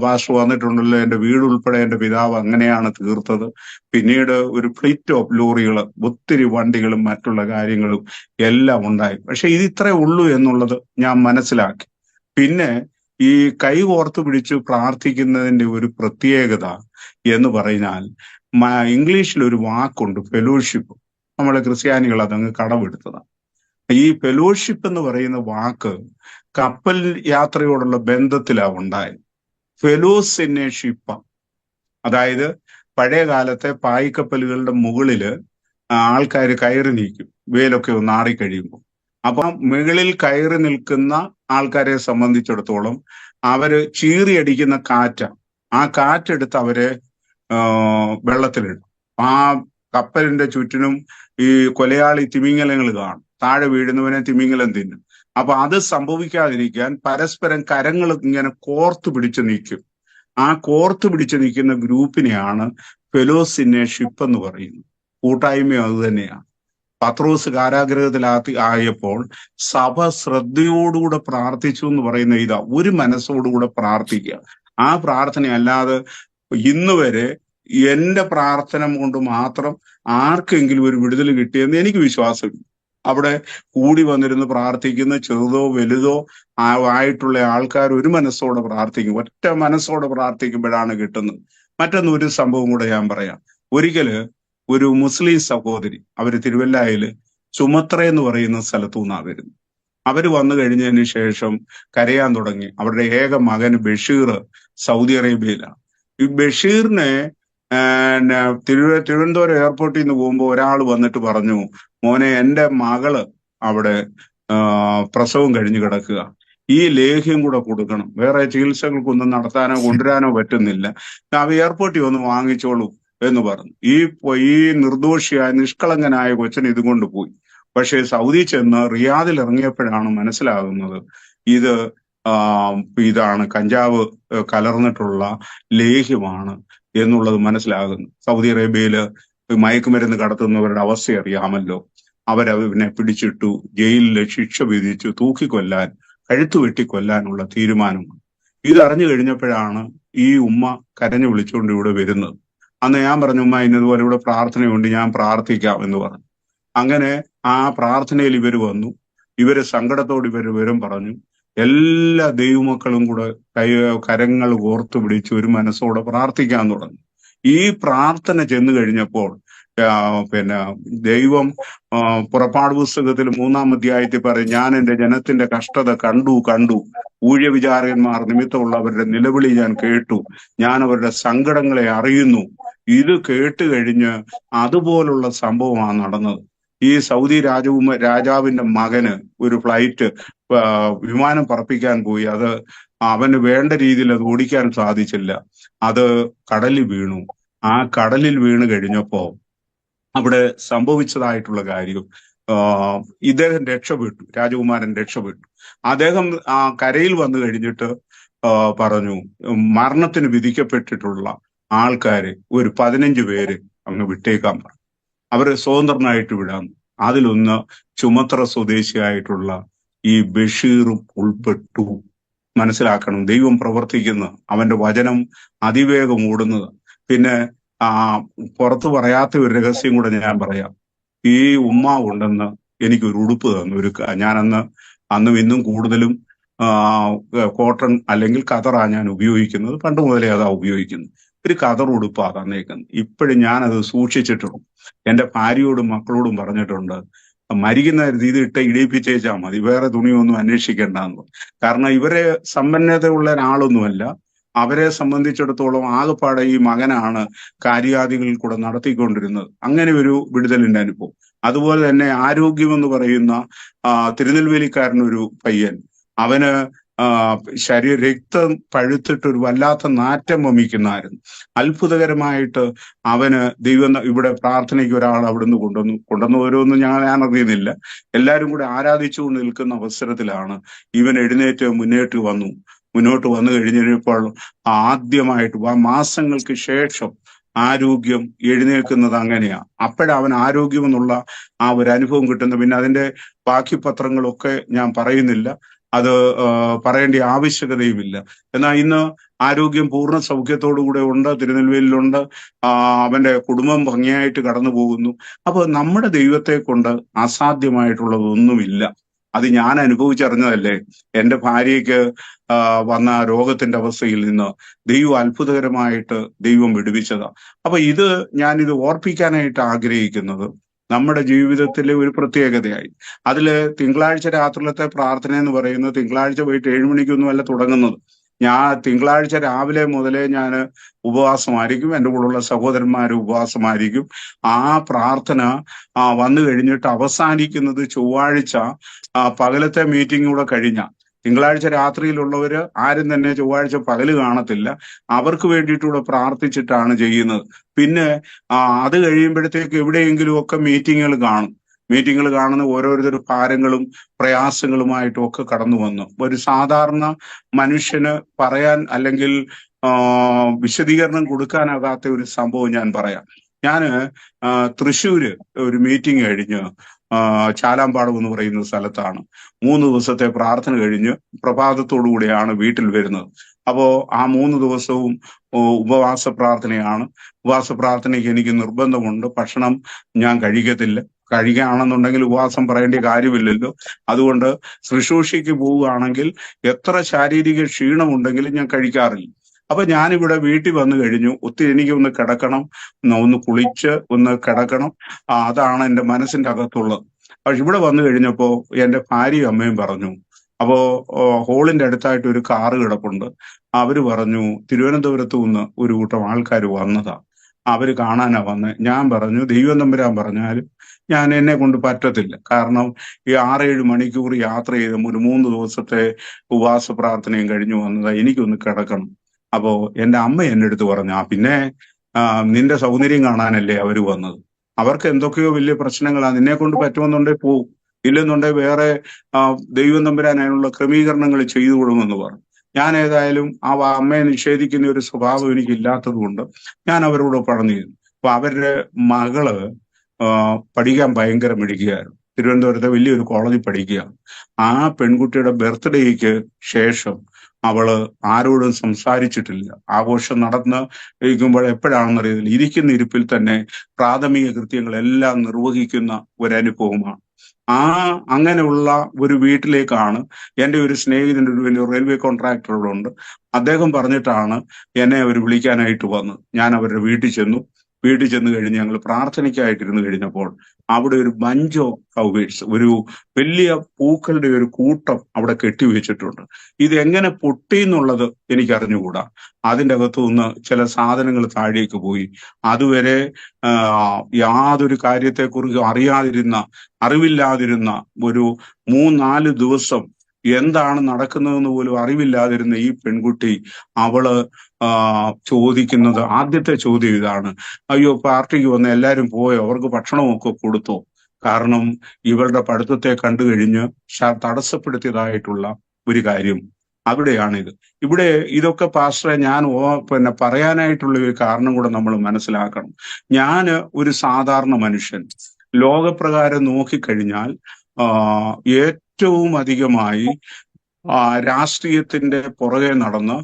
പാസ്റ്റർ വന്നിട്ടുണ്ടല്ലോ, എൻ്റെ വീട് ഉൾപ്പെടെ എൻ്റെ പിതാവ് അങ്ങനെയാണ് തീർത്തത്. പിന്നീട് ഒരു ഫ്ലീറ്റ് ഓഫ് ലോറികൾ, ഒത്തിരി വണ്ടികളും മറ്റുള്ള കാര്യങ്ങളും എല്ലാം ഉണ്ടായി. പക്ഷെ ഇത് ഇത്രേ ഉള്ളൂ എന്നുള്ളത് ഞാൻ മനസ്സിലാക്കി. പിന്നെ ഈ കൈ കോർത്ത് പിടിച്ച് പ്രാർത്ഥിക്കുന്നതിന്റെ ഒരു പ്രത്യേകത എന്ന് പറഞ്ഞാൽ ഇംഗ്ലീഷിൽ ഒരു വാക്കുണ്ട്, ഫെലോഷിപ്പ്. നമ്മളെ ക്രിസ്ത്യാനികൾ അതങ്ങ് കടമെടുത്തതാണ്. ഈ ഫെലോഷിപ്പ് എന്ന് പറയുന്ന വാക്ക് കപ്പൽ യാത്രയോടുള്ള ബന്ധത്തിലാണ് ഉണ്ടായത്. ഫെലോസിനെ ഷിപ്പ, അതായത് പഴയ കാലത്തെ പായ്ക്കപ്പലുകളുടെ മുകളില് ആൾക്കാർ കയറി നിൽക്കും വേലൊക്കെ ഒന്ന് ആറിക്കഴിയുമ്പോൾ. അപ്പൊ മുകളിൽ കയറി നിൽക്കുന്ന ആൾക്കാരെ സംബന്ധിച്ചിടത്തോളം അവര് ചീറിയടിക്കുന്ന ആ കാറ്റെടുത്ത് അവരെ വെള്ളത്തിലിടും. ആ കപ്പലിന്റെ ചുറ്റിനും ഈ കൊലയാളി തിമിംഗലങ്ങൾ കാണും. താഴെ വീഴുന്നവനെ തിമിംഗലം തിന്നും. അപ്പൊ അത് സംഭവിക്കാതിരിക്കാൻ പരസ്പരം കരങ്ങൾ ഇങ്ങനെ കോർത്തു പിടിച്ച് നിൽക്കും. ആ കോർത്തു പിടിച്ച് നിൽക്കുന്ന ഗ്രൂപ്പിനെയാണ് ഫെലോസിനെ ഷിപ്പ് എന്ന് പറയുന്നത്. കൂട്ടായ്മയും അത് തന്നെയാണ്. പത്രോസ് ആയപ്പോൾ സഭ ശ്രദ്ധയോടുകൂടെ പ്രാർത്ഥിച്ചു എന്ന് പറയുന്ന ഇതാ, ഒരു മനസ്സോടുകൂടെ പ്രാർത്ഥിക്കുക. ആ പ്രാർത്ഥന അല്ലാതെ ഇന്ന് വരെ എന്റെ പ്രാർത്ഥന കൊണ്ട് മാത്രം ആർക്കെങ്കിലും ഒരു വിടുതൽ കിട്ടിയെന്ന് എനിക്ക് വിശ്വാസമില്ല. അവിടെ കൂടി വന്നിരുന്ന് പ്രാർത്ഥിക്കുന്ന ചെറുതോ വലുതോ ആയിട്ടുള്ള ആൾക്കാർ ഒരു മനസ്സോടെ പ്രാർത്ഥിക്കും. ഒറ്റ മനസ്സോടെ പ്രാർത്ഥിക്കുമ്പോഴാണ് കിട്ടുന്നത്. മറ്റൊന്ന് ഒരു സംഭവം കൂടെ ഞാൻ പറയാം. ഒരിക്കല് ഒരു മുസ്ലിം സഹോദരി, അവര് തിരുവല്ലയില് ചുമത്ര എന്ന് പറയുന്ന സ്ഥലത്തു നിന്നാണ് വരുന്നത്. അവര് വന്നു കഴിഞ്ഞതിന് ശേഷം കരയാൻ തുടങ്ങി. അവരുടെ ഏക മകൻ ബഷീർ സൗദി അറേബ്യയിലാണ്. ഈ ബഷീറിനെ തിരുവനന്തപുരം എയർപോർട്ടിൽ നിന്ന് പോകുമ്പോൾ ഒരാൾ വന്നിട്ട് പറഞ്ഞു, മോനെ, എന്റെ മകള് അവിടെ പ്രസവം കഴിഞ്ഞ് കിടക്കുക, ഈ ലേഹ്യം കൂടെ കൊടുക്കണം, വേറെ ചികിത്സകൾക്കൊന്നും നടത്താനോ കൊണ്ടുവരാനോ പറ്റുന്നില്ല, എയർപോർട്ടിൽ ഒന്ന് വാങ്ങിച്ചോളൂ എന്ന് പറഞ്ഞു. ഈ നിർദോഷിയായ നിഷ്കളങ്കനായ കൊച്ചൻ ഇതും കൊണ്ട് പോയി. പക്ഷെ സൗദി ചെന്ന് റിയാദിൽ ഇറങ്ങിയപ്പോഴാണ് മനസ്സിലാകുന്നത് ഇതാണ് കഞ്ചാവ് കലർന്നിട്ടുള്ള ലേഹ്യമാണ് എന്നുള്ളത് മനസ്സിലാകുന്നു. സൗദി അറേബ്യയില് മയക്കുമരുന്ന് കടത്തുന്നവരുടെ അവസ്ഥ അറിയാമല്ലോ. അവരവനെ പിടിച്ചിട്ടു, ജയിലിൽ ശിക്ഷ വിധിച്ചു, തൂക്കിക്കൊല്ലാൻ, കഴുത്തു വെട്ടിക്കൊല്ലാനുള്ള തീരുമാനമാണ്. ഇതറിഞ്ഞു കഴിഞ്ഞപ്പോഴാണ് ഈ ഉമ്മ കരഞ്ഞു വിളിച്ചുകൊണ്ട് ഇവിടെ വരുന്നത്. അന്ന് ഞാൻ പറഞ്ഞു, ഉമ്മ ഇന്നതുപോലെ ഇവിടെ പ്രാർത്ഥനയുണ്ട്, ഞാൻ പ്രാർത്ഥിക്കാം എന്ന് പറഞ്ഞു. അങ്ങനെ ആ പ്രാർത്ഥനയിൽ ഇവര് വന്നു. ഇവര് സങ്കടത്തോട് ഇവരും പറഞ്ഞു. എല്ലാ ദൈവമക്കളും കൂടെ കരങ്ങൾ കോർത്തു പിടിച്ച് ഒരു മനസ്സോടെ പ്രാർത്ഥിക്കാൻ തുടങ്ങി. ഈ പ്രാർത്ഥന ചെന്നു കഴിഞ്ഞപ്പോൾ ദൈവം പുറപ്പാട് പുസ്തകത്തിൽ 3-ാം അധ്യായത്തിൽ പറയും, ഞാൻ എന്റെ ജനത്തിന്റെ കഷ്ടത കണ്ടു, ഊഴവിചാരകന്മാർ നിമിത്തമുള്ള അവരുടെ നിലവിളി ഞാൻ കേട്ടു, ഞാൻ അവരുടെ സങ്കടങ്ങളെ അറിയുന്നു. ഇത് കേട്ട് കഴിഞ്ഞ് അതുപോലുള്ള സംഭവമാണ് നടന്നത്. ഈ സൗദി രാജാവിന്റെ മകന് ഒരു ഫ്ലൈറ്റ് വിമാനം പറപ്പിക്കാൻ പോയി. അത് അവന് വേണ്ട രീതിയിൽ അത് ഓടിക്കാൻ സാധിച്ചില്ല. അത് കടലിൽ വീണു. ആ കടലിൽ വീണ് കഴിഞ്ഞപ്പോ അവിടെ സംഭവിച്ചതായിട്ടുള്ള കാര്യം, ഇദ്ദേഹം രക്ഷപ്പെട്ടു, രാജകുമാരൻ രക്ഷപ്പെട്ടു. അദ്ദേഹം കരയിൽ വന്നു കഴിഞ്ഞിട്ട് പറഞ്ഞു, മരണത്തിന് വിധിക്കപ്പെട്ടിട്ടുള്ള ആൾക്കാരെ ഒരു 15 പേര് അങ്ങ് വിട്ടേക്കാൻ പറഞ്ഞു. അവരെ സ്വതന്ത്രനായിട്ട് വിടാം. അതിലൊന്ന് ചുമത്ര സ്വദേശിയായിട്ടുള്ള ഈ ബഷീറും ഉൾപ്പെട്ടു. മനസ്സിലാക്കണം, ദൈവം പ്രവർത്തിക്കുന്ന, അവന്റെ വചനം അതിവേഗം ഓടുന്നത്. പിന്നെ പുറത്തു പറയാത്ത ഒരു രഹസ്യം കൂടെ ഞാൻ പറയാം. ഈ ഉമ്മ ഉണ്ടെന്ന് എനിക്കൊരു ഉടുപ്പ് തന്നു. അന്നും ഇന്നും കൂടുതലും കോട്ടൺ അല്ലെങ്കിൽ കതറാ ഞാൻ ഉപയോഗിക്കുന്നത്. പണ്ട് മുതലേ അതാ ഉപയോഗിക്കുന്നത്. ഒരു കതർ ഉടുപ്പാ തന്നേക്കുന്നത്. ഇപ്പോഴും ഞാനത് സൂക്ഷിച്ചിട്ടുണ്ട്. എന്റെ ഭാര്യയോടും മക്കളോടും പറഞ്ഞിട്ടുണ്ട്, മരിക്കുന്ന ഇത് ഇടിയിപ്പിച്ചേച്ചാൽ മതി, വേറെ തുണിയൊന്നും അന്വേഷിക്കേണ്ടെന്ന്. കാരണം ഇവരെ സമ്പന്നതയുള്ള ഒരാളൊന്നുമല്ല. അവരെ സംബന്ധിച്ചിടത്തോളം ആകെപ്പാടെ ഈ മകനാണ് കാര്യാദികളിൽ കൂടെ നടത്തിക്കൊണ്ടിരുന്നത്. അങ്ങനെ ഒരു വിടുതലിന്റെ അനുഭവം. അതുപോലെ തന്നെ ആരോഗ്യമെന്ന് പറയുന്ന തിരുനെൽവേലിക്കാരനൊരു പയ്യൻ, അവന് രക്തം പഴുത്തിട്ട് ഒരു വല്ലാത്ത നാറ്റം വമിക്കുന്നായിരുന്നു. അത്ഭുതകരമായിട്ട് അവന് ദൈവം ഇവിടെ പ്രാർത്ഥനയ്ക്ക് ഒരാൾ അവിടുന്ന് കൊണ്ടുവന്നു ഓരോന്നും ഞാൻ അറിയുന്നില്ല. എല്ലാവരും കൂടെ ആരാധിച്ചുകൊണ്ട് നിൽക്കുന്ന അവസരത്തിലാണ് ഇവൻ മുന്നോട്ട് വന്നു കഴിഞ്ഞപ്പോൾ ആദ്യമായിട്ട് മാസങ്ങൾക്ക് ശേഷം ആരോഗ്യം എഴുന്നേൽക്കുന്നത് അങ്ങനെയാ. അപ്പോഴവൻ ആരോഗ്യം എന്നുള്ള ആ ഒരു അനുഭവം കിട്ടുന്നത്. പിന്നെ അതിന്റെ ബാക്കി പത്രങ്ങളൊക്കെ ഞാൻ പറയുന്നില്ല, അത് പറയേണ്ട ആവശ്യകതയുമില്ല. എന്നാൽ ഇന്ന് ആരോഗ്യം പൂർണ്ണ സൗഖ്യത്തോടു കൂടെ ഉണ്ട്, തിരുനെൽവേലിയിലുണ്ട്. അവന്റെ കുടുംബം ഭംഗിയായിട്ട് കടന്നു പോകുന്നു. അപ്പൊ നമ്മുടെ ദൈവത്തെ കൊണ്ട് അസാധ്യമായിട്ടുള്ളതൊന്നുമില്ല. അത് ഞാൻ അനുഭവിച്ചറിഞ്ഞതല്ലേ. എന്റെ ഭാര്യയ്ക്ക് വന്ന രോഗത്തിന്റെ അവസ്ഥയിൽ നിന്ന് ദൈവം അത്ഭുതകരമായിട്ട് ദൈവം വിടുവിച്ചതാ. അപ്പൊ ഞാനിത് ഓർപ്പിക്കാനായിട്ട് ആഗ്രഹിക്കുന്നത് നമ്മുടെ ജീവിതത്തിലെ ഒരു പ്രത്യേകതയായി. അതില് തിങ്കളാഴ്ച രാത്രിയിലത്തെ പ്രാർത്ഥന എന്ന് പറയുന്നത് തിങ്കളാഴ്ച വൈകിട്ട് 7 മണിക്കൊന്നും അല്ല തുടങ്ങുന്നത്. തിങ്കളാഴ്ച രാവിലെ മുതലേ ഞാൻ ഉപവാസമായിരിക്കും. എൻ്റെ കൂടെയുള്ള സഹോദരന്മാർ ഉപവാസമായിരിക്കും. ആ പ്രാർത്ഥന വന്നു കഴിഞ്ഞിട്ട് അവസാനിക്കുന്നത് ചൊവ്വാഴ്ച പകലത്തെ മീറ്റിംഗ് കൂടെ കഴിഞ്ഞ. തിങ്കളാഴ്ച രാത്രിയിലുള്ളവര് ആരും തന്നെ ചൊവ്വാഴ്ച പകല് കാണത്തില്ല. അവർക്ക് വേണ്ടിയിട്ടൂടെ പ്രാർത്ഥിച്ചിട്ടാണ് ചെയ്യുന്നത്. പിന്നെ അത് കഴിയുമ്പോഴത്തേക്ക് എവിടെയെങ്കിലും ഒക്കെ മീറ്റിങ്ങുകൾ കാണുന്ന ഓരോരുത്തർ ഭാരങ്ങളും പ്രയാസങ്ങളുമായിട്ടും ഒക്കെ കടന്നു വന്നു. ഒരു സാധാരണ മനുഷ്യന് പറയാൻ അല്ലെങ്കിൽ വിശദീകരണം കൊടുക്കാനാകാത്ത ഒരു സംഭവം ഞാൻ പറയാം. തൃശ്ശൂര് ഒരു മീറ്റിംഗ് കഴിഞ്ഞ് ചാലാമ്പാടം എന്ന് പറയുന്ന സ്ഥലത്താണ് 3 ദിവസത്തെ പ്രാർത്ഥന കഴിഞ്ഞ് പ്രഭാതത്തോടു കൂടിയാണ് വീട്ടിൽ വരുന്നത്. അപ്പോ ആ 3 ദിവസവും ഉപവാസ പ്രാർത്ഥനയാണ്. ഉപവാസ പ്രാർത്ഥനയ്ക്ക് എനിക്ക് നിർബന്ധമുണ്ട്. ഭക്ഷണം ഞാൻ കഴിക്കത്തില്ല. കഴിയുകയാണെന്നുണ്ടെങ്കിൽ ഉപവാസം പറയേണ്ട കാര്യമില്ലല്ലോ. അതുകൊണ്ട് ശുശ്രൂഷയ്ക്ക് പോവുകയാണെങ്കിൽ എത്ര ശാരീരിക ക്ഷീണമുണ്ടെങ്കിലും ഞാൻ കഴിക്കാറില്ല. അപ്പൊ ഞാനിവിടെ വീട്ടിൽ വന്നു കഴിഞ്ഞു, ഒത്തിരി എനിക്കൊന്ന് കിടക്കണം, ഒന്ന് കുളിച്ച് ഒന്ന് കിടക്കണം. അതാണ് എൻ്റെ മനസ്സിന്റെ അകത്തുള്ളത്. പക്ഷെ ഇവിടെ വന്നു കഴിഞ്ഞപ്പോ എന്റെ ഭാര്യയും അമ്മയും പറഞ്ഞു, അപ്പോ ഹോളിന്റെ അടുത്തായിട്ട് ഒരു കാറ് കിടപ്പുണ്ട്. അവര് പറഞ്ഞു തിരുവനന്തപുരത്ത് നിന്ന് ഒരു കൂട്ടം ആൾക്കാർ വന്നതാ, അവര് കാണാനാ വന്നത്. ഞാൻ പറഞ്ഞു ദൈവം തമ്പുരാൻ പറഞ്ഞാലും എന്നെ കൊണ്ട് പറ്റത്തില്ല. കാരണം ഈ 6-7 മണിക്കൂർ യാത്ര ചെയ്ത് ഒരു 3 ദിവസത്തെ ഉപവാസ പ്രാർത്ഥനയും കഴിഞ്ഞു വന്നതാ, എനിക്കൊന്ന് കിടക്കണം. അപ്പോ എന്റെ അമ്മ എന്റെ അടുത്ത് പറഞ്ഞു, പിന്നെ നിന്റെ സൗന്ദര്യം കാണാനല്ലേ അവര് വന്നത്, അവർക്ക് എന്തൊക്കെയോ വലിയ പ്രശ്നങ്ങളാ, നിന്നെ കൊണ്ട് പറ്റുമെന്നുണ്ടെങ്കിൽ പോവും, ഇല്ലെന്നുണ്ടെങ്കിൽ വേറെ ദൈവം തമ്പുരാൻ അതിനുള്ള ക്രമീകരണങ്ങൾ ചെയ്തു കൊടുക്കുമെന്ന് പറഞ്ഞു. ഞാൻ ഏതായാലും അമ്മയെ നിഷേധിക്കുന്ന ഒരു സ്വഭാവം എനിക്ക് ഇല്ലാത്തത് കൊണ്ട് ഞാൻ അവരോട് പറഞ്ഞിരുന്നു. അപ്പൊ അവരുടെ മകള് പഠിക്കാൻ ഭയങ്കര മിടുക്കിയായിരുന്നു, തിരുവനന്തപുരത്തെ വലിയൊരു കോളേജിൽ പഠിക്കുക. ആ പെൺകുട്ടിയുടെ ബർത്ത്ഡേക്ക് ശേഷം അവള് ആരോടും സംസാരിച്ചിട്ടില്ല. ആഘോഷം നടന്ന് ഇരിക്കുമ്പോൾ എപ്പോഴാണെന്നറിയത്തില്ല, ഇരിക്കുന്ന ഇരിപ്പിൽ തന്നെ പ്രാഥമിക കൃത്യങ്ങളെല്ലാം നിർവഹിക്കുന്ന ഒരനുഭവമാണ്. അങ്ങനെയുള്ള ഒരു വീട്ടിലേക്കാണ് എൻ്റെ ഒരു സ്നേഹിതൻ്റെ ഒരു വലിയ റെയിൽവേ കോൺട്രാക്ടറുണ്ട്, അദ്ദേഹം പറഞ്ഞിട്ടാണ് എന്നെ അവർ വിളിക്കാനായിട്ട് വന്നത്. ഞാൻ അവരുടെ വീട്ടിൽ ചെന്ന് കഴിഞ്ഞ് ഞങ്ങൾ പ്രാർത്ഥനയ്ക്കായിട്ടിരുന്ന് കഴിഞ്ഞപ്പോൾ അവിടെ ഒരു ബഞ്ച് ഓഫ് ഫ്ലവേഴ്സ്, ഒരു വലിയ പൂക്കളുടെ ഒരു കൂട്ടം അവിടെ കെട്ടിവെച്ചിട്ടുണ്ട്. ഇത് എങ്ങനെ പൊട്ടി എന്നുള്ളത് എനിക്ക് അറിഞ്ഞുകൂടാ. അതിൻ്റെ അകത്തു നിന്ന് ചില സാധനങ്ങൾ താഴേക്ക് പോയി. അതുവരെ യാതൊരു കാര്യത്തെക്കുറിച്ച് അറിവില്ലാതിരുന്ന ഒരു 3-4 ദിവസം എന്താണ് നടക്കുന്നതെന്ന് പോലും അറിവില്ലാതിരുന്ന ഈ പെൺകുട്ടി, അവള് ചോദിക്കുന്നത്, ആദ്യത്തെ ചോദ്യം ഇതാണ്, അയ്യോ പാർട്ടിക്ക് വന്ന് എല്ലാരും പോയോ, അവർക്ക് ഭക്ഷണമൊക്കെ കൊടുത്തോ? കാരണം ഇവളുടെ പഠിത്തത്തെ കണ്ടു കഴിഞ്ഞ് തടസ്സപ്പെടുത്തിയതായിട്ടുള്ള ഒരു കാര്യം അവിടെയാണിത്. ഇവിടെ ഇതൊക്കെ പാസ്റ്ററെ ഞാൻ പറയാനായിട്ടുള്ള ഒരു കാരണം കൂടെ നമ്മൾ മനസ്സിലാക്കണം. ഞാൻ ഒരു സാധാരണ മനുഷ്യൻ, ലോകപ്രകാരം നോക്കിക്കഴിഞ്ഞാൽ ഏറ്റവും അധികമായി രാഷ്ട്രീയത്തിന്റെ പുറകെ നടന്ന്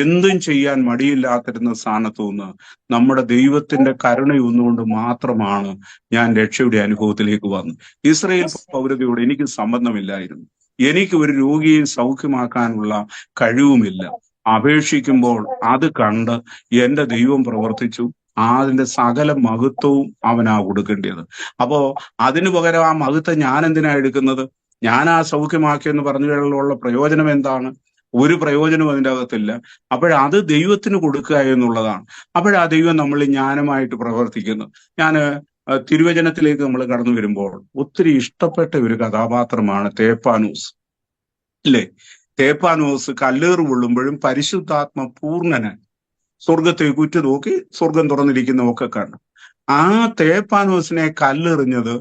എന്തും ചെയ്യാൻ മടിയില്ലാത്തിരുന്ന സ്ഥാനത്തു നിന്ന് നമ്മുടെ ദൈവത്തിന്റെ കരുണയൊന്നുകൊണ്ട് മാത്രമാണ് ഞാൻ രക്ഷയുടെ അനുഭവത്തിലേക്ക് വന്നത്. ഇസ്രായേൽ പൗരതയോട് എനിക്ക് സംബന്ധമില്ലായിരുന്നു. എനിക്ക് ഒരു രോഗിയെ സൗഖ്യമാക്കാനുള്ള കഴിവുമില്ല. അപേക്ഷിക്കുമ്പോൾ അത് കണ്ട് എന്റെ ദൈവം പ്രവർത്തിച്ചു. അതിന്റെ സകല മഹത്വവും അവനാ കൊടുക്കേണ്ടത്. അപ്പോ അതിനു പകരം ആ മഹത്വം ഞാൻ എന്തിനാ എടുക്കുന്നത്? ഞാൻ ആ സൗഖ്യമാക്കിയെന്ന് പറഞ്ഞുള്ള പ്രയോജനം എന്താണ്? ഒരു പ്രയോജനവും അതിൻ്റെ അകത്തില്ല. അത് ദൈവത്തിന് കൊടുക്കുക എന്നുള്ളതാണ്. ആ ദൈവം നമ്മൾ ജ്ഞാനമായിട്ട് പ്രവർത്തിക്കുന്നു. ഞാൻ തിരുവചനത്തിലേക്ക് നമ്മൾ കടന്നു വരുമ്പോൾ ഒത്തിരി ഇഷ്ടപ്പെട്ട ഒരു കഥാപാത്രമാണ് തേപ്പാനൂസ്, അല്ലേ? തേപ്പാനൂസ് കല്ലേറ് കൊള്ളുമ്പോഴും പരിശുദ്ധാത്മ പൂർണ്ണനായി സ്വർഗത്തേക്ക് ഉറ്റുനോക്കി സ്വർഗം തുറന്നിരിക്കുന്നതൊക്കെ കണ്ടു. ആ തേപ്പാനൂസിനെ കല്ലെറിഞ്ഞത്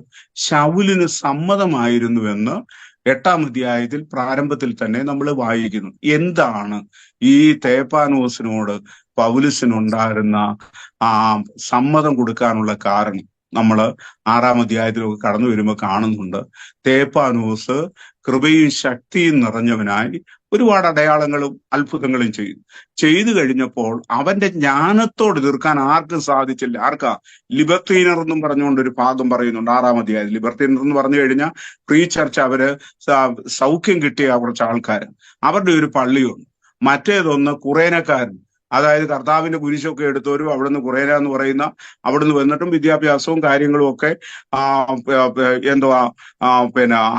ശൗലിന് സമ്മതമായിരുന്നുവെന്ന് 8-ാം അധ്യായത്തിൽ പ്രാരംഭത്തിൽ തന്നെ നമ്മൾ വായിക്കുന്നു. എന്താണ് ഈ തേപ്പാനൂസിനോട് പൗലുസിനുണ്ടായിരുന്ന സമ്മതം കൊടുക്കാനുള്ള കാരണം? നമ്മൾ 6-ാം അധ്യായത്തിലൊക്കെ കടന്നു വരുമ്പോൾ കാണുന്നുണ്ട്. തേപ്പാനൂസ് കൃപയും ശക്തിയും നിറഞ്ഞവനായി ഒരുപാട് അടയാളങ്ങളും അത്ഭുതങ്ങളും ചെയ്തു കഴിഞ്ഞപ്പോൾ അവന്റെ ജ്ഞാനത്തോട് എതിർക്കാൻ ആർക്കും സാധിച്ചില്ല. ആർക്കാ? ലിബർട്ടീനർ എന്നും പറഞ്ഞുകൊണ്ട് ഒരു ഭാഗം പറയുന്നുണ്ട് 6-ാം അധ്യായത്തിൽ. ലിബർട്ടീനർ എന്ന് പറഞ്ഞു കഴിഞ്ഞാൽ പ്രീ ചർച്ച്, അവര് സൗഖ്യം കിട്ടിയ കുറച്ച് ആൾക്കാർ, അവരുടെ ഒരു പള്ളിയുണ്ട്. മറ്റേതൊന്ന് കുറേനക്കാരൻ, അതായത് കർത്താവിന്റെ കുരിശൊക്കെ എടുത്തവരും അവിടുന്ന് കുറേന എന്ന് പറയുന്ന അവിടുന്ന് വന്നിട്ടും വിദ്യാഭ്യാസവും കാര്യങ്ങളും ഒക്കെ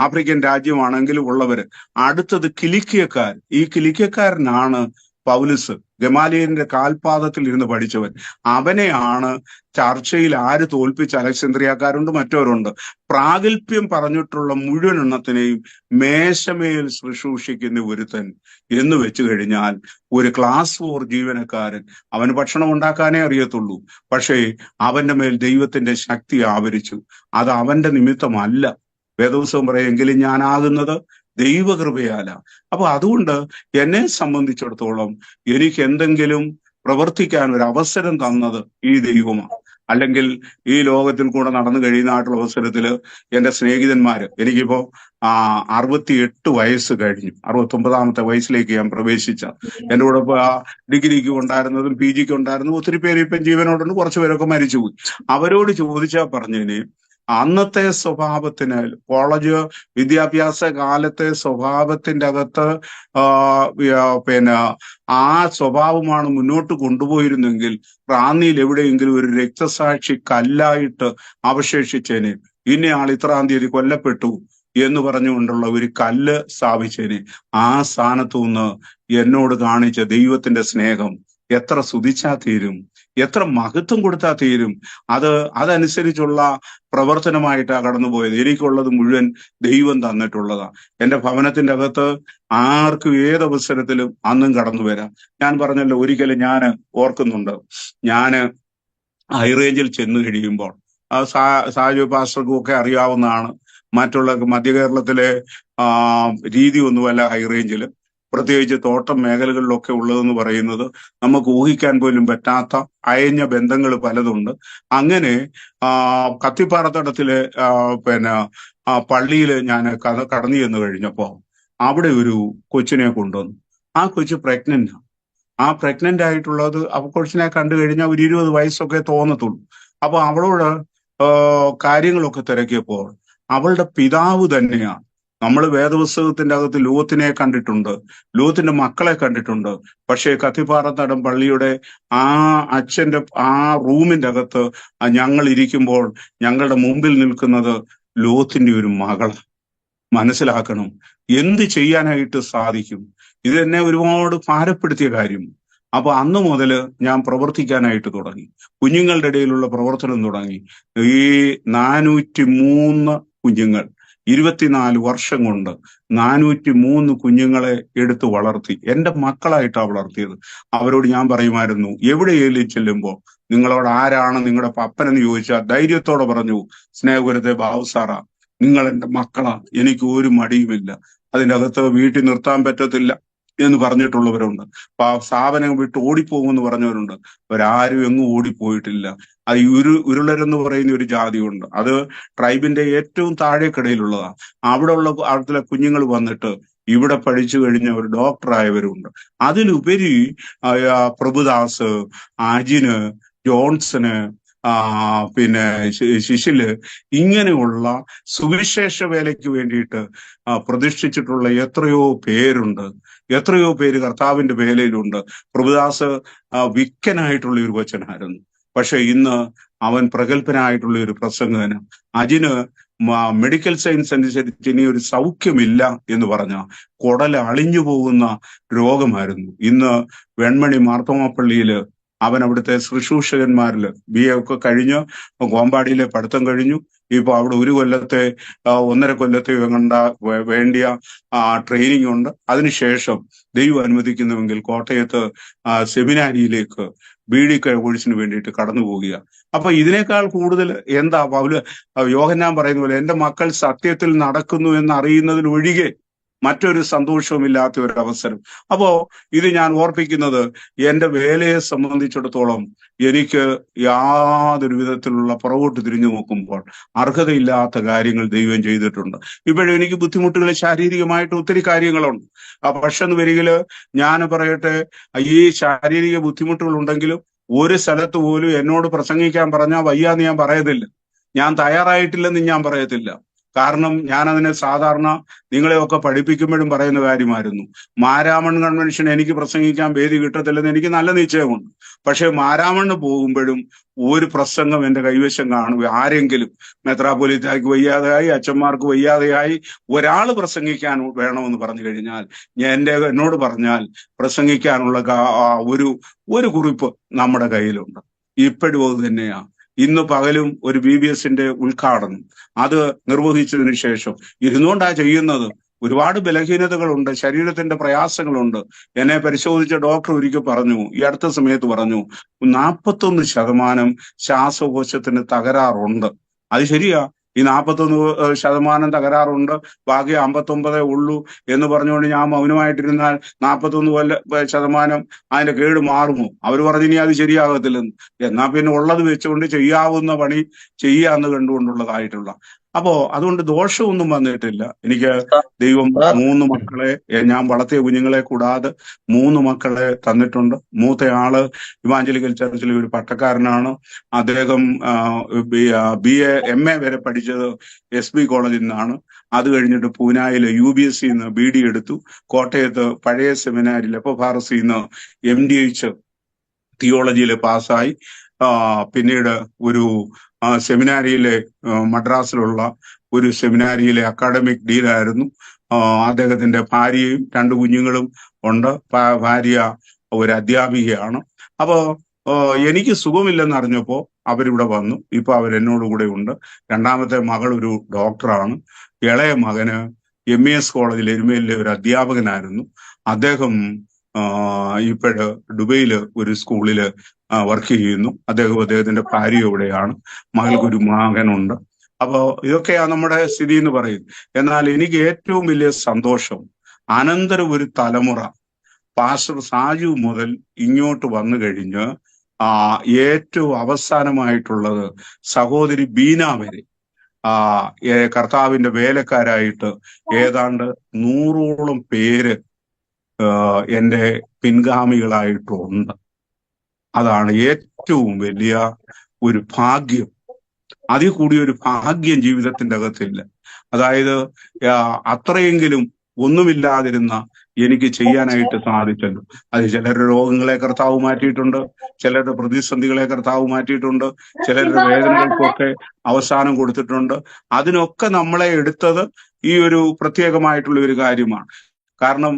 ആഫ്രിക്കൻ രാജ്യമാണെങ്കിലും ഉള്ളവര്. അടുത്തത് കിലിക്കിയക്കാർ. ഈ കിലിക്കിയക്കാരനാണ് പൗലുസ്, ഗമാലിയലിന്റെ കാൽപാദത്തിൽ ഇരുന്ന് പഠിച്ചവൻ. അവനെയാണ് ചർച്ചയിൽ ആര് തോൽപ്പിച്ച? അലക്സാന്ദ്രിയക്കാരുണ്ട്, മറ്റവരുണ്ട്. പ്രാഗൽഭ്യം പറഞ്ഞിട്ടുള്ള മുഴുവൻ എണ്ണത്തിനെയും മേശമേൽ ശുശ്രൂഷിക്കുന്ന ഒരുത്തൻ എന്ന് വെച്ചു കഴിഞ്ഞാൽ ഒരു ക്ലാസ് 4 ജീവനക്കാരൻ. അവന് ഭക്ഷണം ഉണ്ടാക്കാനേ അറിയത്തുള്ളൂ, പക്ഷേ അവന്റെ മേൽ ദൈവത്തിന്റെ ശക്തി ആവരിച്ചു. അത് അവന്റെ നിമിത്തമല്ല. വേദപുസ്തകം പറയെങ്കിലും ഞാനാകുന്നത് ദൈവകൃപയാല. അപ്പൊ അതുകൊണ്ട് എന്നെ സംബന്ധിച്ചിടത്തോളം എനിക്ക് എന്തെങ്കിലും പ്രവർത്തിക്കാൻ ഒരു അവസരം തന്നത് ഈ ദൈവമാണ്. അല്ലെങ്കിൽ ഈ ലോകത്തിൽ കൂടെ നടന്നു കഴിയുന്നതായിട്ടുള്ള അവസരത്തില് എന്റെ സ്നേഹിതന്മാര്, എനിക്കിപ്പോ 68 വയസ്സ് കഴിഞ്ഞു, 69ാമത്തെ വയസ്സിലേക്ക് ഞാൻ പ്രവേശിച്ച. എൻ്റെ കൂടെ ഡിഗ്രിക്ക് ഉണ്ടായിരുന്നതും PGക്ക് ഉണ്ടായിരുന്നതും ഒത്തിരി പേര് ഇപ്പം ജീവനോടുണ്ട്, കുറച്ചു പേരൊക്കെ മരിച്ചുപോയി. അവരോട് ചോദിച്ചാൽ പറഞ്ഞതിന് അന്നത്തെ സ്വഭാവത്തിന്, കോളേജ് വിദ്യാഭ്യാസ കാലത്തെ സ്വഭാവത്തിന്റെ അകത്ത് പിന്നെ ആ സ്വഭാവമാണ് മുന്നോട്ട് കൊണ്ടുപോയിരുന്നെങ്കിൽ റാന്നിയിൽ എവിടെയെങ്കിലും ഒരു രക്തസാക്ഷി കല്ലായിട്ട് അവശേഷിച്ചേനെ. ഇന്നയാൾ ഇത്രാം തീയതി കൊല്ലപ്പെട്ടു എന്ന് പറഞ്ഞുകൊണ്ടുള്ള ഒരു കല്ല് സ്ഥാപിച്ചേനെ. ആ സ്ഥാനത്തു നിന്ന് എന്നോട് കാണിച്ച ദൈവത്തിന്റെ സ്നേഹം എത്ര സ്തുതിച്ചാ തീരും, എത്ര മഹത്വം കൊടുത്താൽ തീരും. അതനുസരിച്ചുള്ള പ്രവർത്തനമായിട്ടാണ് കടന്നുപോയത്. എനിക്കുള്ളത് മുഴുവൻ ദൈവം തന്നിട്ടുള്ളതാ. എന്റെ ഭവനത്തിന്റെ അകത്ത് ആർക്കും ഏതവസരത്തിലും അന്നും കടന്നു വരാം. ഞാൻ പറഞ്ഞല്ലോ, ഒരിക്കലും ഞാൻ ഓർക്കുന്നുണ്ട്, ഞാന് ഹൈറേഞ്ചിൽ ചെന്ന് കഴിയുമ്പോൾ സാജു പാസ്റ്റർക്കും ഒക്കെ അറിയാവുന്നതാണ്, മറ്റുള്ള മധ്യ കേരളത്തിലെ രീതി ഒന്നുമല്ല ഹൈറേഞ്ചിൽ, പ്രത്യേകിച്ച് തോട്ടം മേഖലകളിലൊക്കെ ഉള്ളതെന്ന് പറയുന്നത് നമുക്ക് ഊഹിക്കാൻ പോലും പറ്റാത്ത അയഞ്ഞ ബന്ധങ്ങൾ പലതുണ്ട്. അങ്ങനെ കത്തിപ്പാറത്തടത്തിലെ പിന്നെ പള്ളിയിൽ ഞാൻ കടന്നു ചെന്ന് കഴിഞ്ഞപ്പോ അവിടെ ഒരു കൊച്ചിനെ കൊണ്ടുവന്നു. ആ കൊച്ചു പ്രഗ്നന്റ്. ആ പ്രഗ്നന്റ് ആയിട്ടുള്ളത് കൊച്ചിനെ കണ്ടു കഴിഞ്ഞാൽ ഒരു 20 വയസ്സൊക്കെ തോന്നത്തുള്ളൂ. അപ്പൊ അവളോട് കാര്യങ്ങളൊക്കെ തിരക്കിയപ്പോൾ അവളുടെ പിതാവ് തന്നെയാണ്. നമ്മൾ വേദപുസ്തകത്തിന്റെ അകത്ത് ലൂത്തിനെ കണ്ടിട്ടുണ്ട്, ലൂത്തിന്റെ മക്കളെ കണ്ടിട്ടുണ്ട്. പക്ഷേ കത്തിപ്പാറത്തടം പള്ളിയുടെ ആ അച്ഛന്റെ ആ റൂമിന്റെ അകത്ത് ഞങ്ങൾ ഇരിക്കുമ്പോൾ ഞങ്ങളുടെ മുമ്പിൽ നിൽക്കുന്നത് ലൂത്തിന്റെ ഒരു മകള്. മനസ്സിലാക്കണം, എന്ത് ചെയ്യാനായിട്ട് സാധിക്കും. ഇത് എന്നെ ഒരുപാട് ഭാരപ്പെടുത്തിയ കാര്യം. അപ്പൊ അന്ന് മുതൽ ഞാൻ പ്രവർത്തിക്കാനായിട്ട് തുടങ്ങി, കുഞ്ഞുങ്ങളുടെ ഇടയിലുള്ള പ്രവർത്തനം തുടങ്ങി. ഈ 403 കുഞ്ഞുങ്ങൾ 24 വർഷം കൊണ്ട് 403 കുഞ്ഞുങ്ങളെ എടുത്തു വളർത്തി. എന്റെ മക്കളായിട്ടാണ് വളർത്തിയത്. അവരോട് ഞാൻ പറയുമായിരുന്നു, എവിടെയെങ്കിലും ചെല്ലുമ്പോൾ നിങ്ങളോട് ആരാണ് നിങ്ങളുടെ പപ്പനെന്ന് ചോദിച്ചാൽ ധൈര്യത്തോടെ പറഞ്ഞു, സ്നേഹപുരത്തെ ബാബുസാറാ, നിങ്ങൾ എന്റെ മക്കളാ, എനിക്ക് ഒരു മടിയുമില്ല, അതിൻ്റെ അകത്ത് വീട്ടിൽ നിർത്താൻ പറ്റത്തില്ല എന്ന് പറഞ്ഞിട്ടുള്ളവരുണ്ട്. സ്ഥാപനം വിട്ട് ഓടിപ്പോകുമെന്ന് പറഞ്ഞവരുണ്ട്. അവരാരും എങ്ങും ഓടിപ്പോയിട്ടില്ല. അത് ഉരുളരെന്ന് പറയുന്ന ഒരു ജാതിയുണ്ട്, അത് ട്രൈബിന്റെ ഏറ്റവും താഴേക്കിടയിലുള്ളതാണ്. അവിടെയുള്ള കുഞ്ഞുങ്ങൾ വന്നിട്ട് ഇവിടെ പഠിച്ചു കഴിഞ്ഞ ഒരു ഡോക്ടറായവരുണ്ട്. അതിലുപരി പ്രഭുദാസ്, അജിന്, ജോൺസന്, പിന്നെ ശിശില്, ഇങ്ങനെയുള്ള സുവിശേഷ വേലയ്ക്ക് വേണ്ടിയിട്ട് പ്രതിഷ്ഠിച്ചിട്ടുള്ള എത്രയോ പേരുണ്ട്. എത്രയോ പേര് കർത്താവിന്റെ വേലയിലുണ്ട്. പ്രഭുദാസ് വിക്കനായിട്ടുള്ള ഒരു കൊച്ചനായിരുന്നു, പക്ഷെ ഇന്ന് അവൻ പ്രഗത്ഭനായിട്ടുള്ള ഒരു പ്രസംഗകന്. അജിന് മെഡിക്കൽ സയൻസ് അനുസരിച്ച് ഇനി ഒരു സൗഖ്യമില്ല എന്ന് പറഞ്ഞ കുടൽ അളിഞ്ഞു പോകുന്ന രോഗമായിരുന്നു. ഇന്ന് വെൺമണി മാർത്തോമാപ്പള്ളിയില് അവൻ അവിടുത്തെ ശുശ്രൂഷകന്മാരില് BA ഒക്കെ കഴിഞ്ഞ് കോമ്പാടിയിലെ പഠിത്തം കഴിഞ്ഞു. ഇപ്പൊ അവിടെ 1 കൊല്ലത്തെ 1.5 കൊല്ലത്തെ വേണ്ടിയ ട്രെയിനിങ് ഉണ്ട്. അതിനുശേഷം ദൈവം അനുവദിക്കുന്നുവെങ്കിൽ കോട്ടയത്ത് സെമിനാരിയിലേക്ക് BD കോഴ്സിന് വേണ്ടിയിട്ട് കടന്നു പോവുക. അപ്പൊ ഇതിനേക്കാൾ കൂടുതൽ എന്താ യോഹന്നാൻ പറയുന്ന പോലെ എന്റെ മക്കൾ സത്യത്തിൽ നടക്കുന്നു എന്നറിയുന്നതിൽ ഒഴികെ മറ്റൊരു സന്തോഷവുമില്ലാത്ത ഒരു അവസരം. അപ്പോ ഇത് ഞാൻ ഓർപ്പിക്കുന്നത്, എന്റെ വേലയെ സംബന്ധിച്ചിടത്തോളം എനിക്ക് യാതൊരു വിധത്തിലുള്ള പുറകോട്ട് തിരിഞ്ഞു നോക്കുമ്പോൾ അർഹതയില്ലാത്ത കാര്യങ്ങൾ ദൈവം ചെയ്തിട്ടുണ്ട്. ഇപ്പോഴും എനിക്ക് ബുദ്ധിമുട്ടുകൾ ശാരീരികമായിട്ട് ഒത്തിരി കാര്യങ്ങളുണ്ട്. പക്ഷെ എന്ന് വരികില് ഞാൻ പറയട്ടെ, ഈ ശാരീരിക ബുദ്ധിമുട്ടുകൾ ഉണ്ടെങ്കിലും ഒരു സ്ഥലത്ത് പോലും എന്നോട് പ്രസംഗിക്കാൻ പറഞ്ഞാൽ വയ്യാന്ന് ഞാൻ പറയത്തില്ല, ഞാൻ തയ്യാറായിട്ടില്ലെന്ന് ഞാൻ പറയത്തില്ല. കാരണം ഞാൻ അതിനെ സാധാരണ നിങ്ങളെയൊക്കെ പഠിപ്പിക്കുമ്പോഴും പറയുന്ന കാര്യമായിരുന്നു. മാരാമൺ കൺവെൻഷൻ എനിക്ക് പ്രസംഗിക്കാൻ വേദി കിട്ടത്തില്ലെന്ന് എനിക്ക് നല്ല നിശ്ചയമുണ്ട്. പക്ഷെ മാരാമണ്ണ് പോകുമ്പോഴും ഒരു പ്രസംഗം എന്റെ കൈവശം കാണുക. ആരെങ്കിലും മെത്രാപ്പൊലീത്തായ്ക്ക് വയ്യാതെയായി, അച്ഛന്മാർക്ക് വയ്യാതെയായി, ഒരാൾ പ്രസംഗിക്കാൻ വേണമെന്ന് പറഞ്ഞു കഴിഞ്ഞാൽ എന്നോട് പറഞ്ഞാൽ പ്രസംഗിക്കാനുള്ള ഒരു കുറിപ്പ് നമ്മുടെ കയ്യിലുണ്ട്. ഇപ്പോഴും അത് തന്നെയാണ്. ഇന്ന് പകലും ഒരു BBSന്റെ ഉദ്ഘാടനം അത് നിർവഹിച്ചതിന് ശേഷം ഇരുന്നുകൊണ്ടാ ചെയ്യുന്നത്. ഒരുപാട് ബലഹീനതകളുണ്ട്, ശരീരത്തിന്റെ പ്രയാസങ്ങളുണ്ട്. എന്നെ പരിശോധിച്ച ഡോക്ടർ ഒരിക്കൽ പറഞ്ഞു, ഈ അടുത്ത സമയത്ത് പറഞ്ഞു, 41% ശ്വാസകോശത്തിന് തകരാറുണ്ട്. അത് ശരിയാ, ഈ 41% തകരാറുണ്ട്, ബാക്കി 59 ഉള്ളൂ എന്ന് പറഞ്ഞുകൊണ്ട് ഞാൻ മൗനമായിട്ടിരുന്നാൽ 41% അതിന്റെ കേട് മാറുമോ? അവർ പറഞ്ഞു ഇനി അത് ശരിയാകത്തില്ലെന്ന്. എന്നാ പിന്നെ ഉള്ളത് വെച്ചുകൊണ്ട് ചെയ്യാവുന്ന പണി ചെയ്യാന്ന് കണ്ടുകൊണ്ടുള്ളതായിട്ടുള്ള അപ്പോ അതുകൊണ്ട് ദോഷമൊന്നും വന്നിട്ടില്ല. എനിക്ക് ദൈവം സാർ 3 മക്കളെ, ഞാൻ വളർത്തിയ കുഞ്ഞുങ്ങളെ കൂടാതെ 3 മക്കളെ തന്നിട്ടുണ്ട്. മൂത്തയാള് ഇവാഞ്ചലിക്കൽ ചർച്ചിലെ ഒരു പട്ടക്കാരനാണ്. അദ്ദേഹം BA MA വരെ പഠിച്ചത് SB കോളേജിൽ നിന്നാണ്. അത് കഴിഞ്ഞിട്ട് പൂനായിലെ UBSC നിന്ന് BD എടുത്തു. കോട്ടയത്ത് പഴയ സെമിനാരിൽ FFRC നിന്ന് MDH തിയോളജിയിൽ പാസ്സായി. പിന്നീട് ഒരു സെമിനാരിയിലെ മദ്രാസിലുള്ള ഒരു സെമിനാരിയിലെ അക്കാഡമിക് ഡീനായിരുന്നു. അദ്ദേഹത്തിന്റെ ഭാര്യയും 2 കുഞ്ഞുങ്ങളും ഉണ്ട്. ഭാര്യ ഒരു അധ്യാപികയാണ്. അപ്പോ എനിക്ക് സുഖമില്ലെന്ന് അറിഞ്ഞപ്പോ അവരിവിടെ വന്നു. ഇപ്പൊ അവരെന്നോട് കൂടെ ഉണ്ട്. രണ്ടാമത്തെ മകൾ ഒരു ഡോക്ടറാണ്. ഇളയ മകന് MES കോളേജിൽ എരുമേലിലെ ഒരു അധ്യാപകനായിരുന്നു. അദ്ദേഹം ഇപ്പോഴ് ദുബൈയില് ഒരു സ്കൂളില് വർക്ക് ചെയ്യുന്നു. അദ്ദേഹത്തിന്റെ ഭാര്യ ഇവിടെയാണ്. മകൾക്കൊരു മകനുണ്ട്. അപ്പോ ഇതൊക്കെയാണ് നമ്മുടെ സ്ഥിതി എന്ന് പറയുന്നത്. എന്നാൽ എനിക്ക് ഏറ്റവും വലിയ സന്തോഷം, അനന്തരം ഒരു തലമുറ പാസ്റ്റർ സാജു മുതൽ ഇങ്ങോട്ട് വന്നു കഴിഞ്ഞ് ഏറ്റവും അവസാനമായിട്ടുള്ളത് സഹോദരി ബീന വരെ കർത്താവിന്റെ വേലക്കാരായിട്ട് ഏതാണ്ട് 100ഓളം പേര് എന്റെ പിൻഗാമികളായിട്ടുണ്ട്. അതാണ് ഏറ്റവും വലിയ ഒരു ഭാഗ്യം. അതിൽ കൂടി ഒരു ഭാഗ്യം ജീവിതത്തിന്റെ അകത്തില്ല. അതായത് അത്രയെങ്കിലും ഒന്നുമില്ലാതിരുന്ന എനിക്ക് ചെയ്യാനായിട്ട് സാധിച്ചല്ലോ. അത് ചിലരുടെ രോഗങ്ങളെ കർത്താവ് മാറ്റിയിട്ടുണ്ട്, ചിലരുടെ പ്രതിസന്ധികളെ കർത്താവ് മാറ്റിയിട്ടുണ്ട്, ചിലരുടെ വേദനകൾക്കൊക്കെ അവസാനം കൊടുത്തിട്ടുണ്ട്. അതിനൊക്കെ നമ്മളെ എടുത്തത് ഈ ഒരു പ്രത്യേകമായിട്ടുള്ള ഒരു കാര്യമാണ്. കാരണം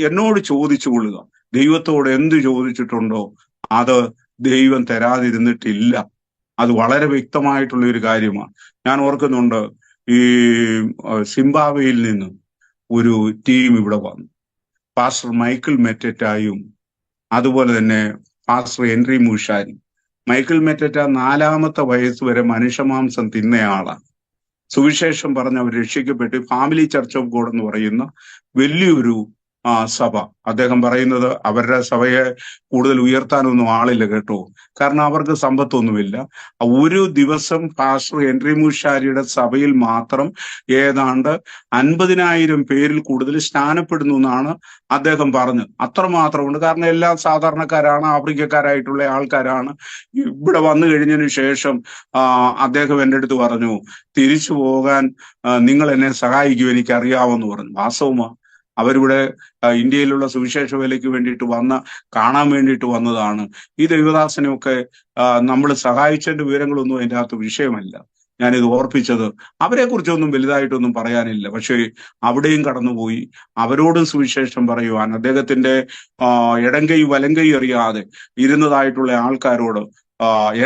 എന്നോട് ചോദിച്ചു കൊള്ളുക, ദൈവത്തോട് എന്ത് ചോദിച്ചിട്ടുണ്ടോ അത് ദൈവം തരാതിരുന്നിട്ടില്ല. അത് വളരെ വ്യക്തമായിട്ടുള്ള ഒരു കാര്യമാണ്. ഞാൻ ഓർക്കുന്നുണ്ട്, ഈ സിംബാബ്വേയിൽ നിന്ന് ഒരു ടീം ഇവിടെ വന്നു. പാസ്റ്റർ മൈക്കിൾ മെറ്ററ്റായും അതുപോലെ തന്നെ പാസ്റ്റർ ഹെൻറി മൂഷാരി. മൈക്കിൾ മെറ്ററ്റ 4ാമത്തെ വയസ്സ് വരെ മനുഷ്യമാംസം തിന്നയാളാണ്. സുവിശേഷം പറഞ്ഞ് അവർ രക്ഷിക്കപ്പെട്ട് ഫാമിലി ചർച്ച് ഓഫ് ഗോഡ് എന്ന് പറയുന്ന വലിയൊരു സഭ. അദ്ദേഹം പറയുന്നത് അവരുടെ സഭയെ കൂടുതൽ ഉയർത്താനൊന്നും ആളില്ല കേട്ടോ, കാരണം അവർക്ക് സമ്പത്തൊന്നുമില്ല. ഒരു ദിവസം പാസ്റ്റർ ഹെൻറി മൂഷാരിയുടെ സഭയിൽ മാത്രം ഏതാണ്ട് 50,000 പേരിൽ കൂടുതൽ സ്നാനപ്പെടുന്നു എന്നാണ് അദ്ദേഹം പറഞ്ഞത്. അത്രമാത്രമുണ്ട്. കാരണം എല്ലാം സാധാരണക്കാരാണ്, ആഫ്രിക്കക്കാരായിട്ടുള്ള ആൾക്കാരാണ്. ഇവിടെ വന്നു കഴിഞ്ഞതിന് ശേഷം അദ്ദേഹം എൻ്റെ അടുത്ത് പറഞ്ഞു, തിരിച്ചു പോകാൻ നിങ്ങൾ എന്നെ സഹായിക്കും, എനിക്കറിയാമെന്ന് പറഞ്ഞു. വാസ്തവമാ, അവരിവിടെ ഇന്ത്യയിലുള്ള സുവിശേഷ വേലയ്ക്ക് വേണ്ടിയിട്ട് കാണാൻ വേണ്ടിയിട്ട് വന്നതാണ്. ഈ ദൈവദാസനെയൊക്കെ നമ്മൾ സഹായിച്ചതിന്റെ വിവരങ്ങളൊന്നും അതിൻ്റെ അകത്ത് വിഷയമല്ല. ഞാനിത് ഓർപ്പിച്ചത് അവരെ കുറിച്ചൊന്നും വലുതായിട്ടൊന്നും പറയാനില്ല. പക്ഷേ അവിടെയും കടന്നുപോയി അവരോടും സുവിശേഷം പറയുവാൻ അദ്ദേഹത്തിന്റെ ഇടങ്കൈ വലങ്കൈ അറിയാതെ ഇരുന്നതായിട്ടുള്ള ആൾക്കാരോട്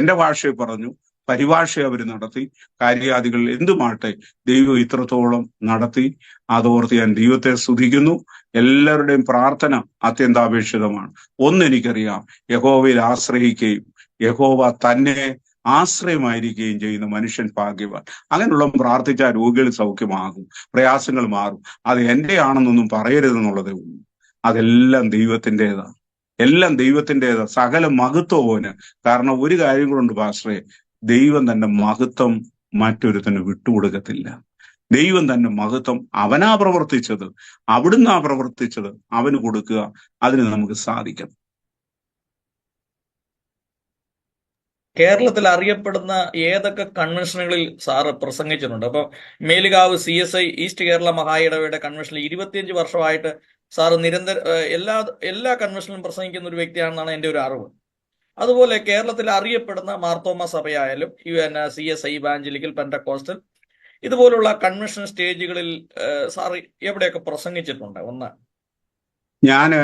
എന്റെ ഭാഷയെ പറഞ്ഞു, പരിഭാഷ അവർ നടത്തി. കാര്യാദികൾ എന്തുമാട്ടെ ദൈവം ഇത്രത്തോളം നടത്തി. അതോർത്ത് ഞാൻ ദൈവത്തെ സ്തുതിക്കുന്നു. എല്ലാവരുടെയും പ്രാർത്ഥന അത്യന്താപേക്ഷിതമാണ്. ഒന്നെനിക്കറിയാം, യഹോവയിൽ ആശ്രയിക്കുകയും യഹോവ തന്നെ ആശ്രയമായിരിക്കുകയും ചെയ്യുന്ന മനുഷ്യൻ ഭാഗ്യവാൻ. അങ്ങനെയുള്ള പ്രാർത്ഥിച്ചാൽ രോഗികൾ സൗഖ്യമാകും, പ്രയാസങ്ങൾ മാറും. അത് എന്റെ ആണെന്നൊന്നും പറയരുതെന്നുള്ളതേ ഉള്ളൂ. അതെല്ലാം ദൈവത്തിൻ്റെതാണ്, എല്ലാം ദൈവത്തിൻ്റെതാ. സകല മഹത്വന്. കാരണം ഒരു കാര്യം കൂടെ പാസ്റ്ററെ, ദൈവം തന്റെ മഹത്വം മറ്റൊരുത്തന് വിട്ടുകൊടുക്കത്തില്ല. ദൈവം തന്നെ മഹത്വം അവനാ പ്രവർത്തിച്ചത്, അവിടുന്നാ പ്രവർത്തിച്ചത്, അവന് കൊടുക്കുക. അതിന് നമുക്ക് സാധിക്കണം. കേരളത്തിൽ അറിയപ്പെടുന്ന ഏതൊക്കെ കൺവെൻഷനുകളിൽ സാറ് പ്രസംഗിച്ചിട്ടുണ്ട്? അപ്പൊ മേലുകാവ് CSI ഈസ്റ്റ് കേരള മഹായിടവയുടെ കൺവെൻഷനിൽ 25 വർഷമായിട്ട് സാറ് എല്ലാ കൺവെൻഷനിലും പ്രസംഗിക്കുന്ന ഒരു വ്യക്തിയാണെന്നാണ് എൻ്റെ ഒരു അറിവ്. അതുപോലെ കേരളത്തിൽ അറിയപ്പെടുന്ന മാർത്തോമ സഭയായാലും CSI ഇവാഞ്ചലിക്കൽ പെന്തക്കോസ്റ്റൽ ഇതുപോലുള്ള കൺവെൻഷൻ സ്റ്റേജുകളിൽ സാർ എവിടെയൊക്കെ പ്രസംഗിച്ചിട്ടുണ്ട്? ഒന്ന്, ഞാന്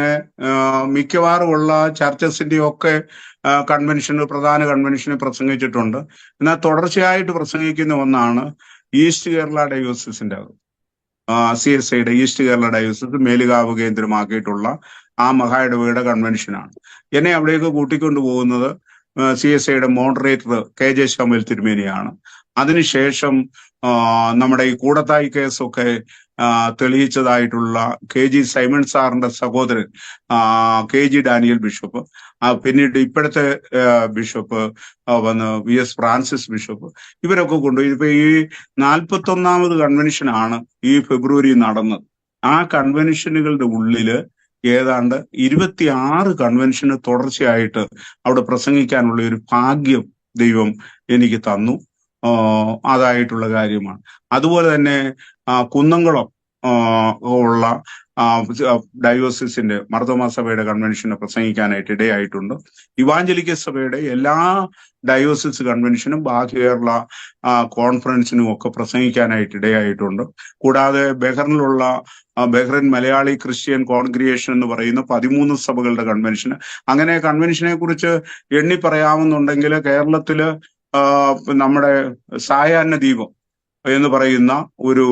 മിക്കവാറും ഉള്ള ചർച്ചസിന്റെ ഒക്കെ പ്രധാന കൺവെൻഷന് പ്രസംഗിച്ചിട്ടുണ്ട്. എന്നാൽ തുടർച്ചയായിട്ട് പ്രസംഗിക്കുന്ന ഒന്നാണ് ഈസ്റ്റ് കേരള ഡയോസിസിന്റെ CSIയുടെ ഈസ്റ്റ് കേരള ഡയോസിസ് മേലുകാവ് കേന്ദ്രമാക്കിയിട്ടുള്ള ആ മഹായിടവയുടെ കൺവെൻഷനാണ്. എന്നെ അവിടേക്ക് കൂട്ടിക്കൊണ്ടു പോകുന്നത് CSIയുടെ മോഡറേറ്റർ KJ ശാമുവേൽ തിരുമേനിയാണ്. അതിനുശേഷം നമ്മുടെ ഈ കൂടത്തായി കേസൊക്കെ തെളിയിച്ചതായിട്ടുള്ള KG സൈമൺ സാറിന്റെ സഹോദരൻ KG ഡാനിയൽ ബിഷപ്പ്, പിന്നീട് ഇപ്പോഴത്തെ ബിഷപ്പ് വന്ന് VS ഫ്രാൻസിസ് ബിഷപ്പ്, ഇവരൊക്കെ കൊണ്ടുപോയി. ഇപ്പൊ ഈ 41ാമത് കൺവെൻഷനാണ് ഈ ഫെബ്രുവരി നടന്നത്. ആ കൺവെൻഷനുകളുടെ ഉള്ളില് ഏതാണ്ട് 26 കൺവെൻഷന് തുടർച്ചയായിട്ട് അവിടെ പ്രസംഗിക്കാനുള്ള ഒരു ഭാഗ്യം ദൈവം എനിക്ക് തന്നു. അതായിട്ടുള്ള കാര്യമാണ്. അതുപോലെ തന്നെ കുന്നംകുളം ഉള്ള ഡയോസിസിന്റെ മർദ്ദമ സഭയുടെ കൺവെൻഷന് പ്രസംഗിക്കാനായിട്ട് ഇടയായിട്ടുണ്ട്. ഇവാഞ്ചലിക്ക സഭയുടെ എല്ലാ ഡയോസിസ് കൺവെൻഷനും ബാഹ്യ കേരള കോൺഫറൻസിനും ഒക്കെ പ്രസംഗിക്കാനായിട്ട് ഇടയായിട്ടുണ്ട്. കൂടാതെ ബഹ്റിനിലുള്ള ബഹ്റിൻ മലയാളി ക്രിസ്ത്യൻ കോൺഗ്രിഗേഷൻ എന്ന് പറയുന്ന 13 സഭകളുടെ കൺവെൻഷന്. അങ്ങനെ കൺവെൻഷനെ കുറിച്ച് എണ്ണി പറയാമെന്നുണ്ടെങ്കിൽ കേരളത്തില് നമ്മുടെ സായാഹ്ന ദീപം എന്ന് പറയുന്ന ഒരു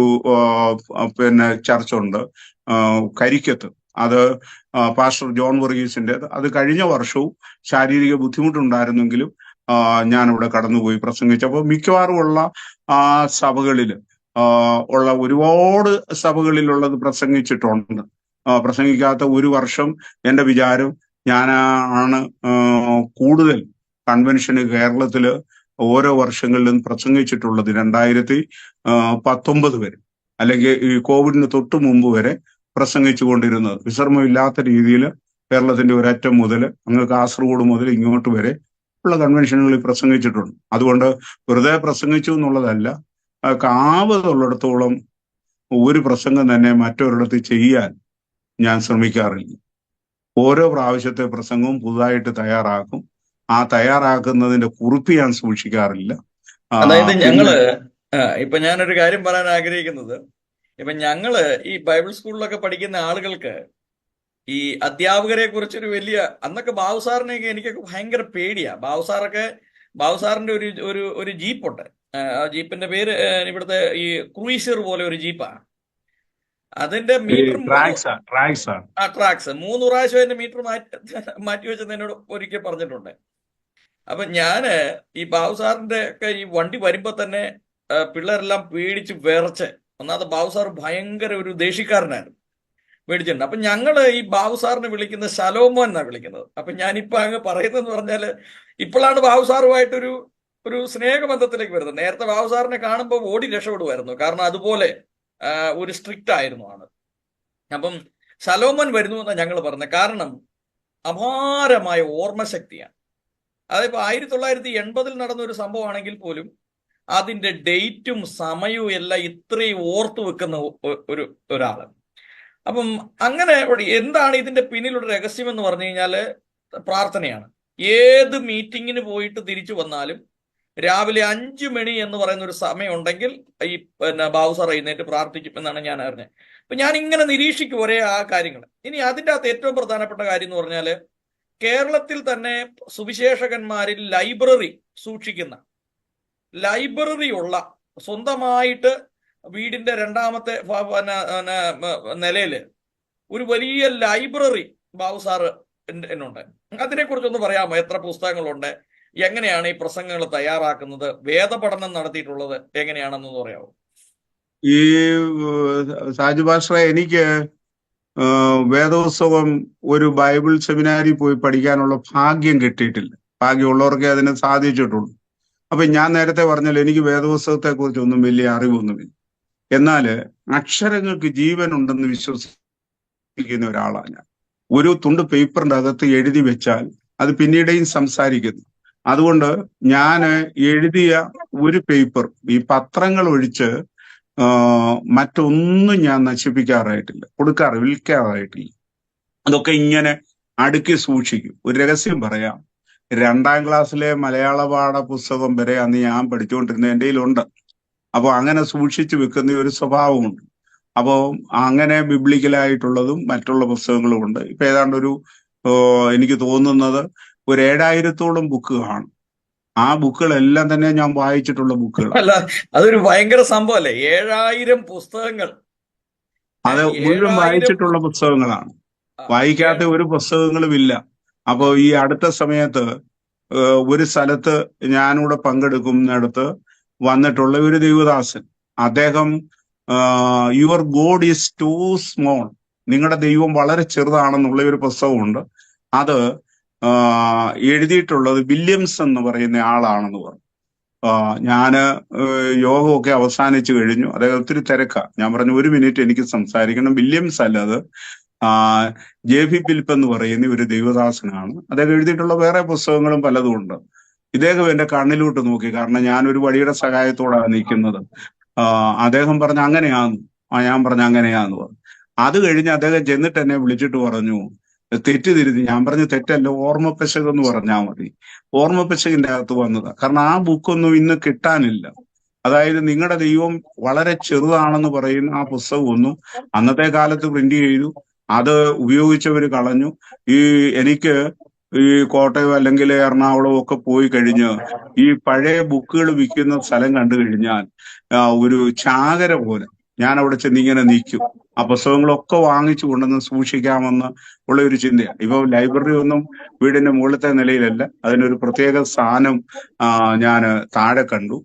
പിന്നെ ചർച്ച ഉണ്ട് കരിക്കത്ത്. അത് പാസ്റ്റർ ജോൺ വർഗീസിന്റെ. അത് കഴിഞ്ഞ വർഷവും ശാരീരിക ബുദ്ധിമുട്ടുണ്ടായിരുന്നെങ്കിലും ഞാനിവിടെ കടന്നുപോയി പ്രസംഗിച്ചപ്പോൾ മിക്കവാറും ഉള്ള സഭകളില് ഉള്ള ഒരുപാട് സഭകളിലുള്ളത് പ്രസംഗിച്ചിട്ടുണ്ട്. പ്രസംഗിക്കാത്ത ഒരു വർഷം എൻ്റെ വിചാരം ഞാനാണ് കൂടുതൽ കൺവെൻഷന് കേരളത്തില് ഓരോ വർഷങ്ങളിലും പ്രസംഗിച്ചിട്ടുള്ളത്. 2019 വരെ, അല്ലെങ്കിൽ ഈ കോവിഡിന് തൊട്ട് മുമ്പ് വരെ പ്രസംഗിച്ചു കൊണ്ടിരുന്നത് വിശ്രമമില്ലാത്ത രീതിയിൽ കേരളത്തിന്റെ ഒരറ്റം മുതൽ അങ്ങ് കാസർഗോഡ് മുതൽ ഇങ്ങോട്ട് വരെ ഉള്ള കൺവെൻഷനുകളിൽ പ്രസംഗിച്ചിട്ടുണ്ട്. അതുകൊണ്ട് വെറുതെ പ്രസംഗിച്ചു എന്നുള്ളതല്ല, ആവതുള്ളിടത്തോളം ഒരു പ്രസംഗം തന്നെ മറ്റൊരിടത്ത് ചെയ്യാൻ ഞാൻ ശ്രമിക്കാറില്ല. ഓരോ പ്രാവശ്യത്തെ പ്രസംഗവും പുതുതായിട്ട് തയ്യാറാക്കും. ആ തയ്യാറാക്കുന്നതിന്റെ കുറിപ്പ് ഞാൻ സൂക്ഷിക്കാറില്ല. അതായത് ഇപ്പൊ ഞാനൊരു കാര്യം പറയാൻ ആഗ്രഹിക്കുന്നത്, ഇപ്പൊ ഞങ്ങള് ഈ ബൈബിൾ സ്കൂളിലൊക്കെ പഠിക്കുന്ന ആളുകൾക്ക് ഈ അധ്യാപകരെ കുറിച്ചൊരു വലിയ, അന്നൊക്കെ ബാബു സാറിനെയൊക്കെ എനിക്കൊക്കെ ഭയങ്കര പേടിയാ. ബാബു സാറിന്റെ ഒരു ജീപ്പുണ്ട്. ആ ജീപ്പിന്റെ പേര് ഇവിടുത്തെ ഈ ക്രൂയിസർ പോലെ ഒരു ജീപ്പാണ്. അതിന്റെ മീറ്റർ ട്രാക്സ് 3 പ്രാവശ്യം അതിന്റെ മീറ്റർ മാറ്റി വെച്ചെന്ന് എന്നോട് ഒരിക്കൽ പറഞ്ഞിട്ടുണ്ട്. അപ്പൊ ഞാന് ഈ ബാബു സാറിന്റെ ഒക്കെ ഈ വണ്ടി വരുമ്പോ തന്നെ പിള്ളേരെല്ലാം പേടിച്ച് വിറച്ച്, ഒന്നാമത് ബാബു സാർ ഭയങ്കര ഒരു ദേഷ്യക്കാരനായിരുന്നു, പേടിച്ചിട്ടുണ്ട്. അപ്പൊ ഞങ്ങള് ഈ ബാബു സാറിനെ വിളിക്കുന്നത് ശലോമോൻ എന്നാണ് വിളിക്കുന്നത്. അപ്പൊ ഞാനിപ്പോ അങ്ങ് പറയുന്നതെന്ന് പറഞ്ഞാല്, ഇപ്പോഴാണ് ബാബു സാറുമായിട്ടൊരു സ്നേഹബന്ധത്തിലേക്ക് വരുന്നത്. നേരത്തെ ബാബു സാറിനെ കാണുമ്പോൾ ഓടി രക്ഷപ്പെടുമായിരുന്നു, കാരണം അതുപോലെ ഒരു സ്ട്രിക്റ്റ് ആയിരുന്നു ആണ്. അപ്പം ശലോമോൻ വരുന്നു എന്നാണ് ഞങ്ങൾ പറഞ്ഞത്. കാരണം അപാരമായ ഓർമ്മശക്തിയാണ്. അതിപ്പോ 1980 നടന്ന ഒരു സംഭവമാണെങ്കിൽ പോലും അതിന്റെ ഡേറ്റും സമയവും എല്ലാം ഇത്രയും ഓർത്തു വെക്കുന്ന ഒരാള്. അപ്പം അങ്ങനെ എന്താണ് ഇതിന്റെ പിന്നിലുള്ള രഹസ്യം എന്ന് പറഞ്ഞു കഴിഞ്ഞാല് പ്രാർത്ഥനയാണ്. ഏത് മീറ്റിങ്ങിന് പോയിട്ട് തിരിച്ചു വന്നാലും രാവിലെ 5 മണി എന്ന് പറയുന്ന ഒരു സമയം ഉണ്ടെങ്കിൽ ഈ ബാബു സാർ എഴുന്നേറ്റ് പ്രാർത്ഥിക്കും എന്നാണ് ഞാൻ അറിഞ്ഞത്. അപ്പൊ ഞാൻ ഇങ്ങനെ നിരീക്ഷിക്കും ഒരേ ആ കാര്യങ്ങൾ. ഇനി അതിൻ്റെ അകത്ത് ഏറ്റവും പ്രധാനപ്പെട്ട കാര്യം എന്ന് പറഞ്ഞാല്, കേരളത്തിൽ തന്നെ സുവിശേഷകന്മാരിൽ ലൈബ്രറി സൂക്ഷിക്കുന്ന, ലൈബ്രറി ഉള്ള, സ്വന്തമായിട്ട് വീടിന്റെ 2ാമത്തെ നിലയില് ഒരു വലിയ ലൈബ്രറി ബാബു സാറ് എന്നുണ്ട്. അതിനെക്കുറിച്ചൊന്ന് പറയാമോ? എത്ര പുസ്തകങ്ങളുണ്ട്, എങ്ങനെയാണ് ഈ പ്രസംഗങ്ങൾ തയ്യാറാക്കുന്നത്, വേദപഠനം നടത്തിയിട്ടുള്ളത് എങ്ങനെയാണെന്നൊന്ന് പറയാമോ? ഈ സാജു ഭാഷ, എനിക്ക് വേദോത്സവം ഒരു ബൈബിൾ സെമിനാരിൽ പോയി പഠിക്കാനുള്ള ഭാഗ്യം കിട്ടിയിട്ടില്ല. ഭാഗ്യമുള്ളവർക്കേ അതിന് സാധിച്ചിട്ടുള്ളൂ. അപ്പൊ ഞാൻ നേരത്തെ പറഞ്ഞല്ലോ, എനിക്ക് വേദോത്സവത്തെ കുറിച്ചൊന്നും വലിയ അറിവൊന്നുമില്ല. എന്നാല് അക്ഷരങ്ങൾക്ക് ജീവൻ ഉണ്ടെന്ന് വിശ്വസിക്കുന്ന ഒരാളാണ് ഞാൻ. ഒരു തുണ്ട് പേപ്പറിന്റെ അകത്ത് എഴുതി വെച്ചാൽ അത് പിന്നീടേയും സംസാരിക്കുന്നു. അതുകൊണ്ട് ഞാൻ എഴുതിയ ഒരു പേപ്പർ, ഈ പത്രങ്ങൾ ഒഴിച്ച് മറ്റൊന്നും ഞാൻ നശിപ്പിക്കാറായിട്ടില്ല, വിൽക്കാറായിട്ടില്ല. അതൊക്കെ ഇങ്ങനെ അടുക്കി സൂക്ഷിക്കും. ഒരു രഹസ്യം പറയാം, 2ാം ക്ലാസ്സിലെ മലയാള പാഠ പുസ്തകം വരെ അന്ന് ഞാൻ പഠിച്ചുകൊണ്ടിരുന്ന എൻ്റെ കയ്യിലുണ്ട്. അപ്പോൾ അങ്ങനെ സൂക്ഷിച്ചു വെക്കുന്ന ഒരു സ്വഭാവമുണ്ട്. അപ്പോൾ അങ്ങനെ ബിബ്ലിക്കലായിട്ടുള്ളതും മറ്റുള്ള പുസ്തകങ്ങളും ഉണ്ട്. ഇപ്പൊ ഏതാണ്ട് എനിക്ക് തോന്നുന്നത് ഒരു 7000-ഓളം ബുക്ക് കാണും. ആ ബുക്കുകളെല്ലാം തന്നെ ഞാൻ വായിച്ചിട്ടുള്ള ബുക്കുകളാണ്. അല്ല, അതൊരു ഭയങ്കര സംഭവമല്ലേ, 7000 പുസ്തകങ്ങൾ. അത് മുഴുവൻ വായിച്ചിട്ടുള്ള പുസ്തകങ്ങളാണ്. വായിക്കാത്ത ഒരു പുസ്തകങ്ങളും ഇല്ല. അപ്പോ ഈ അടുത്ത സമയത്ത് ഒരു സ്ഥലത്ത് ഞാനിവിടെ പങ്കെടുക്കുന്നിടത്ത് വന്നിട്ടുള്ള ഒരു ദൈവദാസൻ, അദ്ദേഹം your god is too small, നിങ്ങളുടെ ദൈവം വളരെ ചെറുതാണെന്നുള്ള ഒരു പുസ്തകമുണ്ട്. അത് എഴുതിയിട്ടുള്ളത് വില്യംസ് എന്ന് പറയുന്ന ആളാണെന്ന് പറഞ്ഞു. ഞാന് യോഗമൊക്കെ അവസാനിച്ചു കഴിഞ്ഞു. അദ്ദേഹം ഒത്തിരി തിരക്കാ. ഞാൻ പറഞ്ഞു 1 മിനിറ്റ് എനിക്ക് സംസാരിക്കണം. വില്യംസ് അല്ല, അത് ജെ.ബി. ഫിലിപ്പ് എന്ന് പറയുന്ന ഒരു ദൈവദാസനാണ്. അദ്ദേഹം എഴുതിയിട്ടുള്ള വേറെ പുസ്തകങ്ങളും പലതും ഉണ്ട്. ഇദ്ദേഹം എന്റെ കണ്ണിലോട്ട് നോക്കി, കാരണം ഞാൻ ഒരു വഴിയുടെ സഹായത്തോടാണ് നിൽക്കുന്നത്. അദ്ദേഹം പറഞ്ഞ അങ്ങനെയാന്ന്. ഞാൻ പറഞ്ഞ അങ്ങനെയാന്ന് പറഞ്ഞു. അത് കഴിഞ്ഞ് അദ്ദേഹം ചെന്നിട്ട് എന്നെ വിളിച്ചിട്ട് പറഞ്ഞു, തെറ്റ് തിരുത്തി. ഞാൻ പറഞ്ഞു തെറ്റല്ല, ഓർമ്മപ്പെശക് എന്ന് പറഞ്ഞാൽ മതി. ഓർമ്മപ്പെശകിന്റെ അകത്ത് വന്നതാ. കാരണം ആ ബുക്കൊന്നും ഇന്ന് കിട്ടാനില്ല. അതായത് നിങ്ങളുടെ ദൈവം വളരെ ചെറുതാണെന്ന് പറയുന്ന ആ പുസ്തകമൊന്നും അന്നത്തെ കാലത്ത് പ്രിന്റ് ചെയ്തു. അത് ഉപയോഗിച്ചവര് കളഞ്ഞു. എനിക്ക് ഈ കോട്ടയം അല്ലെങ്കിൽ എറണാകുളം ഒക്കെ പോയി കഴിഞ്ഞ് ഈ പഴയ ബുക്കുകൾ വിൽക്കുന്ന സ്ഥലം കണ്ടു കഴിഞ്ഞാൽ ഒരു ചാകര പോലെ ഞാൻ അവിടെ ചെന്നിങ്ങനെ നിൽക്കും. ആ പുസ്തകങ്ങളൊക്കെ വാങ്ങിച്ചു കൊണ്ടുവന്ന് സൂക്ഷിക്കാമെന്ന് ഉള്ള ഒരു ചിന്തയാണ്. ഇപ്പൊ ലൈബ്രറി ഒന്നും വീടിന്റെ മുകളിലത്തെ നിലയിലല്ല, അതിനൊരു പ്രത്യേക സ്ഥാനം ഞാൻ താഴെ കണ്ടു,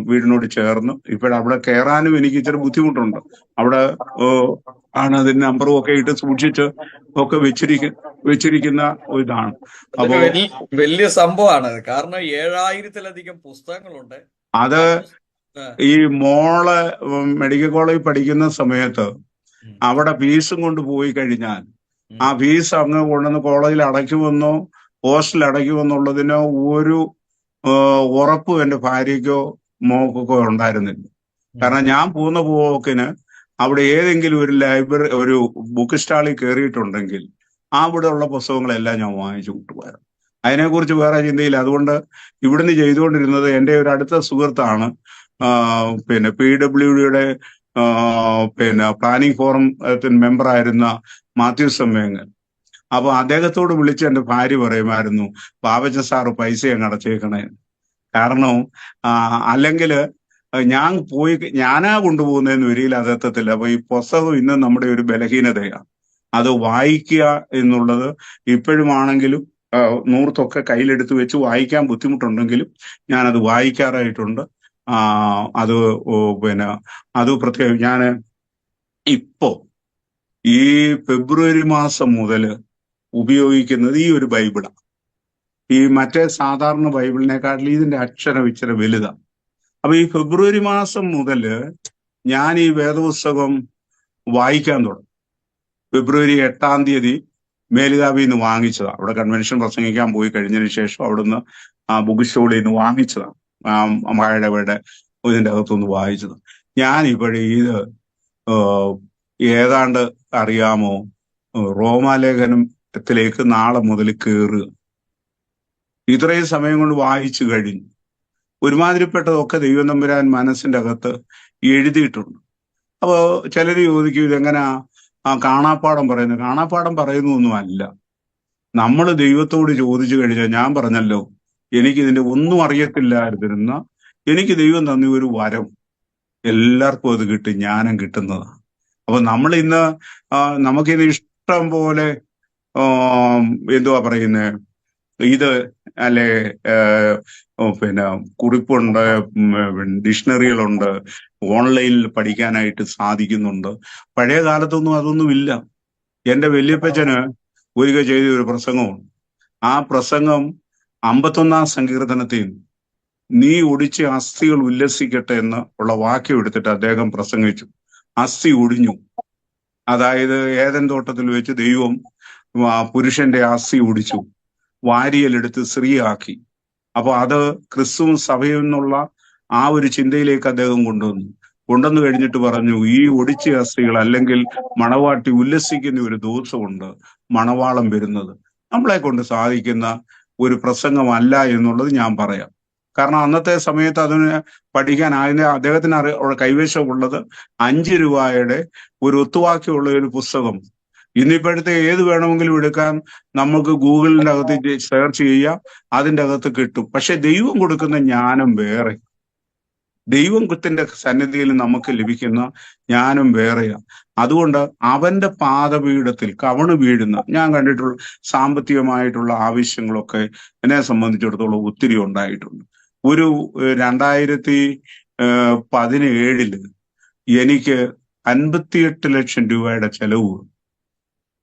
വീടിനോട് ചേർന്ന്. ഇപ്പോഴവിടെ കയറാനും എനിക്ക് ഇച്ചിരി ബുദ്ധിമുട്ടുണ്ട്. അവിടെ ആണ് അതിന്റെ നമ്പറും ഒക്കെ ഇട്ട് സൂക്ഷിച്ച് ഒക്കെ വെച്ചിരിക്കുന്ന ഇതാണ്. അപ്പോ വലിയ സംഭവമാണ്. കാരണം 7000-ലധികം പുസ്തകങ്ങളുണ്ട്. അത് ഈ മോള് മെഡിക്കൽ കോളേജിൽ പഠിക്കുന്ന സമയത്ത് അവിടെ ഫീസും കൊണ്ട് പോയി കഴിഞ്ഞാൽ ആ ഫീസ് അങ്ങ് കൊണ്ടുവന്ന് കോളേജിൽ അടയ്ക്കുമെന്നോ ഹോസ്റ്റലിൽ അടയ്ക്കുമെന്നുള്ളതിനോ ഒരു ഉറപ്പും എൻ്റെ ഭാര്യയ്ക്കോ മോക്കൊക്കെ ഉണ്ടായിരുന്നില്ല. കാരണം ഞാൻ പോകുന്ന പോക്കിന് അവിടെ ഏതെങ്കിലും ഒരു ലൈബ്രറി, ഒരു ബുക്ക് സ്റ്റാളിൽ കയറിയിട്ടുണ്ടെങ്കിൽ അവിടെ ഉള്ള പുസ്തകങ്ങളെല്ലാം ഞാൻ വാങ്ങിച്ചു കൊണ്ടുപോയത്. അതിനെക്കുറിച്ച് വേറെ ചിന്തയില്ല. അതുകൊണ്ട് ഇവിടുന്ന് ചെയ്തുകൊണ്ടിരുന്നത് എൻ്റെ ഒരു അടുത്ത സുഹൃത്താണ്, പിന്നെ PWDയുടെ പ്ലാനിംഗ് ഫോറം മെമ്പറായിരുന്ന മാത്യു സമ്മേങ്ങൽ. അപ്പൊ അദ്ദേഹത്തോട് വിളിച്ച് എൻ്റെ ഭാര്യ പറയുമായിരുന്നു, പാപ്പച്ചൻ സാറ് പൈസ അങ്ങ് അടച്ചേക്കണേ. കാരണം അല്ലെങ്കിൽ ഞാനാ കൊണ്ടുപോകുന്നതെന്ന് വരിയിൽ അതെത്തത്തില്ല. അപ്പൊ ഈ പുസ്തകം ഇന്ന് നമ്മുടെ ഒരു ബലഹീനതയാണ്. അത് വായിക്കുക എന്നുള്ളത് ഇപ്പോഴുമാണെങ്കിലും നൂർത്തൊക്കെ കയ്യിലെടുത്ത് വെച്ച് വായിക്കാൻ ബുദ്ധിമുട്ടുണ്ടെങ്കിലും ഞാനത് വായിക്കാറായിട്ടുണ്ട്. അത് അത് പ്രത്യേകം ഞാൻ ഇപ്പോ ഈ ഫെബ്രുവരി മാസം മുതൽ ഉപയോഗിക്കുന്നത് ഈ ഒരു ബൈബിളാണ്. ഈ മറ്റേ സാധാരണ ബൈബിളിനെക്കാട്ടിൽ ഇതിന്റെ അക്ഷരം ഇച്ചിരി വലുതാണ്. അപ്പൊ ഈ ഫെബ്രുവരി മാസം മുതൽ ഞാൻ ഈ വേദപുസ്തകം വായിക്കാൻ തുടങ്ങി. ഫെബ്രുവരി 8-ാം തീയതി മേലുകാവിൽ നിന്ന് വാങ്ങിച്ചതാണ്. അവിടെ കൺവെൻഷൻ പ്രസംഗിക്കാൻ പോയി കഴിഞ്ഞതിന് ശേഷം അവിടുന്ന് ബുക്ക് സ്റ്റോളിൽ നിന്ന് വാങ്ങിച്ചതാണ്. മഴയുടെ ഇതിൻ്റെ അകത്തൊന്ന് വായിച്ചത്. ഞാൻ ഇപ്പോഴേ ഇത് ഏതാണ്ട് അറിയാമോ, റോമാലേഖനത്തിലേക്ക് നാളെ മുതൽ കയറുക. ഇത്രയും സമയം കൊണ്ട് വായിച്ചു കഴിഞ്ഞു. ഒരുമാതിരിപ്പെട്ടതൊക്കെ ദൈവം തമ്പുരാൻ മനസ്സിന്റെ അകത്ത് എഴുതിയിട്ടുണ്ട്. അപ്പോ ചിലർ ചോദിക്കും, ഇതെങ്ങനെ കാണാപ്പാടം പറയുന്നത്? കാണാപ്പാടം പറയുന്നൊന്നും അല്ല. നമ്മൾ ദൈവത്തോട് ചോദിച്ചു കഴിഞ്ഞാൽ, ഞാൻ പറഞ്ഞല്ലോ എനിക്കിതിന്റെ ഒന്നും അറിയത്തില്ലായിരുന്ന എനിക്ക് ദൈവം തന്ന ഒരു വരം, എല്ലാവർക്കും അത് കിട്ടി, ജ്ഞാനം കിട്ടുന്നതാണ്. അപ്പൊ നമ്മൾ ഇന്ന് നമുക്കിത് ഇഷ്ടം പോലെ എന്തുവാ പറയുന്നത്, ഇത് അല്ലെ കുറിപ്പുണ്ട്, ഡിക്ഷണറികളുണ്ട്, ഓൺലൈനിൽ പഠിക്കാനായിട്ട് സാധിക്കുന്നുണ്ട്. പഴയ കാലത്തൊന്നും അതൊന്നും ഇല്ല. എൻ്റെ വല്യപ്പച്ചന് ഒരിക്കൽ ചെയ്ത ഒരു പ്രസംഗമുണ്ട്. ആ പ്രസംഗം 51-ാം സങ്കീർത്തനത്തിൽ നീ ഒടിച്ച് അസ്ഥികൾ ഉല്ലസിക്കട്ടെ എന്ന് ഉള്ള വാക്യം എടുത്തിട്ട് അദ്ദേഹം പ്രസംഗിച്ചു. അസ്ഥി ഒടിഞ്ഞു. അതായത് ഏദൻ തോട്ടത്തിൽ വെച്ച് ദൈവം പുരുഷന്റെ അസ്ഥി ഒടിച്ചു, വാരിയലെടുത്ത് സ്ത്രീയാക്കി. അപ്പൊ അത് ക്രിസ്തുവും സഭയിൽ നിന്നുള്ള ആ ഒരു ചിന്തയിലേക്ക് അദ്ദേഹം കൊണ്ടുവന്നു കഴിഞ്ഞിട്ട് പറഞ്ഞു, ഈ ഒടിച്ച അസ്ഥികൾ അല്ലെങ്കിൽ മണവാട്ടി ഉല്ലസിക്കുന്ന ഒരു ദിവസമുണ്ട്, മണവാളം വരുന്നത്. നമ്മളെ കൊണ്ട് സാധിക്കുന്ന ഒരു പ്രസംഗമല്ല എന്നുള്ളത് ഞാൻ പറയാം. കാരണം അന്നത്തെ സമയത്ത് അതിന് പഠിക്കാൻ അദ്ദേഹത്തിന് കൈവശമുള്ളത് 5 രൂപയുടെ ഒരു ഒത്തുവാക്കിയുള്ള ഒരു പുസ്തകം. ഇന്നിപ്പോഴത്തെ ഏത് വേണമെങ്കിലും എടുക്കാൻ നമുക്ക് ഗൂഗിളിന്റെ അകത്ത് സെർച്ച് ചെയ്യാം, അതിൻ്റെ അകത്ത് കിട്ടും. പക്ഷെ ദൈവം കൊടുക്കുന്ന ജ്ഞാനം വേറെ, ദൈവത്തിന്റെ സന്നിധിയിൽ നമുക്ക് ലഭിക്കുന്ന ജ്ഞാനം വേറെയാണ്. അതുകൊണ്ട് അവന്റെ പാദപീഠത്തിൽ കവണ് വീഴുന്ന ഞാൻ കണ്ടിട്ടുള്ള സാമ്പത്തികമായിട്ടുള്ള ആവശ്യങ്ങളൊക്കെ എന്നെ സംബന്ധിച്ചിടത്തോളം ഒത്തിരി ഉണ്ടായിട്ടുണ്ട്. ഒരു 2017 എനിക്ക് 58 ലക്ഷം രൂപയുടെ ചെലവ്.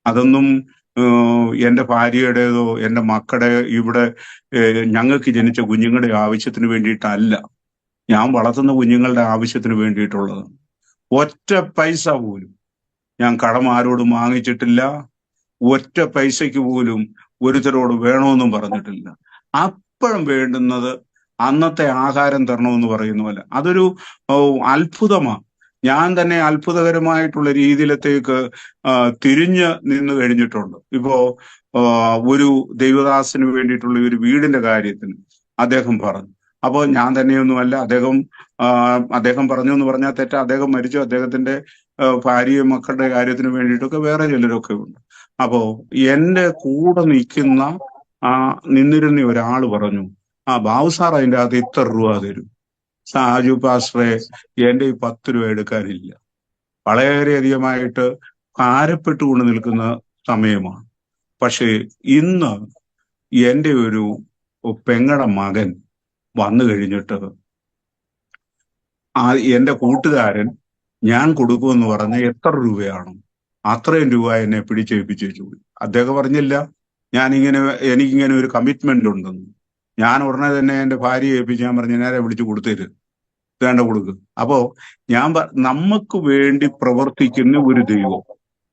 അതൊന്നും എന്റെ ഭാര്യയുടേതോ എന്റെ മക്കളുടെ ഇവിടെ ഞങ്ങൾക്ക് ജനിച്ച കുഞ്ഞുങ്ങളുടെ ആവശ്യത്തിന് വേണ്ടിയിട്ടല്ല, ഞാൻ വളർത്തുന്ന കുഞ്ഞുങ്ങളുടെ ആവശ്യത്തിന് വേണ്ടിയിട്ടുള്ളതാണ്. ഒറ്റ പൈസ പോലും ഞാൻ കടം ആരോടും വാങ്ങിച്ചിട്ടില്ല. ഒറ്റ പൈസയ്ക്ക് പോലും ഒരുത്തരോട് വേണമെന്നും പറഞ്ഞിട്ടില്ല. അപ്പോഴും വേണ്ടുന്നത് അന്നത്തെ ആഹാരം തരണമെന്ന് പറയുന്ന പോലെ അതൊരു അത്ഭുതമാണ്. ഞാൻ തന്നെ അത്ഭുതകരമായിട്ടുള്ള രീതിയിലത്തേക്ക് തിരിഞ്ഞ് നിന്ന് കഴിഞ്ഞിട്ടുണ്ട്. ഇപ്പോ ഒരു ദൈവദാസന് വേണ്ടിയിട്ടുള്ള ഒരു വീടിന്റെ കാര്യത്തിന് അദ്ദേഹം പറഞ്ഞു. അപ്പോൾ ഞാൻ തന്നെയൊന്നുമല്ല, അദ്ദേഹം പറഞ്ഞു എന്ന് പറഞ്ഞാൽ തെറ്റ. അദ്ദേഹം മരിച്ചു. അദ്ദേഹത്തിന്റെ ഭാര്യയും മക്കളുടെ കാര്യത്തിന് വേണ്ടിയിട്ടൊക്കെ വേറെ ചിലരൊക്കെ ഉണ്ട്. അപ്പോ എന്റെ കൂടെ നിന്നിരുന്ന ഒരാള് പറഞ്ഞു, ബാബു സാർ അതിൻ്റെ അകത്ത് ഇത്ര രൂപ തരും. സാജു പാസ്റ്ററെ, എന്റെ ഈ 10 രൂപ എടുക്കാനില്ല. വളരെയധികമായിട്ട് ഭാരപ്പെട്ടുകൊണ്ട് നിൽക്കുന്ന സമയമാണ്. പക്ഷെ ഇന്ന് എന്റെ ഒരു പെങ്ങളുടെ മകൻ വന്നു കഴിഞ്ഞിട്ട് എന്റെ കൂട്ടുകാരൻ ഞാൻ കൊടുക്കുമെന്ന് പറഞ്ഞ എത്ര രൂപയാണ്, അത്രയും രൂപ എന്നെ പിടിച്ചേൽപ്പിച്ചു പോയി. അദ്ദേഹം പറഞ്ഞില്ല എനിക്കിങ്ങനെ ഒരു കമ്മിറ്റ്മെന്റ് ഉണ്ടെന്ന്. ഞാൻ ഉടനെ തന്നെ എന്റെ ഭാര്യയെ ഏൽപ്പിച്ച് ഞാൻ പറഞ്ഞു, നേരെ വിളിച്ചു കൊടുത്തേര്, വേണ്ട കൊടുക്ക്. അപ്പോ നമുക്ക് വേണ്ടി പ്രവർത്തിക്കുന്ന ഒരു ദൈവം,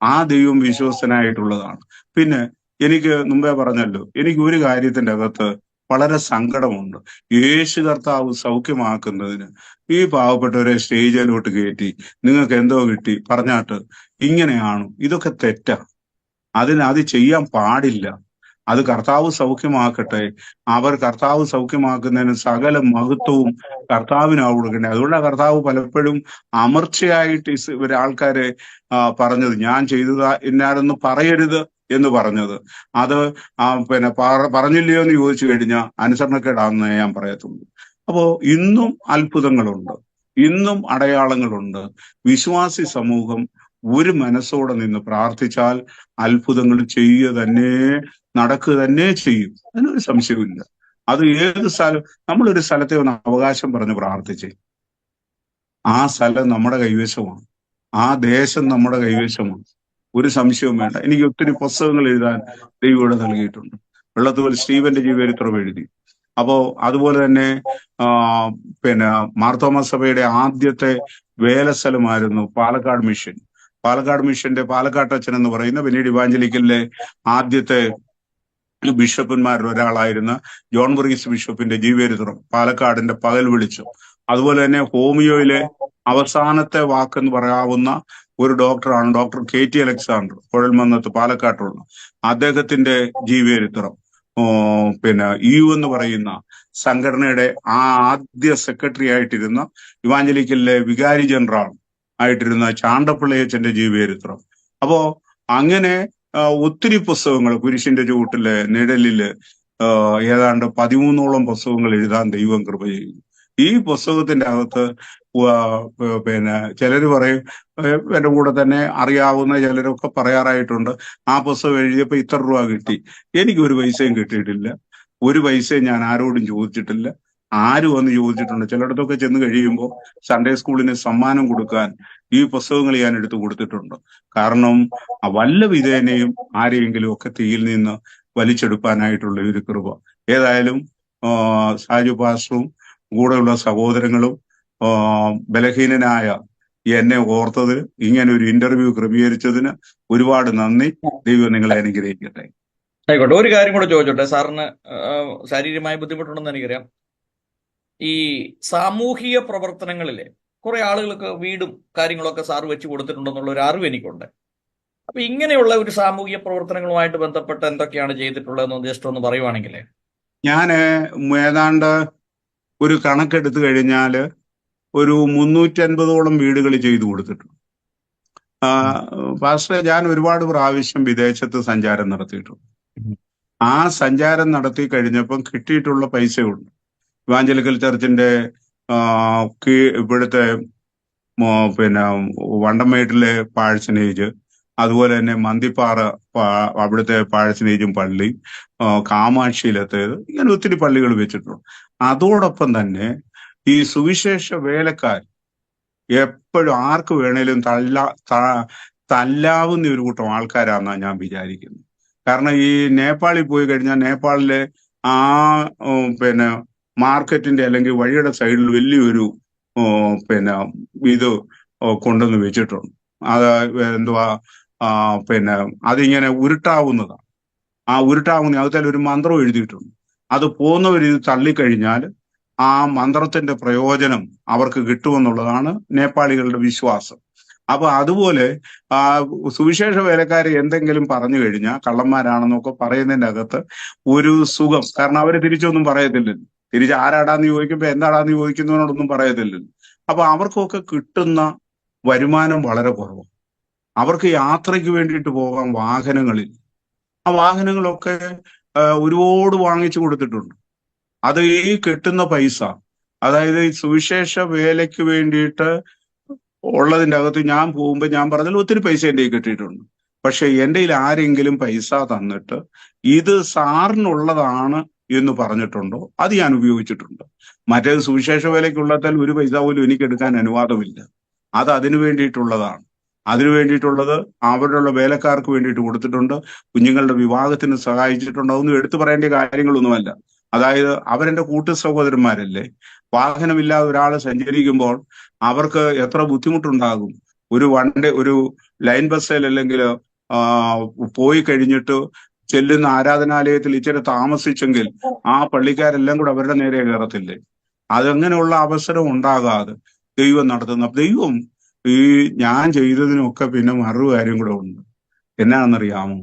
ആ ദൈവം വിശ്വസ്തനായിട്ടുള്ളതാണ്. പിന്നെ എനിക്ക് മുമ്പേ പറഞ്ഞല്ലോ, എനിക്ക് ഒരു കാര്യത്തിന്റെ അകത്ത് വളരെ സങ്കടമുണ്ട്. യേശു കർത്താവ് സൗഖ്യമാക്കുന്നതിന് ഈ പാവപ്പെട്ടവരെ സ്റ്റേജിലോട്ട് കയറ്റി നിങ്ങൾക്ക് എന്തോ കിട്ടി പറഞ്ഞാട്ട് ഇങ്ങനെയാണ്. ഇതൊക്കെ തെറ്റാ. അത് ചെയ്യാൻ പാടില്ല. അത് കർത്താവ് സൗഖ്യമാക്കട്ടെ. കർത്താവ് സൗഖ്യമാക്കുന്നതിന് സകല മഹത്വവും കർത്താവിനാണ് കൊടുക്കണ്ടേ. അതുകൊണ്ടാണ് കർത്താവ് പലപ്പോഴും അമർച്ചയായിട്ട് ആൾക്കാരെ പറഞ്ഞത്, ഞാൻ ചെയ്തതാ ഇന്നാരെന്ന് പറയരുത് എന്ന് പറഞ്ഞത്. അത് പറഞ്ഞില്ലയോ എന്ന് ചോദിച്ചു കഴിഞ്ഞാൽ അനുസരണക്കേടാണെന്നേ ഞാൻ പറയത്തുള്ളൂ. അപ്പോ ഇന്നും അത്ഭുതങ്ങളുണ്ട്, ഇന്നും അടയാളങ്ങളുണ്ട്. വിശ്വാസി സമൂഹം ഒരു മനസ്സോടെ നിന്ന് പ്രാർത്ഥിച്ചാൽ അത്ഭുതങ്ങൾ ചെയ്യുക തന്നെ, നടക്കുക തന്നെ ചെയ്യും. അതിനൊരു സംശയമില്ല. അത് ഏത് സ്ഥലം, നമ്മളൊരു സ്ഥലത്തെ ഒന്ന് അവകാശം പറഞ്ഞ് പ്രാർത്ഥിച്ചേ, ആ സ്ഥലം നമ്മുടെ കൈവശമാണ്, ആ ദേശം നമ്മുടെ കൈവശമാണ്. ഒരു സംശയവും വേണ്ട. എനിക്ക് ഒത്തിരി പുസ്തകങ്ങൾ എഴുതാൻ ദൈവം നൽകിയിട്ടുണ്ട്. വെള്ളത്തൂവൽ സ്റ്റീവന്റെ ജീവചരിത്രം എഴുതി. അപ്പോ അതുപോലെ തന്നെ മാർത്തോമാ സഭയുടെ ആദ്യത്തെ വേലസ്ഥലമായിരുന്നു പാലക്കാട് മിഷൻ. പാലക്കാട് മിഷന്റെ പാലക്കാട്ടച്ഛൻ എന്ന് പറയുന്ന, പിന്നീട് ഇവാഞ്ചലിക്കലിലെ ആദ്യത്തെ ബിഷപ്പന്മാരിൽ ഒരാളായിരുന്ന ജോൺ വർഗീസ് ബിഷപ്പിന്റെ ജീവചരിത്രം, പാലക്കാടിന്റെ പകൽ വെളിച്ചം. അതുപോലെ തന്നെ ഹോമിയോയിലെ അവസാനത്തെ വാക്കെന്ന് പറയാവുന്ന ഒരു ഡോക്ടറാണ് ഡോക്ടർ KT അലക്സാണ്ടർ, കുഴൽമന്നത്ത് പാലക്കാട്ടുള്ള. അദ്ദേഹത്തിന്റെ ജീവചരിത്രം, EU എന്ന് പറയുന്ന സംഘടനയുടെ ആദ്യ സെക്രട്ടറി ആയിട്ടിരുന്ന, ഇവാഞ്ചലിക്കലിലെ വികാരി ജനറൽ ആയിട്ടിരുന്ന ചാണ്ടപ്പിള്ളയച്ചന്റെ ജീവചരിത്രം. അപ്പോ അങ്ങനെ ഒത്തിരി പുസ്തകങ്ങൾ, കുരിശിന്റെ ചുവട്ടില്, നിഴലില്, ഏതാണ്ട് 13ഓളം പുസ്തകങ്ങൾ എഴുതാൻ ദൈവം കൃപ ചെയ്തു. ഈ പുസ്തകത്തിന്റെ അകത്ത് ചിലര് പറയും, എന്റെ കൂടെ തന്നെ അറിയാവുന്ന ചിലരൊക്കെ പറയാറായിട്ടുണ്ട്, ആ പുസ്തകം എഴുതിയപ്പോ ഇത്ര രൂപ കിട്ടി. എനിക്ക് ഒരു പൈസയും കിട്ടിയിട്ടില്ല. ഒരു പൈസയും ഞാൻ ആരോടും ചോദിച്ചിട്ടില്ല. ആര് വന്ന് ചോദിച്ചിട്ടുണ്ട്? ചിലയിടത്തൊക്കെ ചെന്ന് കഴിയുമ്പോൾ സൺഡേ സ്കൂളിന് സമ്മാനം കൊടുക്കാൻ ഈ പുസ്തകങ്ങൾ ഞാൻ എടുത്തു കൊടുത്തിട്ടുണ്ട്. കാരണം വല്ല വിധേനയും ആരെയെങ്കിലും ഒക്കെ തീയിൽ നിന്ന് വലിച്ചെടുക്കാനായിട്ടുള്ള ഒരു കൃപ. ഏതായാലും സാജു പാസ്റ്ററും കൂടെയുള്ള സഹോദരങ്ങളും ബലഹീനനായ എന്നെ ഓർത്തതിന്, ഇങ്ങനെ ഒരു ഇന്റർവ്യൂ ക്രമീകരിച്ചതിന് ഒരുപാട് നന്ദി. ദൈവം നിങ്ങളെ അനുഗ്രഹിക്കട്ടെ. ആയിക്കോട്ടെ. ഒരു കാര്യം കൂടെ ചോദിച്ചോട്ടെ. സാറിന് ശാരീരികമായ ബുദ്ധിമുട്ടുണ്ടെന്ന് എനിക്കറിയാം. ഈ സാമൂഹിക പ്രവർത്തനങ്ങളിലെ കുറെ ആളുകൾക്ക് വീടും കാര്യങ്ങളൊക്കെ സാർ വെച്ച് കൊടുത്തിട്ടുണ്ടെന്നുള്ള ഒരു അറിവ് എനിക്കുണ്ട്. അപ്പൊ ഇങ്ങനെയുള്ള ഒരു സാമൂഹിക പ്രവർത്തനങ്ങളുമായിട്ട് ബന്ധപ്പെട്ട് എന്തൊക്കെയാണ് ചെയ്തിട്ടുള്ളതെന്ന് ജസ്റ്റ് ഒന്ന് പറയുവാണെങ്കിൽ. ഞാന് ഏതാണ്ട് ഒരു കണക്കെടുത്തു കഴിഞ്ഞാൽ ഒരു 350ഓളം വീടുകൾ ചെയ്തു കൊടുത്തിട്ടുണ്ട്. പാസ്റ്റർ, ഞാൻ ഒരുപാട് പ്രാവശ്യം വിദേശത്ത് സഞ്ചാരം നടത്തിയിട്ടുണ്ട്. ആ സഞ്ചാരം നടത്തി കഴിഞ്ഞപ്പം കിട്ടിയിട്ടുള്ള പൈസയുണ്ട്. ഇവാഞ്ചലിക്കൽ ചർച്ചിന്റെ ഇവിടുത്തെ വണ്ടമേട്ടിലെ പാഴ്സനേജ്, അതുപോലെ തന്നെ മന്തിപ്പാറ അവിടുത്തെ പാഴ്സനേജും പള്ളി, കാമാക്ഷിയിലത്തേത്, ഇങ്ങനെ ഒത്തിരി പള്ളികൾ വെച്ചിട്ടുണ്ട്. അതോടൊപ്പം തന്നെ ഈ സുവിശേഷ വേലക്കാർ എപ്പോഴും ആർക്ക് വേണേലും തല്ലാവുന്ന ഒരു കൂട്ടം ആൾക്കാരാണെന്നാണ് ഞാൻ വിചാരിക്കുന്നത്. കാരണം ഈ നേപ്പാളിൽ പോയി കഴിഞ്ഞാൽ നേപ്പാളിലെ ആ പിന്നെ മാർക്കറ്റിന്റെ അല്ലെങ്കിൽ വഴിയുടെ സൈഡിൽ വലിയൊരു പിന്നെ ഇത് കൊണ്ടുവന്ന് വെച്ചിട്ടുണ്ട്. അത് എന്തുവാ പിന്നെ അതിങ്ങനെ ഉരുട്ടാവുന്നതാണ്. ആ ഉരുട്ടാവുന്ന അതിൽ ഒരു മന്ത്രം എഴുതിയിട്ടുണ്ട്. അത് പോകുന്നവർ ഇത് തള്ളിക്കഴിഞ്ഞാൽ ആ മന്ത്രത്തിന്റെ പ്രയോജനം അവർക്ക് കിട്ടുമെന്നുള്ളതാണ് നേപ്പാളികളുടെ വിശ്വാസം. അപ്പൊ അതുപോലെ ആ സുവിശേഷ വേലക്കാരെ എന്തെങ്കിലും പറഞ്ഞു കഴിഞ്ഞാൽ കള്ളന്മാരാണെന്നൊക്കെ പറയുന്നതിന്റെ അകത്ത് ഒരു സുഖം, കാരണം അവര് തിരിച്ചൊന്നും പറയത്തില്ലല്ലോ. തിരിച്ച് ആരാടാന്ന് ചോദിക്കുമ്പോ എന്താടാന്ന് ചോദിക്കുന്നതിനോടൊന്നും പറയത്തില്ലല്ലോ. അപ്പൊ അവർക്കൊക്കെ കിട്ടുന്ന വരുമാനം വളരെ കുറവാണ്. അവർക്ക് യാത്രയ്ക്ക് വേണ്ടിയിട്ട് പോകാൻ വാഹനങ്ങളിൽ, ആ വാഹനങ്ങളൊക്കെ ഒരുപാട് വാങ്ങിച്ചു കൊടുത്തിട്ടുണ്ട്. അത് ഈ കിട്ടുന്ന പൈസ, അതായത് ഈ സുവിശേഷ വേലയ്ക്ക് വേണ്ടിയിട്ട് ഉള്ളതിൻ്റെ അകത്ത് ഞാൻ പോകുമ്പോൾ ഞാൻ പറഞ്ഞാൽ ഒത്തിരി പൈസ എൻ്റെ കയ്യിൽ കിട്ടിയിട്ടുണ്ട്. പക്ഷെ എൻ്റെ കയ്യിൽ ആരെങ്കിലും പൈസ തന്നിട്ട് ഇത് സാറിനുള്ളതാണ് എന്ന് പറഞ്ഞിട്ടുണ്ടോ, അത് ഞാൻ ഉപയോഗിച്ചിട്ടുണ്ട്. മറ്റേത് സുവിശേഷ വേലയ്ക്കുള്ളതിൽ ഒരു പൈസ പോലും എനിക്ക് എടുക്കാൻ അനുവാദമില്ല. അത് അതിനു വേണ്ടിയിട്ടുള്ളതാണ്. അതിനു വേണ്ടിയിട്ടുള്ളത് അവരുടെ വേലക്കാർക്ക് വേണ്ടിയിട്ട് കൊടുത്തിട്ടുണ്ട്. കുഞ്ഞുങ്ങളുടെ വിവാഹത്തിന് സഹായിച്ചിട്ടുണ്ട്. അതൊന്നും എടുത്തു പറയേണ്ട കാര്യങ്ങളൊന്നുമല്ല. അതായത് അവരെന്റെ കൂട്ടു സഹോദരന്മാരല്ലേ. വാഹനമില്ലാതെ ഒരാൾ സഞ്ചരിക്കുമ്പോൾ അവർക്ക് എത്ര ബുദ്ധിമുട്ടുണ്ടാകും. ഒരു ലൈൻ ബസ്സിൽ അല്ലെങ്കിൽ പോയി കഴിഞ്ഞിട്ട് ചെല്ലുന്ന ആരാധനാലയത്തിൽ ഇച്ചിരി താമസിച്ചെങ്കിൽ ആ പള്ളിക്കാരെല്ലാം കൂടെ അവരുടെ നേരെ കയറത്തില്ലേ. അതങ്ങനെയുള്ള അവസരം ഉണ്ടാകാതെ ദൈവം നടത്തുന്ന ദൈവം ഈ ഞാൻ ചെയ്തതിനൊക്കെ പിന്നെ മറു കാര്യം കൂടെ ഉണ്ട്. എന്നാണെന്നറിയാമോ?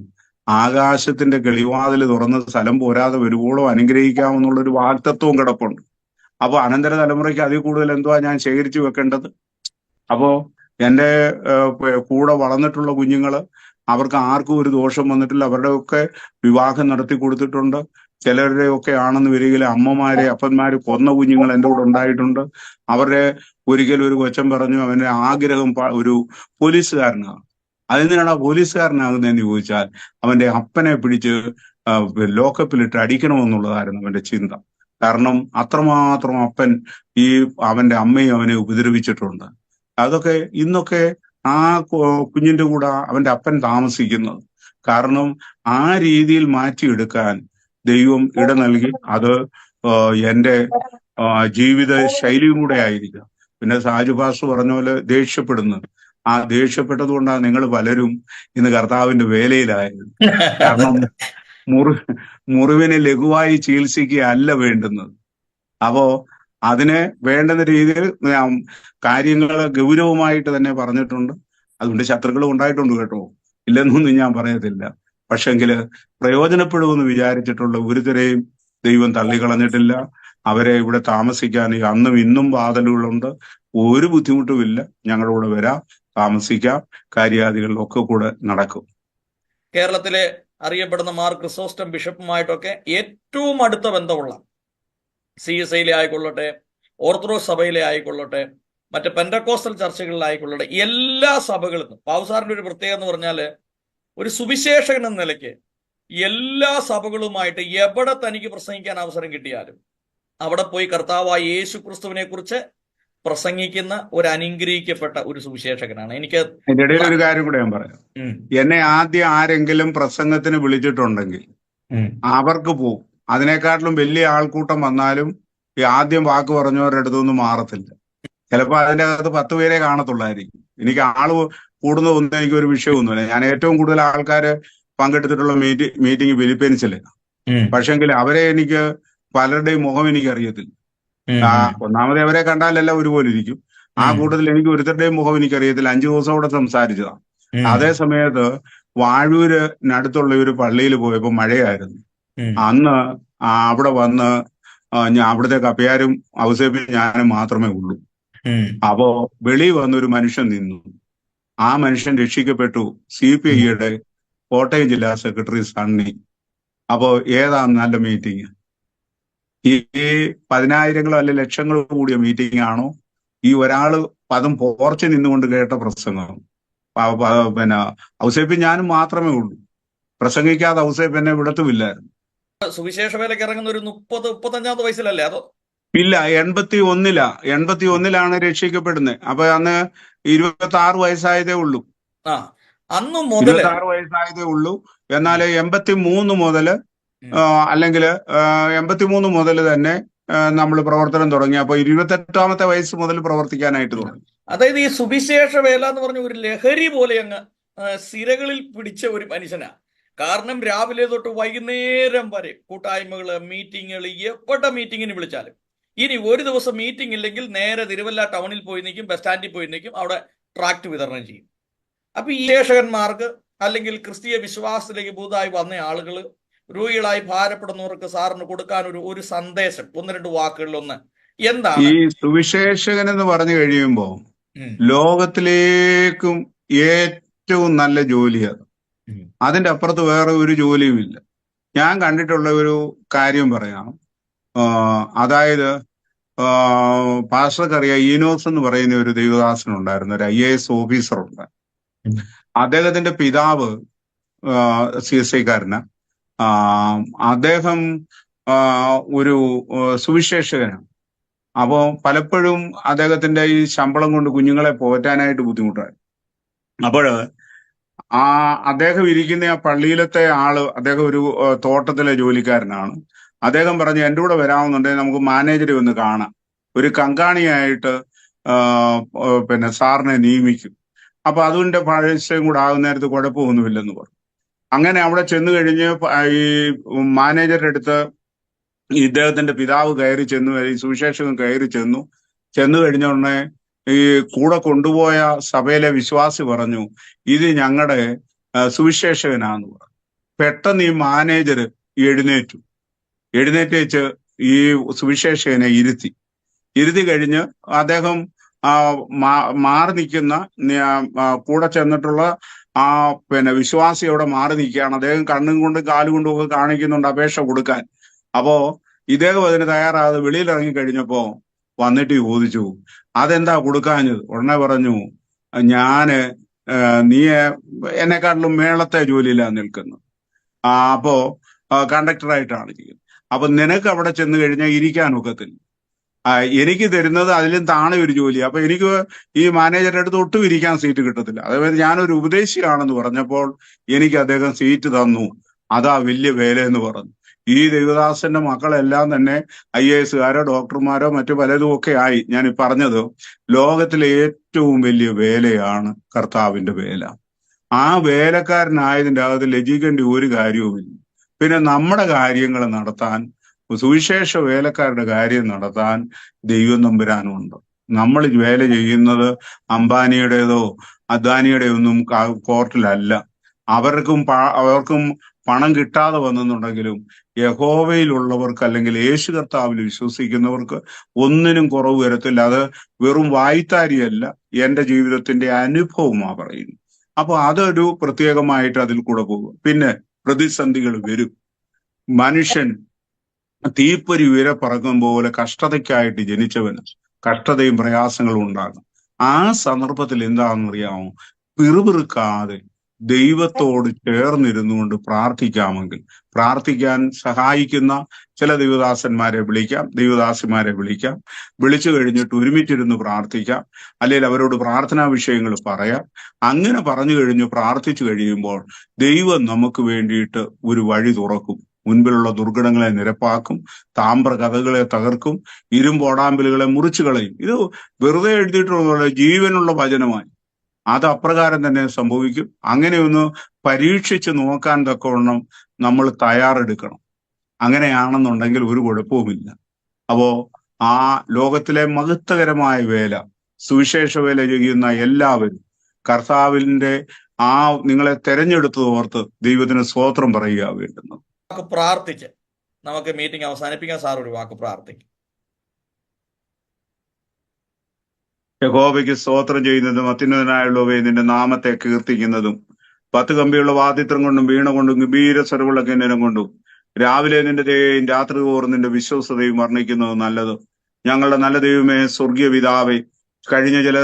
ആകാശത്തിന്റെ കിളിവാതിൽ തുറന്ന് സ്ഥലം പോരാതെ വരുവോളം അനുഗ്രഹിക്കാമെന്നുള്ളൊരു വാഗ്ദത്വവും കിടപ്പുണ്ട്. അപ്പൊ അനന്തര തലമുറയ്ക്ക് അതിൽ കൂടുതൽ എന്തുവാ ഞാൻ ശേഖരിച്ചു വെക്കേണ്ടത്? അപ്പോ എൻ്റെ കൂടെ വളർന്നിട്ടുള്ള കുഞ്ഞുങ്ങള്, അവർക്ക് ആർക്കും ഒരു ദോഷം വന്നിട്ടില്ല. അവരുടെയൊക്കെ വിവാഹം നടത്തി കൊടുത്തിട്ടുണ്ട്. ചിലരുടെ ഒക്കെ ആണെന്ന് വരികിൽ അമ്മമാരെ അപ്പന്മാര് കൊന്ന കുഞ്ഞുങ്ങൾ എൻ്റെ കൂടെ ഉണ്ടായിട്ടുണ്ട്. അവരുടെ ഒരിക്കലും ഒരു കൊച്ചൻ പറഞ്ഞു അവന്റെ ആഗ്രഹം ഒരു പോലീസുകാരനാണ്. അതെന്തിനാണ് പോലീസുകാരനാകുന്നതെന്ന് ചോദിച്ചാൽ അവന്റെ അപ്പനെ പിടിച്ച് ലോക്കപ്പിലിട്ട് അടിക്കണമെന്നുള്ളതായിരുന്നു അവന്റെ ചിന്ത. കാരണം അത്രമാത്രം അപ്പൻ അവന്റെ അമ്മയും അവനെ ഉപദ്രവിച്ചിട്ടുണ്ട്. അതൊക്കെ ഇന്നൊക്കെ ആ കുഞ്ഞിന്റെ കൂടെ അവന്റെ അപ്പൻ താമസിക്കുന്നത്. കാരണം ആ രീതിയിൽ മാറ്റിയെടുക്കാൻ ദൈവം ഇട നൽകി. അത് എൻ്റെ ജീവിത ശൈലിയും കൂടെ ആയിരിക്കാം. പിന്നെ സാജു പാസ്റ്റർ പറഞ്ഞ പോലെ ദേഷ്യപ്പെടുന്നത്, ആ ദേഷ്യപ്പെട്ടത് കൊണ്ടാണ് നിങ്ങൾ പലരും ഇന്ന് കർത്താവിന്റെ വേലയിലായത്. കാരണം മുറിവിനെ ലഘുവായി ചികിത്സിക്കുകയല്ല വേണ്ടുന്നത്. അപ്പോ അതിനെ വേണ്ടുന്ന രീതിയിൽ കാര്യങ്ങൾ ഗൗരവമായിട്ട് തന്നെ പറഞ്ഞിട്ടുണ്ട്. അതുകൊണ്ട് ശത്രുക്കളും ഉണ്ടായിട്ടുണ്ട് കേട്ടോ, ഇല്ലെന്നൊന്നും ഞാൻ പറയത്തില്ല. പക്ഷെങ്കില് പ്രയോജനപ്പെടുമെന്ന് വിചാരിച്ചിട്ടുള്ള ഒരുത്തരെയും ദൈവം തള്ളിക്കളഞ്ഞിട്ടില്ല. അവരെ ഇവിടെ താമസിക്കാൻ അന്നും ഇന്നും വാതിലുകളുണ്ട്. ഒരു ബുദ്ധിമുട്ടുമില്ല. ഞങ്ങളുടെ വരാം, താമസിക്കാം, കാര്യാദികളിലൊക്കെ കൂടെ നടക്കും. കേരളത്തിലെ അറിയപ്പെടുന്ന മാർ ക്രിസോസ്റ്റം ബിഷപ്പുമായിട്ടൊക്കെ ഏറ്റവും അടുത്ത ബന്ധമുള്ള CSIയിലെ ആയിക്കൊള്ളട്ടെ, ഓർത്തഡോക്സ് സഭയിലെ ആയിക്കൊള്ളട്ടെ, മറ്റ് പെന്തക്കോസ്റ്റൽ ചർച്ചകളിലായിക്കൊള്ളട്ടെ, എല്ലാ സഭകളിലും പാവുസാറിന്റെ ഒരു പ്രത്യേകത എന്ന് പറഞ്ഞാൽ ഒരു സുവിശേഷകൻ എന്ന നിലയ്ക്ക് എല്ലാ സഭകളുമായിട്ട് എവിടെ തനിക്ക് പ്രസംഗിക്കാൻ അവസരം കിട്ടിയാലും അവിടെ പോയി കർത്താവായ യേശു ക്രിസ്തുവിനെ കുറിച്ച് പ്രസംഗിക്കുന്ന ഒരു അനുഗ്രഹിക്കപ്പെട്ട ഒരു സുവിശേഷകനാണ്. എനിക്ക് അതിന്റെ ഇടയിൽ ഒരു കാര്യം കൂടെ ഞാൻ പറയാം. എന്നെ ആദ്യം ആരെങ്കിലും പ്രസംഗത്തിന് വിളിച്ചിട്ടുണ്ടെങ്കിൽ അവർക്ക് പോവും. അതിനെക്കാട്ടിലും വലിയ ആൾക്കൂട്ടം വന്നാലും ഈ ആദ്യം വാക്ക് പറഞ്ഞവരുടെ അടുത്തൊന്നും മാറത്തില്ല. ചിലപ്പോൾ അതിൻ്റെ അകത്ത് 10 പേരെ കാണത്തുള്ളായിരിക്കും. എനിക്ക് ആള് കൂടുന്നതൊന്നും എനിക്കൊരു വിഷയമൊന്നുമില്ല. ഞാൻ ഏറ്റവും കൂടുതൽ ആൾക്കാര് പങ്കെടുത്തിട്ടുള്ള മീറ്റിംഗ് ഫിലിപ്പീൻസില്. പക്ഷെങ്കിൽ അവരെ എനിക്ക് പലരുടെയും മുഖം എനിക്ക് അറിയത്തില്ല. ഒന്നാമത് അവരെ കണ്ടാലെല്ലാം ഒരുപോലെ ഇരിക്കും. ആ കൂട്ടത്തിൽ എനിക്ക് ഒരുത്തരുടെയും മുഖം എനിക്കറിയത്തില്ല. 5 ദിവസം അവിടെ സംസാരിച്ചതാണ്. അതേ സമയത്ത് വാഴൂരിനടുത്തുള്ള ഒരു പള്ളിയിൽ പോയപ്പോ മഴയായിരുന്നു. അന്ന് അവിടെ വന്ന് ഞാൻ അവിടുത്തെ കപ്പയാരും ഔസേപ്പും ഞാനും മാത്രമേ ഉള്ളൂ. അപ്പോ വെളിയിൽ വന്നൊരു മനുഷ്യൻ നിന്നു. ആ മനുഷ്യൻ രക്ഷിക്കപ്പെട്ടു. CPIയുടെ കോട്ടയം ജില്ലാ സെക്രട്ടറി സണ്ണി. അപ്പോ ഏതാ നല്ല മീറ്റിംഗ്? ഈ 10,000 അല്ലെ ലക്ഷങ്ങളോ കൂടിയ മീറ്റിംഗ് ആണോ ഈ ഒരാള് പദം പോർച്ച് നിന്നുകൊണ്ട് കേട്ട പ്രസംഗം? പിന്നെ ഔസേപ്പും ഞാനും മാത്രമേ ഉള്ളൂ. പ്രസംഗിക്കാതെ ഔസേപ്പ് എന്നെ വിടത്തുമില്ലായിരുന്നു. സുവിശേഷ വേലയ്ക്ക് ഇറങ്ങുന്ന ഒരു 30-35 വയസ്സിലല്ലേ? അതോ ഇല്ല, 81-ലാണ് രക്ഷിക്കപ്പെടുന്നത്. അപ്പൊ അന്ന് 26 വയസ്സായതേ ഉള്ളൂ. ആ അന്നു മുതല് 26 വയസ്സായതേ ഉള്ളൂ. എന്നാൽ 83 മുതല് ഉം. അല്ലെങ്കിൽ 83 മുതൽ തന്നെ നമ്മൾ പ്രവർത്തനം തുടങ്ങി. അപ്പൊ 28-ാമത്തെ വയസ്സ് മുതൽ പ്രവർത്തിക്കാനായിട്ട് തുടങ്ങി. അതായത് ഈ സുവിശേഷ വേല എന്ന് പറഞ്ഞ ഒരു ലഹരി പോലെ അങ്ങ് സിരകളിൽ പിടിച്ച ഒരു മനുഷ്യനാ. കാരണം രാവിലെ തൊട്ട് വൈകുന്നേരം വരെ കൂട്ടായ്മകള്, മീറ്റിങ്ങുകൾ, എവിടെ മീറ്റിങ്ങിന് വിളിച്ചാലും ഇനി ഒരു ദിവസം മീറ്റിംഗ് ഇല്ലെങ്കിൽ നേരെ തിരുവല്ല ടൗണിൽ പോയി നിൽക്കും, ബസ് സ്റ്റാൻഡിൽ പോയി നിൽക്കും, അവിടെ ട്രാക്ട് വിതരണം ചെയ്യും. അപ്പൊ ഈ ലേഖകന്മാർക്ക് അല്ലെങ്കിൽ ക്രിസ്തീയ വിശ്വാസത്തിലേക്ക് പുതുതായി വന്ന ആളുകൾ, രോഗികളായി ഭാരപ്പെടുന്നവർക്ക് സാറിന് കൊടുക്കാൻ ഒരു സന്ദേശം, 1-2 വാക്കുകളിലൊന്ന് ഈ എന്താണ്? സുവിശേഷകൻ എന്ന് പറഞ്ഞു കഴിയുമ്പോ ഉം. ലോകത്തിലേക്കും ഏറ്റവും നല്ല ജോലി അത്. ഉം. അതിന്റെ അപ്പുറത്ത് വേറെ ഒരു ജോലിയുമില്ല. ഞാൻ കണ്ടിട്ടുള്ള ഒരു കാര്യം പറയാം. അതായത് പാസ്റ്റർക്കറിയാം, ഈനോസ് എന്ന് പറയുന്ന ഒരു ദൈവദാസനുണ്ടായിരുന്നു, ഒരു IAS ഓഫീസർ ഉണ്ട്. അദ്ദേഹത്തിന്റെ പിതാവ് CSI കാരന്. അദ്ദേഹം ഒരു സുവിശേഷകനാണ്. അപ്പോ പലപ്പോഴും അദ്ദേഹത്തിന്റെ ഈ ശമ്പളം കൊണ്ട് കുഞ്ഞുങ്ങളെ പോറ്റാനായിട്ട് ബുദ്ധിമുട്ടായി. അപ്പോഴ് അദ്ദേഹം ഇരിക്കുന്ന ആ പള്ളിയിലത്തെ ആള്, അദ്ദേഹം ഒരു തോട്ടത്തിലെ ജോലിക്കാരനാണ്. അദ്ദേഹം പറഞ്ഞു, എൻ്റെ കൂടെ വരാമെന്നുണ്ടെങ്കിൽ നമുക്ക് മാനേജറെ ഒന്ന് കാണാം, ഒരു കങ്കാണിയായിട്ട് പിന്നെ സാറിനെ നിയമിക്കും. അപ്പൊ അതിന്റെ പൈസയും കൂടെ ആകുന്ന നേരത്ത് കുഴപ്പമൊന്നുമില്ലെന്ന് പറഞ്ഞു. അങ്ങനെ അവിടെ ചെന്ന് കഴിഞ്ഞ് ഈ മാനേജറുടെ അടുത്ത് ഇദ്ദേഹത്തിന്റെ പിതാവ് കയറി ചെന്നു, ഈ സുവിശേഷകൻ കയറി ചെന്നു കഴിഞ്ഞ ഉടനെ ഈ കൂടെ കൊണ്ടുപോയ സഭയിലെ വിശ്വാസി പറഞ്ഞു, ഇത് ഞങ്ങളുടെ സുവിശേഷകനാന്ന് പറഞ്ഞു. പെട്ടെന്ന് ഈ മാനേജർ എഴുന്നേറ്റ് വെച്ച് ഈ സുവിശേഷകനെ ഇരുത്തി കഴിഞ്ഞ് അദ്ദേഹം മാറി നിൽക്കുന്ന കൂടെ ചെന്നിട്ടുള്ള പിന്നെ വിശ്വാസി അവിടെ മാറി നിൽക്കുകയാണ്. അദ്ദേഹം കണ്ണും കൊണ്ടും കാലുകൊണ്ടും ഒക്കെ കാണിക്കുന്നുണ്ട് അപേക്ഷ കൊടുക്കാൻ. അപ്പോ ഇദ്ദേഹം അതിന് തയ്യാറാകാതെ വെളിയിൽ ഇറങ്ങി കഴിഞ്ഞപ്പോ വന്നിട്ട് ചോദിച്ചു, അതെന്താ കൊടുക്കാഞ്ഞത്? ഉടനെ പറഞ്ഞു, നീ എന്നെക്കാട്ടിലും മേളത്തെ ജോലിയിലാണ് നിൽക്കുന്നത്, അപ്പോ കണ്ടക്ടറായിട്ടാണ് ചെയ്യുന്നത്. അപ്പൊ നിനക്ക് അവിടെ ചെന്ന് കഴിഞ്ഞാൽ ഇരിക്കാൻ ഒക്കത്തില്ല. എനിക്ക് തരുന്നത് അതിലും താണെ ഒരു ജോലി. അപ്പൊ എനിക്ക് ഈ മാനേജറുടെ അടുത്ത് ഒട്ടും ഇരിക്കാൻ സീറ്റ് കിട്ടത്തില്ല. അതേപോലെ ഞാനൊരു ഉപദേശിയാണെന്ന് പറഞ്ഞപ്പോൾ എനിക്ക് അദ്ദേഹം സീറ്റ് തന്നു. അതാ വലിയ വേലയെന്ന് പറഞ്ഞു. ഈ ദേവദാസന്റെ മക്കളെല്ലാം തന്നെ IASകാരോ ഡോക്ടർമാരോ മറ്റു പലതും ഒക്കെ ആയി. ഞാൻ ഈ പറഞ്ഞത് ലോകത്തിലെ ഏറ്റവും വലിയ വേലയാണ് കർത്താവിന്റെ വേല. ആ വേലക്കാരനായതിൻ്റെ അകത്ത് ലജിക്കേണ്ട ഒരു കാര്യവുമില്ല. പിന്നെ നമ്മുടെ കാര്യങ്ങൾ നടത്താൻ, സുവിശേഷ വേലക്കാരുടെ കാര്യം നടത്താൻ ദൈവം തമ്പുരാനുണ്ട്. നമ്മൾ വേല ചെയ്യുന്നത് അംബാനിയുടേതോ അദാനിയുടെയോ ഒന്നും കോർട്ടിലല്ല. അവർക്കും പണം കിട്ടാതെ വന്നെന്നുണ്ടെങ്കിലും യഹോവയിലുള്ളവർക്ക് അല്ലെങ്കിൽ യേശു കർത്താവിൽ വിശ്വസിക്കുന്നവർക്ക് ഒന്നിനും കുറവ് വരത്തില്ല. അത് വെറും വായ്ത്താരിയല്ല, എന്റെ ജീവിതത്തിന്റെ അനുഭവമാ പറയുന്നു. അപ്പൊ അതൊരു പ്രത്യേകമായിട്ട് അതിൽ കൂടെ പോകും. പിന്നെ പ്രതിസന്ധികൾ വരും. മനുഷ്യൻ തീപ്പൊരി ഉയരെ പറക്കും പോലെ കഷ്ടതയ്ക്കായിട്ട് ജനിച്ചവന് കഷ്ടതയും പ്രയാസങ്ങളും ഉണ്ടാകും. ആ സന്ദർഭത്തിൽ എന്താണെന്നറിയാമോ? പിറുപിറുക്കാതെ ദൈവത്തോട് ചേർന്നിരുന്നുകൊണ്ട് പ്രാർത്ഥിക്കാമെങ്കിൽ, പ്രാർത്ഥിക്കാൻ സഹായിക്കുന്ന ചില ദൈവദാസന്മാരെ വിളിക്കാം, ദൈവദാസിമാരെ വിളിക്കാം. വിളിച്ചു കഴിഞ്ഞിട്ട് ഒരുമിച്ചിരുന്ന് പ്രാർത്ഥിക്കാം, അല്ലെങ്കിൽ അവരോട് പ്രാർത്ഥനാ വിഷയങ്ങൾ പറയാം. അങ്ങനെ പറഞ്ഞു കഴിഞ്ഞ് പ്രാർത്ഥിച്ചു കഴിയുമ്പോൾ ദൈവം നമുക്ക് വേണ്ടിയിട്ട് ഒരു വഴി തുറക്കും. മുൻപിലുള്ള ദുർഘടങ്ങളെ നിരപ്പാക്കും, താമ്ര കഥകളെ തകർക്കും, ഇരുമ്പോടാമ്പലുകളെ മുറിച്ചു കളയും. ഇത് വെറുതെ എഴുതിയിട്ടുള്ള ജീവനുള്ള വചനമായി. അത് അപ്രകാരം തന്നെ സംഭവിക്കും. അങ്ങനെയൊന്ന് പരീക്ഷിച്ച് നോക്കാൻ തക്കവണ്ണം നമ്മൾ തയ്യാറെടുക്കണം. അങ്ങനെയാണെന്നുണ്ടെങ്കിൽ ഒരു കുഴപ്പവുമില്ല. അപ്പോ ആ ലോകത്തിലെ മഹത്വകരമായ വേല, സുവിശേഷ വേല ചെയ്യുന്ന എല്ലാവരും കർത്താവിന്റെ നിങ്ങളെ തെരഞ്ഞെടുത്തത് ഓർത്ത് ദൈവത്തിന് സ്തോത്രം പറയുക വേണ്ടുന്നത്. പ്രാർത്ഥിച്ച് നമുക്ക് മീറ്റിംഗ് അവസാനിപ്പിക്കാൻ. സാർ ഒരു വാക്ക് പ്രാർത്ഥിക്കും. യഹോവയ്ക്ക് സ്തോത്രം ചെയ്യുന്നതും അത്യുന്നതനായുള്ളവയെ നിന്റെ നാമത്തെ കീർത്തിക്കുന്നതും 10 കമ്പിയുള്ള വാദ്യത്രം കൊണ്ടും വീണ കൊണ്ടും ഗംഭീര സ്വരമുള്ള കിന്നരം കൊണ്ടും രാവിലെ നിന്റെ ദയയും രാത്രി തോറും നിന്റെ വിശ്വസ്തതയും വർണ്ണിക്കുന്നത് നല്ലത്. ഞങ്ങളുടെ നല്ല ദൈവമേ, സ്വർഗീയ പിതാവേ, കഴിഞ്ഞ ചില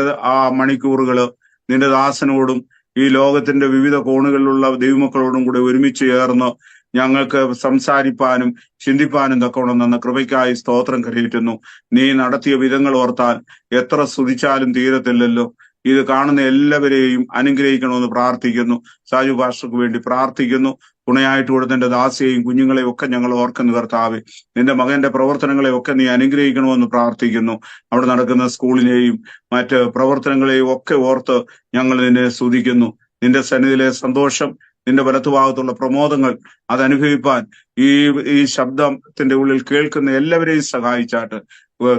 മണിക്കൂറുകള് നിന്റെ ദാസനോടും ഈ ലോകത്തിന്റെ വിവിധ കോണുകളിലുള്ള ദൈവമക്കളോടും കൂടെ ഒരുമിച്ച് ചേർന്ന് ഞങ്ങൾക്ക് സംസാരിപ്പാനും ചിന്തിപ്പാനും തക്കവണ്ണം തന്ന കൃപയ്ക്കായി സ്തോത്രം കരയേറ്റുന്നു. നീ നടത്തിയ വിധങ്ങൾ ഓർത്താൽ എത്ര സ്തുതിച്ചാലും തീരത്തില്ലല്ലോ. ഇത് കാണുന്ന എല്ലാവരെയും അനുഗ്രഹിക്കണമെന്ന് പ്രാർത്ഥിക്കുന്നു. സാജു പാസ്റ്റർക്ക് വേണ്ടി പ്രാർത്ഥിക്കുന്നു. തുണയായിട്ട് കൊടുത്ത എന്റെ ദാസിയെയും കുഞ്ഞുങ്ങളെയും ഒക്കെ ഞങ്ങൾ ഓർക്കുന്നു കർത്താവേ. നിന്റെ മകന്റെ പ്രവർത്തനങ്ങളെ ഒക്കെ നീ അനുഗ്രഹിക്കണമെന്ന് പ്രാർത്ഥിക്കുന്നു. അവിടെ നടക്കുന്ന സ്കൂളിനെയും മറ്റ് പ്രവർത്തനങ്ങളെയും ഒക്കെ ഓർത്ത് ഞങ്ങൾ നിന്നെ സ്തുതിക്കുന്നു. നിന്റെ സന്നിധിയിലെ സന്തോഷം, നിന്റെ വലത്തുഭാഗത്തുള്ള പ്രമോദങ്ങൾ അതനുഭവിപ്പാൻ ഈ ശബ്ദത്തിന്റെ ഉള്ളിൽ കേൾക്കുന്ന എല്ലാവരെയും സഹായിച്ചാട്ട്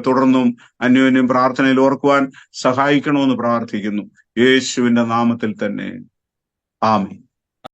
തുടർന്നും അന്യോന്യം പ്രാർത്ഥനയിൽ ഓർക്കുവാൻ സഹായിക്കണമെന്ന് പ്രാർത്ഥിക്കുന്നു. യേശുവിന്റെ നാമത്തിൽ തന്നെ ആമേൻ.